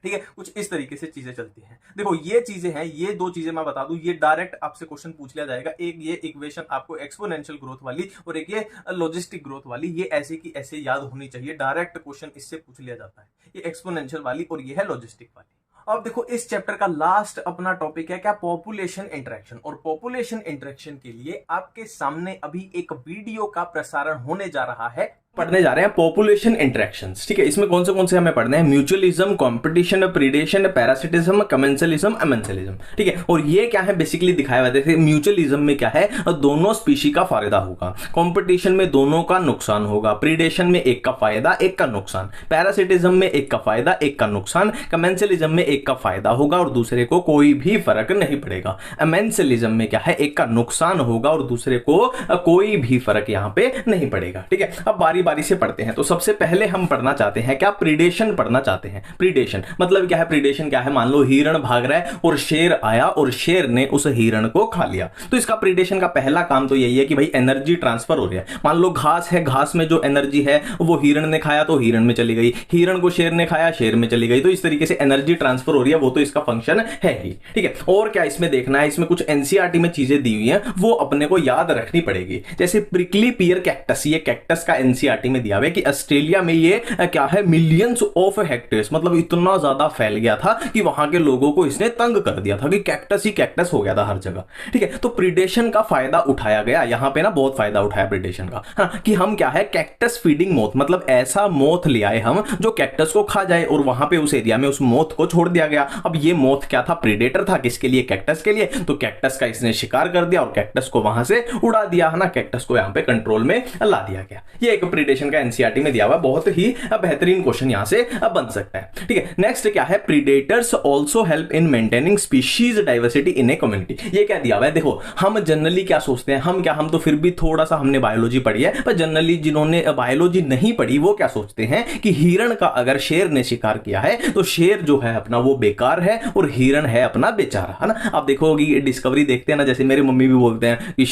Speaker 1: ठीक है, कुछ इस तरीके से चीजें चलती हैं। देखो ये चीजें हैं, ये दो चीजें मैं बता दूं, ये डायरेक्ट आपसे क्वेश्चन पूछ लिया जाएगा। एक ये इक्वेशन आपको एक्सपोनेंशियल ग्रोथ वाली, और एक ये लॉजिस्टिक ग्रोथ वाली, ये ऐसे की ऐसे याद होनी चाहिए। डायरेक्ट क्वेश्चन इससे पूछ लिया जाता है, ये एक्सपोनेंशियल वाली और ये है लॉजिस्टिक वाली। अब देखो इस चैप्टर का लास्ट अपना टॉपिक है क्या, पॉपुलेशन इंटरेक्शन। और पॉपुलेशन इंटरेक्शन के लिए आपके सामने अभी एक वीडियो का प्रसारण होने जा रहा है, पढ़ने जा रहे हैं पॉपुलेशन इंटरेक्शंस। ठीक है, इसमें कौन से हमें पढ़ने हैं, mutualism, competition, predation, parasitism, commensalism, amensalism. ठीक है, और ये क्या है बेसिकली दिखाया हुआ है। देखिए म्यूचुअलिज्म में क्या है, दोनों स्पीशी का फायदा होगा, कंपटीशन में दोनों का नुकसान होगा, प्रीडेशन में एक का फायदा एक का नुकसान, पैरासिटिज्म में एक का फायदा एक का नुकसान, कमेंसलिज्म में एक का फायदा होगा और दूसरे को कोई भी फर्क नहीं पड़ेगा। अमेंसलिज्म में क्या है, एक का नुकसान होगा और दूसरे को कोई भी फर्क यहां पे नहीं पड़ेगा। ठीक है, अब बारी बारी से पढ़ते हैं। तो सबसे पहले हम पढ़ना चाहते हैं क्या, प्रीडेशन पढ़ना चाहते हैं। प्रीडेशन मतलब क्या है, प्रीडेशन क्या है, मान लो हिरण भाग रहा है और शेर आया और शेर ने उस हिरण को खा लिया। तो इसका प्रीडेशन का पहला काम तो यही है कि भाई एनर्जी ट्रांसफर हो रही है। मान लो घास है, घास में जो एनर्जी है वो हिरण ने खाया तो हिरण में चली गई, हिरण को शेर ने खाया शेर में चली गई। तो इस तरीके से एनर्जी ट्रांसफर हो रही है, वो तो इसका फंक्शन है ही। ठीक है, और क्या इसमें देखना है, इसमें कुछ एनसीईआरटी में चीजें दी हुई हैं, वो अपने को याद रखनी पड़ेगी। जैसे प्रिकली पियर कैक्टस, ये कैक्टस का एनसीईआरटी में दिया हुआ है कि ऑस्ट्रेलिया में ये क्या है, मिलियंस ऑफ हेक्टेयर्स, मतलब इतना ज्यादा फैल गया था कि वहां के लोगों को इसने तंग कर दिया था कि कैक्टस ही कैक्टस हो गया था हर जगह। ठीक है, तो प्रीडेशन का फायदा उठाया गया यहां पे ना, बहुत फायदा उठाया प्रीडेशन का। हाँ, कि हम क्या है, कैक्टस फीडिंग मोथ, मतलब ऐसा मोथ ले आए हम जो कैक्टस को खा जाए, और वहां पे उस एरिया में उस मोथ को छोड़ दिया गया। अब ये मोथ क्या था, प्रीडेटर था, किसके लिए, कैक्टस के लिए। तो कैक्टस का इसने शिकार कर दिया और कैक्टस को वहां से उड़ा दिया है ना, कैक्टस को यहां पे कंट्रोल में ला दिया गया। ये एक प्रीडेशन का एनसीईआरटी में दिया हुआ, बहुत ही बेहतरीन क्वेश्चन यहां से बन सकता है। ठीक है, नेक्स्ट क्या है, predators also help in maintaining species diversity in a community. ये क्या दिया हुआ है, देखो हम जनरली क्या सोचते हैं, हम तो फिर भी थोड़ा सा हमने बायोलॉजी पढ़ी है, पर जनरली जिन्होंने बायोलॉजी नहीं पढ़ी वो क्या सोचते हैं कि हिरण का अगर शेर ने शिकार किया है तो शेर जो है अपना वो बेकार है और हिरण है अपना बेचारा, है ना। आप देखोगे डिस्कवरी देखते हैं ना, जैसे मेरे मम्मी भी बोलते हैं कि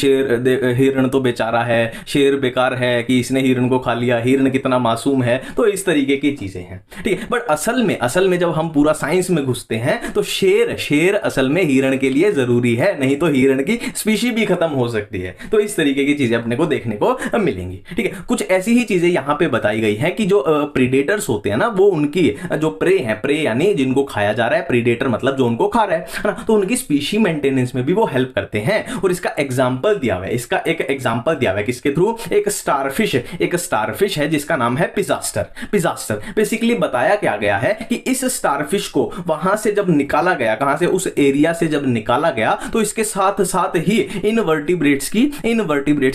Speaker 1: हिरण तो बेचारा है, शेर बेकार है कि इसने हिरण को खा लिया, हिरण कितना मासूम है। तो इस तरीके की चीजें हैं। ठीक है, बट असल में जब हम पूरा साइंस में घुसते हैं तो शेर असल में हिरण के लिए जरूरी है, नहीं तो हिरण की स्पीशी भी खत्म हो सकती है। तो इस तरीके की चीजें अपने को देखने को मिलेंगी। ठीक है, कुछ ऐसी ही चीजें यहां पे बताई गई हैं कि जो प्रीडेटर्स होते हैं ना, वो उनकी जो प्रे है, प्रे यानी जिनको खाया जा रहा है, प्रीडेटर मतलब जो उनको खा रहा है ना, तो उनकी स्पीशी मेंटेनेंस में भी वो हेल्प करते हैं। और इसका एग्जांपल दिया हुआ है, इसका एक एग्जांपल दिया हुआ है किसके थ्रू, एक
Speaker 2: स्टारफिश है जिसका नाम है पिजास्टर। बेसिकली बताया क्या गया है कि इस स्टारफिश को वहां से जब निकाला गया, कहां से, उस एरिया से जब निकाला गया, तो इसके साथ साथ ही इनवर्टिब्रेट्स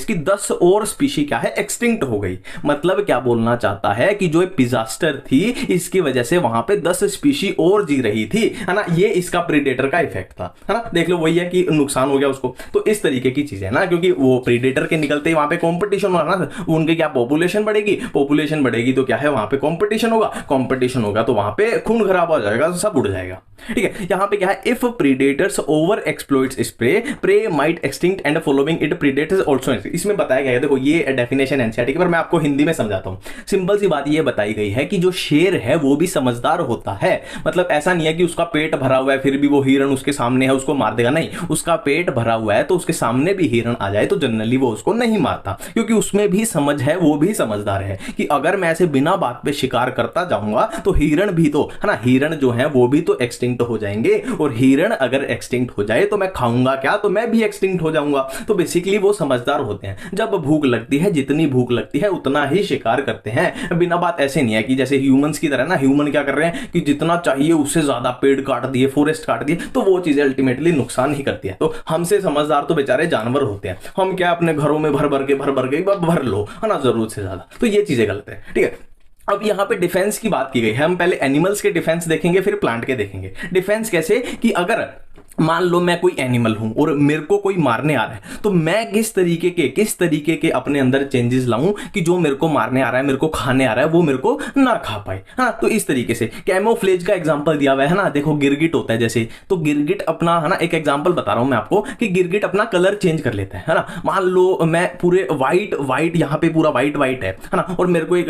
Speaker 2: की 10 और स्पीशी क्या है, एक्सटिंक्ट हो गई। मतलब क्या बोलना चाहता है कि जो पिजास्टर थी इसकी वजह से वहां पे 10 स्पीशी और जी रही थी, है ना। ये इसका प्रीडेटर का इफेक्ट था, है ना। देख लो वही है कि नुकसान हो गया उसको। तो इस तरीके की चीजें ना, क्योंकि वो प्रीडेटर के निकलते ही वहां पे कंपटीशन होगा ना, उनके क्या पॉपुलेशन बढ़ेगी तो क्या है, वहां पे कंपटीशन होगा तो वहां पे खून खराब हो जाएगा, सब उड़ जाएगा। ठीक है, यहां पे क्या है, if predators overexploits prey might extinct and following it predators also. इसमें बताया गया है, देखो ये डेफिनेशन एनसीईआरटी की, पर मैं आपको हिंदी में समझाता हूं। सिंपल सी बात ये बताई गई है कि जो शेर है वो भी समझदार होता है। मतलब ऐसा नहीं है कि उसका पेट भरा हुआ है फिर भी वो हिरण उसके सामने है उसको मार देगा, नहीं। उसका पेट भरा हुआ है तो उसके सामने भी हिरण आ जाए तो जनरली वो उसको नहीं मारता, क्योंकि उसमें भी समझ है, वो भी समझदार है कि अगर मैं ऐसे बिना बात पे शिकार करता जाऊंगा तो हिरण भी तो, है ना, हिरण जो है वो भी तो एक्सटिंक्ट हो जाएंगे, और हिरण अगर एक्सटिंक्ट हो जाए तो मैं खाऊंगा क्या, तो मैं भी एक्सटिंक्ट हो जाऊंगा। तो बेसिकली वो समझदार होते हैं। जब भूख लगती है, जितनी भूख लगती है उतना ही शिकार करते हैं, बिना बात। ऐसे नहीं है कि जैसे ह्यूमंस की तरह ना, ह्यूमन क्या कर रहे हैं कि जितना चाहिए उससे ज्यादा पेड़ काट दिए, फॉरेस्ट काट दिए, तो वो चीजें अल्टीमेटली नुकसान ही करती है। तो हमसे समझदार तो बेचारे जानवर होते हैं। हम क्या अपने घरों में भर भर के भर लो, है ना, जरूरत से ज्यादा। तो ये चीजें गलत है। ठीक है, अब यहां पे डिफेंस की बात की गई है। हम पहले एनिमल्स के डिफेंस देखेंगे, फिर प्लांट के देखेंगे। डिफेंस कैसे कि अगर मान लो मैं कोई एनिमल हूं और मेरे को कोई मारने आ रहा है, तो मैं किस तरीके के अपने अंदर चेंजेस लाऊं कि जो मेरे को मारने आ रहा है, मेरे को खाने आ रहा है, वो मेरे को ना खा पाए। हाँ, तो इस तरीके से कैमोफ्लेज का एग्जांपल दिया हुआ है ना। देखो गिरगिट होता है जैसे, तो गिरगिट अपना, है ना, एक एग्जांपल बता रहा हूं मैं आपको कि गिरगिट अपना कलर चेंज कर लेता है ना। मान लो मैं पूरे व्हाइट यहां पे पूरा व्हाइट है ना, और मेरे को एक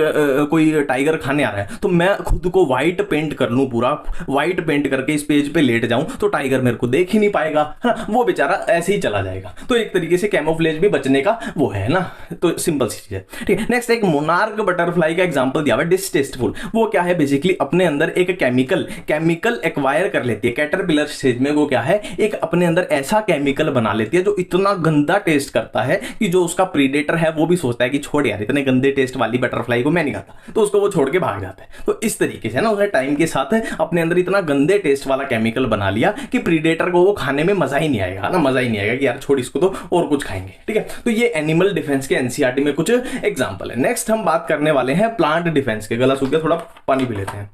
Speaker 2: कोई टाइगर खाने आ रहा है, तो मैं खुद को व्हाइट पेंट कर लूं, पूरा व्हाइट पेंट करके इस पेज पे लेट जाऊं, तो टाइगर मेरे को देख ही नहीं पाएगा, है ना, वो बेचारा ऐसे ही चला जाएगा। तो एक तरीके से कैमोफ्लेज भी बचने का वो है ना, तो सिंपल सी चीज है। ठीक है, नेक्स्ट एक मोनार्क बटरफ्लाई का एग्जांपल दिया हुआ है, डिसटेस्टफुल। वो क्या है, बेसिकली अपने अंदर एक केमिकल एक्वायर कर लेती है कैटरपिलर स्टेज में। वो क्या है, एक अपने अंदर ऐसा केमिकल बना लेती है जो इतना गंदा टेस्ट करता है कि जो उसका प्रीडेटर है वो भी सोचता है कि छोड़ यार, इतने गंदे टेस्ट वाली बटरफ्लाई को मैं नहीं खाता, तो उसको वो छोड़ के भाग जाता है। तो इस तरीके से ना उसने टाइम के साथ अपने अंदर इतना गंदे टेस्ट वाला केमिकल बना लिया कि प्रीडेटर को वो खाने में मजा ही नहीं आएगा ना, मजा ही नहीं आएगा कि यार छोड़ इसको तो और कुछ खाएंगे। ठीक है, तो ये एनिमल डिफेंस के एनसीईआरटी में कुछ एग्जांपल है। नेक्स्ट हम बात करने वाले हैं प्लांट डिफेंस के। गला सूख गया, थोड़ा पानी पी लेते हैं।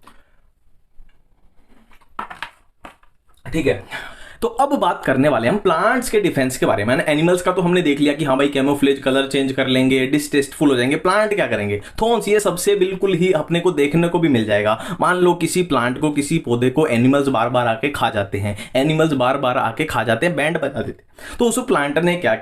Speaker 2: ठीक है, तो अब बात करने वाले हम प्लांट्स के डिफेंस के बारे में। एनिमल्स का तो हमने देख लिया कि हाँ भाई कैमोफ्लेज, कलर चेंज कर लेंगे, डिसटेस्टफुल हो जाएंगे। प्लांट क्या करेंगे, थॉर्न्स, ये सबसे बिल्कुल ही अपने को देखने को भी मिल जाएगा। मान लो किसी प्लांट को, किसी पौधे को एनिमल्स बार बार आके खा जाते हैं, बैंड बजा देते। तो उस प्लांट ने क्या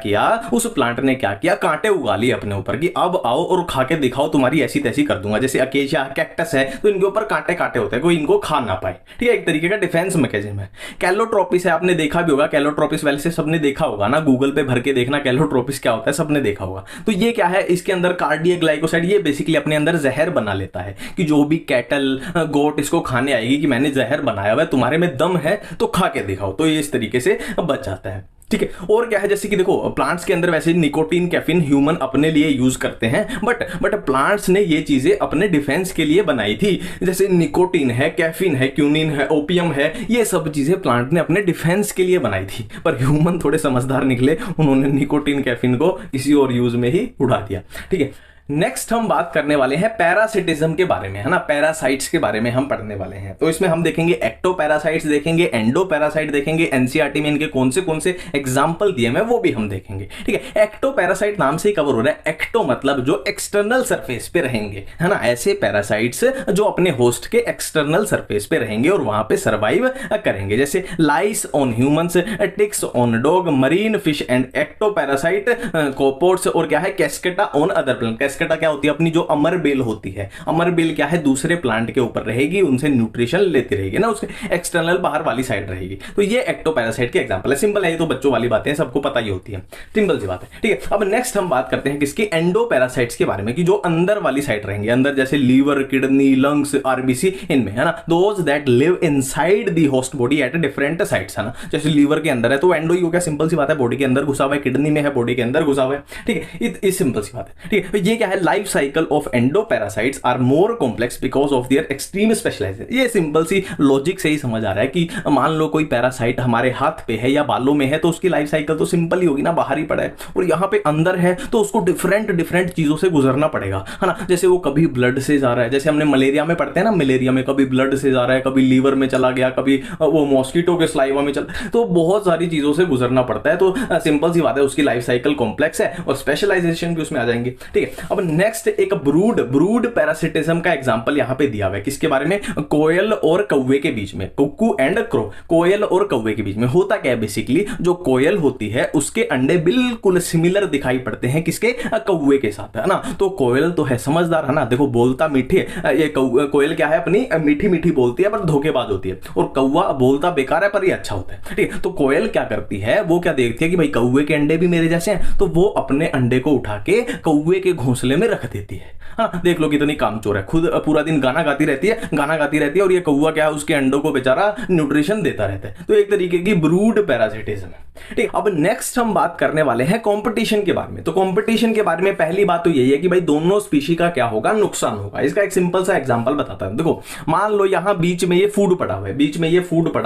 Speaker 2: किया, कांटे उगा लिए अपने ऊपर कि अब आओ और खा के दिखाओ, तुम्हारी ऐसी तैसी कर दूंगा। जैसे अकेशिया, कैक्टस है, तो इनके ऊपर कांटे होते हैं, कोई इनको खा ना पाए। ठीक है, एक तरीके का डिफेंस मैकेनिज्म है। कैलोट्रोपिस है, आपने देखा भी होगा कैलोट्रोपिस, वैसे सबने देखा होगा ना, गूगल पे भर के देखना कैलोट्रोपिस क्या होता है, सबने देखा होगा। तो ये क्या है, इसके अंदर कार्डियक ग्लाइकोसाइड, ये बेसिकली अपने अंदर जहर बना लेता है कि जो भी कैटल, गोट इसको खाने आएगी कि मैंने जहर बनाया हुआ है, तुम्हारे में दम है तो खा के दिखाओ, तो ये इस तरीके से बच जाता है। ठीक है, और क्या है, जैसे कि देखो प्लांट्स के अंदर वैसे निकोटीन, कैफीन ह्यूमन अपने लिए यूज करते हैं, बट प्लांट्स ने ये चीजें अपने डिफेंस के लिए बनाई थी। जैसे निकोटीन है, कैफीन है, क्यूनिन है, ओपियम है, ये सब चीजें प्लांट ने अपने डिफेंस के लिए बनाई थी। पर ह्यूमन थोड़े समझदार निकले, उन्होंने निकोटीन, कैफीन को किसी और यूज में ही उड़ा दिया। ठीक है, नेक्स्ट हम बात करने वाले हैं पैरासिटिज्म के बारे में, है ना, पैरासाइट्स के बारे में हम पढ़ने वाले हैं। तो इसमें हम देखेंगे एक्टोपैरासाइट्स देखेंगे, एंडोपैरासाइट देखेंगे, एनसीईआरटी में इनके कौन से एग्जांपल दिए हैं वो भी हम देखेंगे। ठीक है, एक्टोपैरासाइट नाम से ही कवर हो रहा है। एक्टो मतलब जो एक्सटर्नल सरफेस पे रहेंगे, है ना, ऐसे पैरासाइट्स जो अपने होस्ट के एक्सटर्नल सरफेस पे रहेंगे और वहां पे सर्वाइव करेंगे। जैसे lice on humans, ticks on dog, marine fish and ectoparasite copepods, और क्या है, Cuscuta on other plant. Cuscuta क्या होती है, अपनी जो अमर बेल होती है, अमर बेल क्या है, दूसरे प्लांट के ऊपर रहेगी, उनसे न्यूट्रिशन लेती रहेगी ना, उसके एक्सटर्नल बाहर वाली साइड रहेगी। तो ये एक्टोपैरासाइट के एग्जांपल है। सिंपल है, ये तो बच्चों वाली बातें हैं, सबको पता ही होती है, सिंपल सी बात है। ठीक है, अब नेक्स्ट हम बात करते हैं किसकी, एंडोपैरासाइट्स के बारे में, कि जो अंदर वाली साइड रहेंगे, अंदर जैसे लीवर, किडनी, लंग्स, आरबीसी, इनमें, है ना, those that live inside the host body at different sites, है ना। जैसे लीवर के अंदर है तो एंडो ही हो गया, सिंपल सी बात है, बॉडी के अंदर घुसा हुआ है, किडनी में है, बॉडी के अंदर घुसा हुआ है। ठीक है, ये सिंपल सी बात है। ठीक है, ये क्या क्या है, life cycle of endoparasites are more complex because of their extreme specialisation. ये सिंपल सी लॉजिक से ही समझ आ रहा है कि मान लो कोई पैरासाइट हमारे हाथ पे है या बालों में है तो उसकी लाइफ साइकिल तो सिंपल ही होगी ना, बाहर ही पड़ा है, और यहाँ पे अंदर है तो उसको डिफरेंट चीजों से गुजरना पड़ेगा, है ना। जैसे वो कभी ब्लड से जा रहा है, जैसे हमने मलेरिया में पढ़ते हैं ना, मलेरिया में कभी ब्लड से जा रहा है, कभी लीवर में चला गया, कभी वो मॉस्किटो के स्लाइवा में चला, तो बहुत सारी चीजों से गुजरना पड़ता है। तो सिंपल सी बात है, उसकी लाइफ साइकिल कॉम्प्लेक्स है और स्पेशलाइजेशन भी उसमें आ जाएंगे, ठीक है। अब नेक्स्ट एक ब्रूड पैरासिटिज्म का एग्जांपल यहां पे दिया हुआ है, किसके बारे में, कोयल और कौवे के बीच में, कुक्कू एंड क्रो, कोयल और कौवे के बीच में होता क्या है, बेसिकली जो कोयल होती है उसके अंडे बिल्कुल सिमिलर दिखाई पड़ते हैं किसके, कौवे के साथ, है ना। तो कोयल तो है समझदार, है ना, देखो बोलता मीठी है, ये कोयल क्या है, अपनी मीठी मीठी बोलती है पर धोखेबाज होती है, और कौवा बोलता बेकार है पर ये अच्छा होता है, ठीक है। तो कोयल क्या करती है, वो क्या देखती है कि भाई कौवे के अंडे भी मेरे जैसे हैं, तो वो अपने अंडे को उठा के कौवे के घोंसले में रख देती है। हाँ, देख लो कितनी कामचोर है, खुद पूरा दिन गाना गाती रहती है और ये कौवा क्या है, उसके अंडों को बेचारा न्यूट्रिशन देता रहता है। तो एक तरीके की ब्रूड पैरासिटिज्म है, ठीक। अब नेक्स्ट हम बात करने वाले हैं कंपटीशन के बारे में। तो कंपटीशन के बारे में पहली बात तो यही है कि भाई दोनों स्पीशी का क्या होगा, नुकसान होगा। इसका एक सिंपल सा एग्जांपल बताता हूं, देखो मान लो यहां बीच में ये फूड पड़ा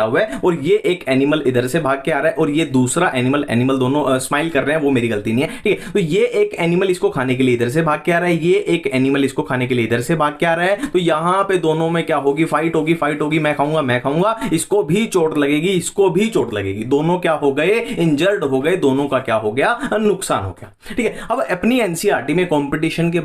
Speaker 2: हुआ है, और ये एक एनिमल इधर से भाग के आ रहा है और ये दूसरा एनिमल दोनों स्माइल कर रहे हैं, वो मेरी गलती नहीं है, ठीक है। तो ये एक एनिमल इसको खाने के लिए इधर से भाग के आ रहा है, ये एक एनिमल इसको खाने के लिए इधर से भाग के आ रहा है, तो यहां पे दोनों में क्या होगी, फाइट होगी, मैं खाऊंगा, इसको भी चोट लगेगी, दोनों क्या हो गए, इंजर्ड हो गए, दोनों का क्या हो गया, नुकसान हो गया, ठीक है। अब अपनी एनसीईआरटी में कंपटीशन के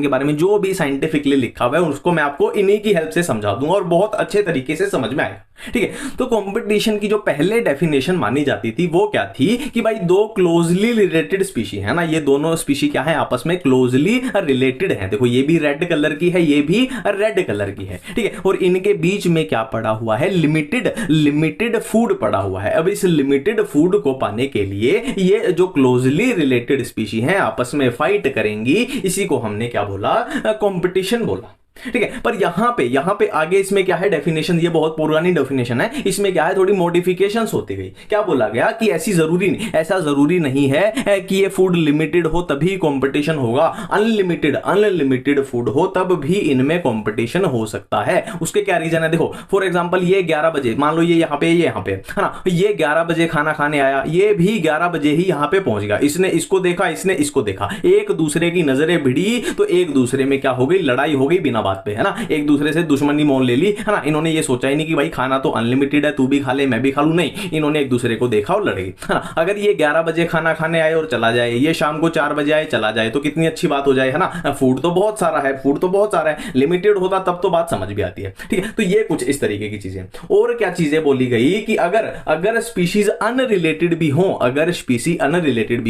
Speaker 2: बारे में जो भी साइंटिफिकली लिखा हुआ है उसको मैं आपको इन्हीं की हेल्प से समझा दूंगा और बहुत अच्छे तरीके से समझ में आएगा, ठीक है। तो कंपटीशन की जो पहले डेफिनेशन मानी जाती थी वो क्या थी कि भाई दो क्लोजली रिलेटेड स्पीशी है ना, ये दोनों स्पीशी क्या है, आपस में क्लोजली रिलेटेड है। देखो ये भी रेड कलर की है, ये भी रेड कलर की है, ठीक है। और इनके बीच में क्या पड़ा हुआ है, लिमिटेड फूड पड़ा हुआ है। अब इस लिमिटेड फूड को पाने के लिए ये जो क्लोजली रिलेटेड स्पीशी हैं आपस में फाइट करेंगी, इसी को हमने क्या बोला, कंपटीशन बोला, ठीक है। पर यहां पे आगे इसमें क्या है डेफिनेशन, ये बहुत पुरानी डेफिनेशन है, इसमें क्या है थोड़ी मॉडिफिकेशंस होती गई। क्या बोला गया कि ऐसा जरूरी नहीं है कि ये फूड लिमिटेड हो तभी कंपटीशन होगा, अनलिमिटेड फूड हो तब भी इनमें कंपटीशन हो सकता है। उसके क्या रीजन है, देखो फॉर एग्जांपल ये 11 बजे, मान लो ये यहां पे है ना, ये 11 बजे खाना खाने आया, ये भी 11 बजे ही यहां पे पहुंच गया, इसने इसको देखा, इसने इसको देखा, एक दूसरे की नजरें भिड़ी तो एक दूसरे में क्या हो गई, लड़ाई हो गई बिना बात पे, है ना, एक दूसरे से दुश्मनी मोल ले ली, है ना। इन्होंने ये सोचा ही नहीं कि भाई खाना तो अनलिमिटेड है, तू भी खा ले मैं भी खा लूं, नहीं, इन्होंने एक दूसरे को देखा और लड़ गई, है ना। अगर ये 11 बजे खाना खाने आए और चला जाए, ये शाम को 4 बजे आए चला जाए, तो कितनी अच्छी बात हो जाए, है ना। फूड तो बहुत सारा है, लिमिटेड होता तब तो बात समझ भी आती है, ठीक है। तो ये कुछ इस तरीके की चीजें। और क्या चीजें बोली गई कि अगर स्पीशीज अनरिलेटेड भी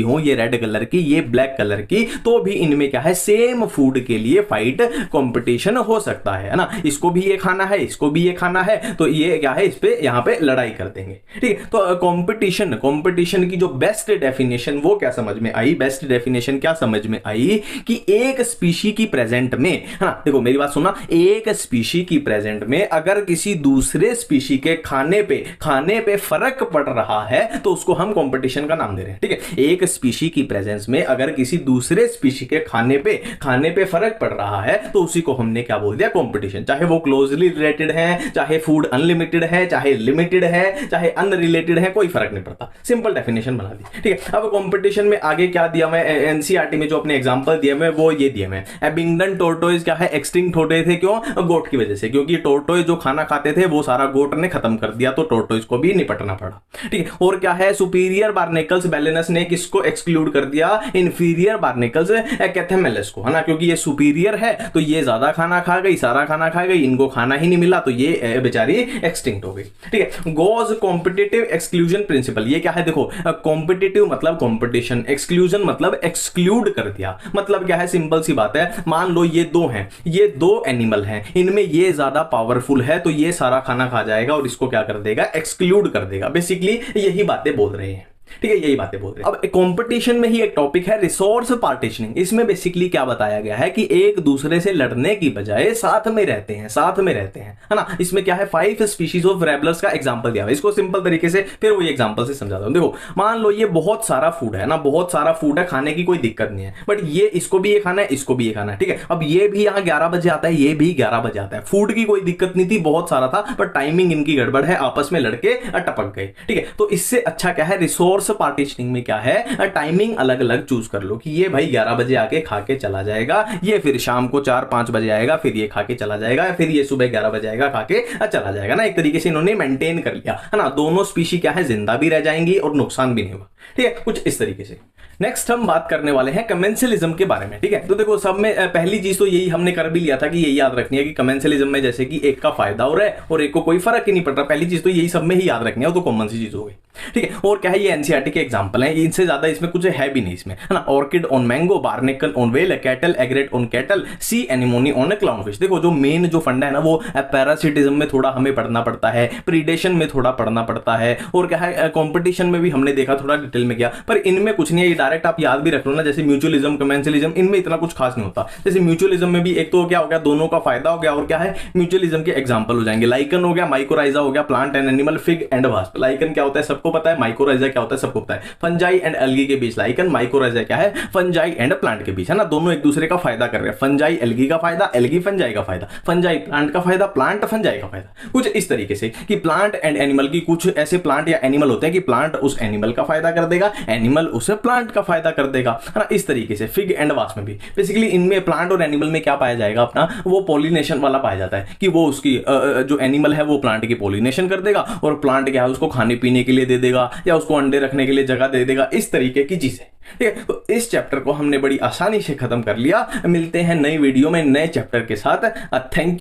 Speaker 2: हो, ये रेड कलर की, ये ब्लैक कलर की, तो भी इनमें क्या है, सेम फूड के लिए फाइट कंपटीशन हो सकता है ना। इसको भी ये खाना है, इसको भी ये खाना है, तो ये क्या है, इस पे यहां पे लड़ाई कर देंगे, ठीक है। तो कंपटीशन की जो बेस्ट डेफिनेशन वो क्या समझ में आई, कि एक स्पीशी की प्रेजेंट में, है ना, देखो मेरी बात सुनना, एक स्पीशी की प्रेजेंट में अगर किसी दूसरे स्पीशी के खाने पे फर्क पड़ रहा है तो उसको हम कंपटीशन का नाम दे रहे हैं, ठीक है। एक स्पीशी की प्रेजेंस में अगर किसी दूसरे स्पीशी के खाने पे फर्क पड़ रहा है तो उसी को हमने क्या बोल दिया, कंपटीशन। चाहे वो क्लोजली रिलेटेड है, चाहे फूड अनलिमिटेड है, चाहे लिमिटेड है, चाहे अनरिलेटेड है, कोई फर्क नहीं पड़ता, सिंपल डेफिनेशन बना दी, ठीक है। अब कंपटीशन में आगे क्या दिया मैं, एनसीईआरटी में जो अपने एग्जांपल दिए मैं वो ये दिए मैं, एबिंगडन टोर्टोइज क्या है, एक्सटिंक्ट होते थे, क्यों, गोट की वजह से, क्योंकि टोर्टोइज जो खाना खाते थे वो सारा गोट ने खत्म कर दिया, तो टोर्टोइज को भी निपटना पड़ा, ठीक है। और क्या है, सुपीरियर बार्नेकल्स बैलेनस ने किसको एक्सक्लूड कर दिया, इंफीरियर बार्नेकल्स कैथेमेलस को, है ना, क्योंकि ये सुपीरियर है तो ये ज्यादा खाना खा गई, सारा खाना खा गई, इनको खाना ही नहीं मिला, तो ये बेचारी एक्सटिंक्ट हो गई, ठीक है। गोज कॉम्पिटिटिव एक्सक्लूजन प्रिंसिपल, ये क्या है, देखो कॉम्पिटिटिव मतलब कॉम्पिटिशन, एक्सक्लूजन मतलब एक्सक्लूड कर दिया, मतलब क्या है, सिंपल सी बात है, मान लो ये दो एनिमल हैं, इनमें ये ज्यादा पावरफुल है तो ये सारा खाना खा जाएगा और इसको क्या कर देगा, एक्सक्लूड कर देगा, बेसिकली यही बातें बोल रहे हैं, ठीक है, यही बातें बोल रहे हैं। अब कंपटीशन में ही एक टॉपिक है रिसोर्स पार्टीशनिंग। इसमें बेसिकली क्या बताया गया है कि एक दूसरे से लड़ने की बजाय साथ में रहते हैं, साथ में रहते हैं, है ना। इसमें क्या है, 5 स्पीशीज ऑफ रेबलर्स का एग्जांपल दिया हुआ है। इसको सिंपल तरीके से फिर वही एग्जांपल से समझाता हूं। देखो, मान लो ये बहुत सारा फूड है ना, बहुत सारा फूड है, खाने की कोई दिक्कत नहीं है, बट ये इसको भी ये खाना है, इसको भी ये खाना है, ठीक है। अब ये भी यहाँ 11 बजे आता है, ये भी 11 बजे आता है। फूड की कोई दिक्कत नहीं थी, बहुत सारा था, पर टाइमिंग इनकी गड़बड़ है, आपस में लड़के टपक गए, ठीक है। तो इससे अच्छा क्या है, रिसोर्स पार्टीशनिंग में क्या है, टाइमिंग अलग अलग चूज कर लो कि ये भाई 11 बजे आके खा के चला जाएगा, ये फिर शाम को 4-5 बजे आएगा, फिर ये खा के चला जाएगा, फिर ये सुबह 11 बजे आएगा, खा के चला जाएगा ना। एक तरीके से इन्होंने मेंटेन कर लिया, है ना। दोनों स्पीशी क्या है, जिंदा भी रह जाएंगी और नुकसान भी नहीं होगा, ठीक है, कुछ इस तरीके से। नेक्स्ट हम बात करने वाले हैं कमेंसलिज्म के बारे में, ठीक है। तो देखो, सब में पहली चीज तो यही हमने कर भी लिया था कि यही याद रखनी है कि कमेंसलिज्म में जैसे कि एक का फायदा हो रहा है और एक को कोई फर्क ही नहीं पड़ रहा। पहली चीज तो यही सब में ही याद रखनी है, वो तो कॉमन सी चीज हो गई, ठीक है। और क्या है, ये एनसीईआरटी के एग्जांपल हैं, इनसे ज्यादा इसमें कुछ है भी नहीं इसमें, है ना। Orchid on mango, barnacle on whale, cattle egret on cattle, sea anemone on clownfish. देखो, जो मेन जो फंडा है ना, वो पैरासिटिज्म में थोड़ा हमें पढ़ना पड़ता है, प्रीडेशन में थोड़ा पढ़ना पड़ता है, और क्या है, कॉम्पिटिशन में भी हमने देखा, थोड़ा डिटेल में किया, पर इनमें कुछ नहीं है, ये डायरेक्ट आप याद भी रख लो ना। जैसे म्यूचुअलिज्म, कमेंसलिज्म, इनमें इतना कुछ खास नहीं होता। जैसे म्यूचुअलिज्म में भी एक तो क्या हो गया, दोनों का फायदा हो गया, और क्या है, म्यूचुअलिज्म के एग्जांपल हो जाएंगे, लाइकन हो गया, माइकोराइजा हो गया, plant and animal, fig and wasp. Lichen क्या होता है सबको पता है, माइकोराइजा क्या होता है सबको पता है, फंजाई एंड एल्गी के बीच लाइकन, माइकोराइजा क्या है, फंजाई एंड प्लांट के बीच, है ना। दोनों एक दूसरे का फायदा कर रहे हैं, फंजाई एल्गी का फायदा, एल्गी फंजाई का फायदा, फंजाई प्लांट का फायदा, प्लांट फंजाई का फायदा। कुछ इस तरीके से कि प्लांट एंड एनिमल की, कुछ ऐसे प्लांट या एनिमल होते हैं कि प्लांट उस एनिमल का फायदा कर देगा, एनिमल उसे प्लांट का फायदा कर देगा, है ना। इस तरीके से फिग एंड वास्प में भी बेसिकली इनमें प्लांट और एनिमल में क्या पाया जाएगा, अपना वो पॉलिनेशन वाला पाया जाता है कि वो उसकी जो एनिमल है वो प्लांट की पॉलिनेशन कर देगा, और प्लांट क्या है, उसको खाने पीने के लिए दे देगा या उसको अंडे रखने के लिए जगह दे देगा, इस तरीके की चीजें, ठीक है। तो इस चैप्टर को हमने बड़ी आसानी से खत्म कर लिया। मिलते हैं नई वीडियो में नए चैप्टर के साथ। थैंक